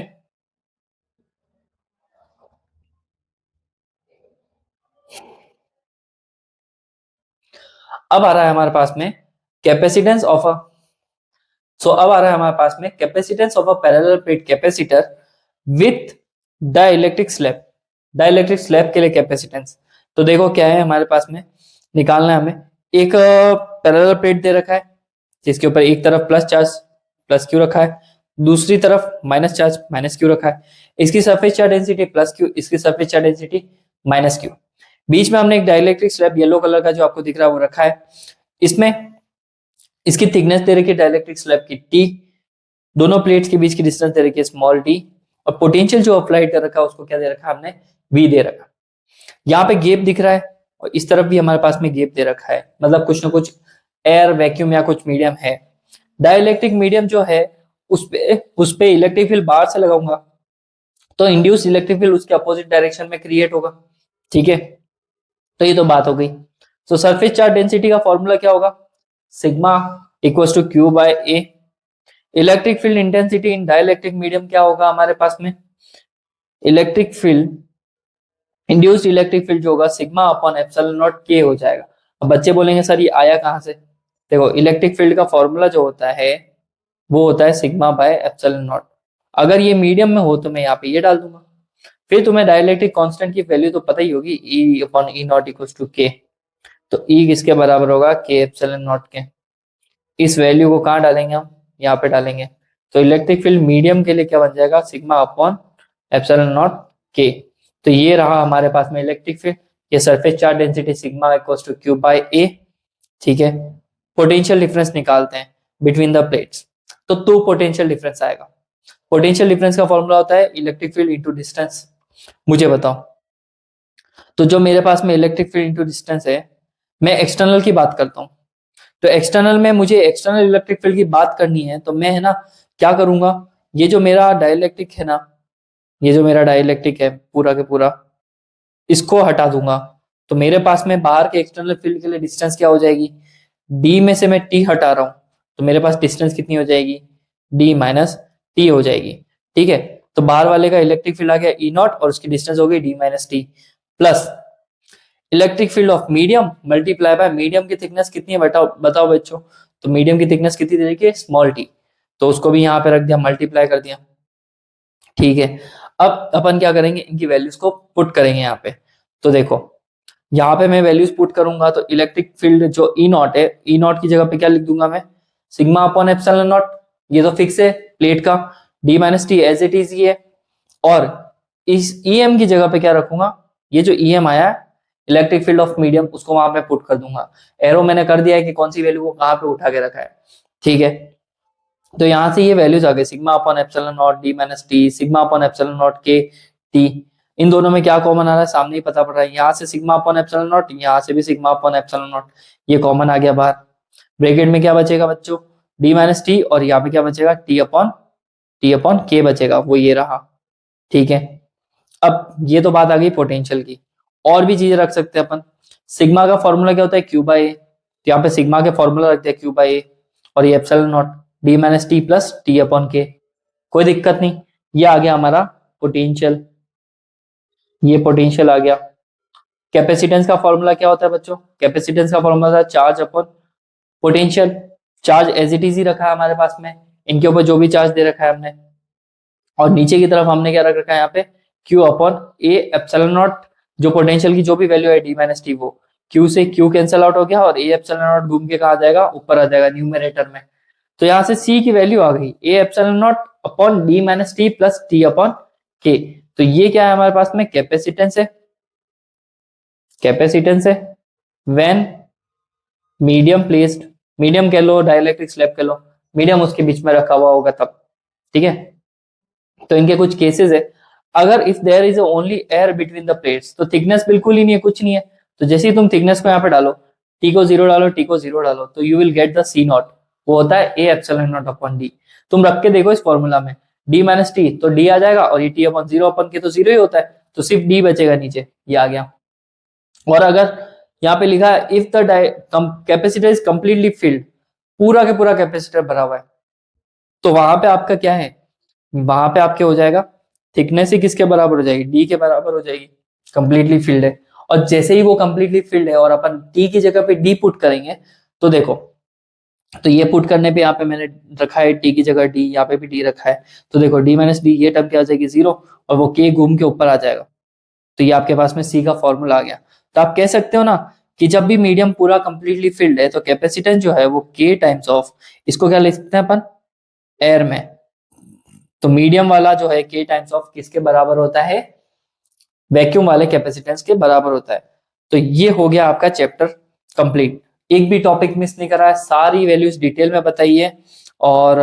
अब आ रहा है हमारे पास में कैपेसिटेंस ऑफ अ सो अब आ रहा है हमारे पास में capacitance of a parallel plate capacitor with dielectric slab. Dielectric slab के लिए कैपेसिटेंस, तो देखो क्या है हमारे पास में, निकालना है हमें। एक पैरेलल प्लेट दे रखा है, जिसके ऊपर एक तरफ प्लस चार्ज प्लस क्यू रखा है, दूसरी तरफ माइनस चार्ज माइनस क्यू रखा है। इसकी surface charge density plus q, इसकी surface charge density minus q. बीच में हमने एक डाइलेक्ट्रिक स्लैब येलो कलर का जो आपको दिख रहा है वो रखा है। इसमें इसकी थिकनेस दे रखी है डाइलेक्ट्रिक स्लैब की टी, दोनों प्लेट्स के बीच की डिस्टेंस दे रखी है स्मॉल टी, और पोटेंशियल जो अप्लाइड कर रखा है उसको क्या दे रखा है हमने, वी दे रखा। यहाँ पे गैप दिख रहा है और इस तरफ भी हमारे पास में गैप दे रखा है, मतलब कुछ ना कुछ एयर वैक्यूम या कुछ मीडियम है। डाइलेक्ट्रिक मीडियम जो है उस पे इलेक्ट्रिक फील्ड बाहर से लगाऊंगा तो इंड्यूस इलेक्ट्रिक फील्ड उसके अपोजिट डायरेक्शन में क्रिएट होगा, ठीक है। तो ये तो बात हो गई। तो सरफेस चार्ज डेंसिटी का फॉर्मूला क्या होगा, sigma equal to Q by A. Electric field intensity in dielectric medium क्या होगा हमारे पास में, electric field induced electric field जो होगा सिग्मा अपॉन एप्सिलॉन नॉट के हो जाएगा। अब बच्चे बोलेंगे सर ये आया कहां से, देखो इलेक्ट्रिक फील्ड का फॉर्मूला जो होता है वो होता है सिग्मा बाय एप्सिलॉन नॉट। अगर ये मीडियम में हो तो मैं यहाँ पे ये डाल दूंगा। फिर तुम्हें डाइलेक्ट्रिक कांस्टेंट की वैल्यू तो पता ही होगी, E upon E naught equal to K. तो E किसके बराबर होगा, के एप्सिलॉन नॉट के। इस वैल्यू को कहाँ डालेंगे हम, यहाँ पे डालेंगे। तो इलेक्ट्रिक फील्ड मीडियम के लिए क्या बन जाएगा, सिग्मा अपॉन एप्सिलॉन नॉट के। तो ये रहा हमारे पास में इलेक्ट्रिक फील्ड, ये surface charge density sigma equal to Q by a, ठीक है। पोटेंशियल डिफरेंस निकालते हैं बिटवीन द प्लेट्स, तो 2 पोटेंशियल डिफरेंस आएगा। पोटेंशियल डिफरेंस का फॉर्मूला होता है इलेक्ट्रिक फील्ड इंटू डिस्टेंस। मुझे बताओ, तो जो मेरे पास में इलेक्ट्रिक फील्ड इंटू डिस्टेंस है, मैं एक्सटर्नल की बात करता हूँ, तो एक्सटर्नल में मुझे एक्सटर्नल इलेक्ट्रिक फील्ड की बात करनी है, तो मैं है ना क्या करूंगा, ये जो मेरा डाइलेक्ट्रिक है ना, ये जो मेरा डाइलेक्ट्रिक है पूरा के पूरा, इसको हटा दूंगा। तो मेरे पास में बाहर के एक्सटर्नल फील्ड के लिए डिस्टेंस क्या हो जाएगी, डी में से मैं टी हटा रहा हूं, तो मेरे पास डिस्टेंस कितनी हो जाएगी, डी माइनस टी हो जाएगी, ठीक है। तो बाहर वाले का इलेक्ट्रिक फील्ड आ गया ई नॉट और उसकी डिस्टेंस हो गई D minus T, plus electric field of medium multiply by medium की थिकनेस कितनी है बताओ बताओ बच्चों। तो मीडियम की थिकनेस कितनी दे रखी है, स्मॉल टी। तो उसको भी यहाँ पे रख दिया, मल्टीप्लाई कर दिया। ठीक है, अब अपन क्या करेंगे, इनकी वैल्यूज को पुट करेंगे यहाँ पे। तो देखो यहाँ पे मैं वैल्यूज पुट करूंगा, तो इलेक्ट्रिक फील्ड जो ई नॉट है, ई नॉट की जगह पे क्या लिख दूंगा मैं, सिग्मा अपॉन एप्सिलॉन नॉट। ये तो फिक्स है प्लेट का, D minus T as it is ही है। और इस ई एम की जगह पे क्या रखूंगा, ये जो ई एम आया इलेक्ट्रिक फील्ड ऑफ मीडियम, उसको वहां पे पुट कर दूंगा। एरो मैंने कर दिया है कि कौन सी वैल्यू को कहाँ पे उठा के रखा है। ठीक है, तो यहां से ये वैल्यूज आ गई, sigma upon epsilon not D minus T, sigma upon epsilon not के टी। इन दोनों में क्या कॉमन आ रहा है, सामने ही पता पड़ रहा है, यहाँ से सिग्मा अपॉन एप्सिलॉन नॉट, यहाँ से भी सिग्मा अपॉन एप्सिलॉन नॉट, ये कॉमन आ गया बाहर। ब्रैकेट में क्या बचेगा बच्चों, डी माइनस टी, और यहाँ पे क्या बचेगा, टी अपॉन के बचेगा, वो ये रहा। ठीक है, अब ये तो बात आ गई पोटेंशियल की। और भी चीजें रख सकते हैं अपन। सिग्मा का फॉर्मूला क्या होता है, क्यू बाई ए, तो यहाँ पे सिग्मा के फॉर्मूला रख दिया क्यू बाई ए, और ये epsilon not D minus T plus T upon के, कोई दिक्कत नहीं। ये आ गया हमारा पोटेंशियल, ये पोटेंशियल आ गया। कैपेसिटेंस का फॉर्मूला क्या होता है बच्चों, कैपेसिटेंस का फॉर्मूला था charge upon potential. Charge as it is ही रखा है हमारे पास में, इनके ऊपर जो भी चार्ज दे रखा है हमने, और नीचे की तरफ हमने क्या रख रखा है यहाँ पे, क्यू अपॉन ए एप्सिलॉन नॉट, जो पोटेंशियल की जो भी वैल्यू है डी माइनस टी, वो क्यू से क्यू कैंसिल आउट हो गया, और ए एप्सिलॉन नॉट घूम के कहा जाएगा, ऊपर आ जाएगा न्यूमरेटर में। तो यहाँ से सी की वैल्यू आ गई ए epsilon naught upon D minus T plus T upon के। तो ये क्या है हमारे पास में, कैपेसिटेंस है, कैपेसिटेंस है व्हेन मीडियम प्लेस्ड, मीडियम कह लो डाइलेक्ट्रिक स्लैब कह लो, मीडियम उसके बीच में रखा हुआ होगा तब। ठीक है, तो इनके कुछ केसेस है, अगर if there is only air between the plates, तो थिकनेस बिल्कुल ही नहीं है, कुछ नहीं है, तो जैसे ही तुम थिकनेस को यहाँ पे डालो, टी को जीरो डालो, टी को जीरो डालो, तो you will get the C naught, वो होता है A epsilon naught upon D. तुम रख के देखो इस फॉर्मूला में, डी माइनस टी तो डी आ जाएगा, और ये टी अपॉन जीरो अपन के तो जीरो ही होता है, तो सिर्फ डी बचेगा नीचे, ये आ गया। और अगर यहाँ पे लिखा है if the capacitor is completely filled, पूरा के पूरा कैपेसिटर भरा हुआ है, तो वहां पे आपका क्या है, वहां पे आपके हो जाएगा थिकनेस ही किसके बराबर हो जाएगी, डी के बराबर हो जाएगी, कंप्लीटली फिल्ड है। और जैसे ही वो कंप्लीटली फिल्ड है और अपन टी की जगह पे डी पुट करेंगे, तो देखो, तो ये पुट करने पे यहाँ पे मैंने रखा है टी की जगह डी, यहाँ पे भी डी रखा है, तो देखो डी माइनस डी, ये टर्म क्या आ जाएगी जीरो, और वो के घूम के ऊपर आ जाएगा। तो ये आपके पास में सी का फॉर्मूला आ गया। तो आप कह सकते हो ना कि जब भी मीडियम पूरा कंप्लीटली फिल्ड है, तो कैपेसिटेंस जो है वो के टाइम्स ऑफ, इसको क्या लिख सकते हैं अपन, एयर में, तो मीडियम वाला जो है के टाइम्स ऑफ किसके बराबर होता है, वैक्यूम वाले कैपेसिटेंस के बराबर होता है। तो ये हो गया आपका चैप्टर कंप्लीट, एक भी टॉपिक मिस नहीं करा है, सारी वैल्यूज डिटेल में बताई है। और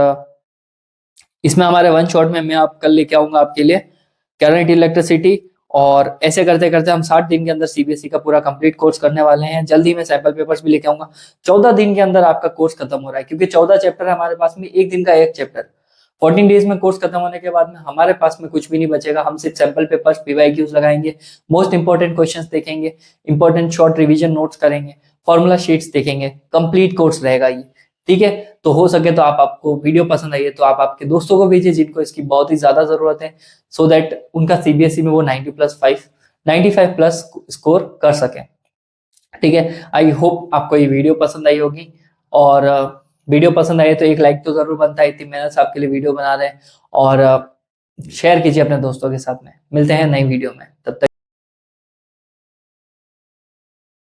इसमें हमारे वन शॉट में मैं आप कल लेके आऊंगा आपके लिए करंट इलेक्ट्रिसिटी, और ऐसे करते करते हम 60 दिन के अंदर सीबीएसई का पूरा कंप्लीट कोर्स करने वाले हैं। जल्दी में सैंपल पेपर्स भी लेके आऊंगा। 14 दिन के अंदर आपका कोर्स खत्म हो रहा है, क्योंकि 14 चैप्टर है हमारे पास में, एक दिन का एक चैप्टर। 14 डेज में कोर्स खत्म होने के बाद में हमारे पास में कुछ भी नहीं बचेगा, हम सिर्फ सैंपल पेपर्स पीवाईक्यूज लगाएंगे, मोस्ट इंपॉर्टेंट क्वेश्चंस देखेंगे, इंपॉर्टेंट शॉर्ट रिवीजन नोट्स करेंगे, फॉर्मूला शीट्स देखेंगे, कंप्लीट कोर्स रहेगा ये। ठीक है, तो हो सके तो आपको वीडियो पसंद आई है तो आप आपके दोस्तों को भेजिए जिनको इसकी बहुत ही ज्यादा जरूरत है, सो दैट उनका सीबीएसई में वो 95 प्लस स्कोर कर सके। ठीक है, आई होप आपको ये वीडियो पसंद आई होगी, और वीडियो पसंद आई तो एक लाइक तो जरूर बनता है, इतनी मेहनत से आपके लिए वीडियो बना रहे हैं, और शेयर कीजिए अपने दोस्तों के साथ में। मिलते हैं नई वीडियो में, तब तक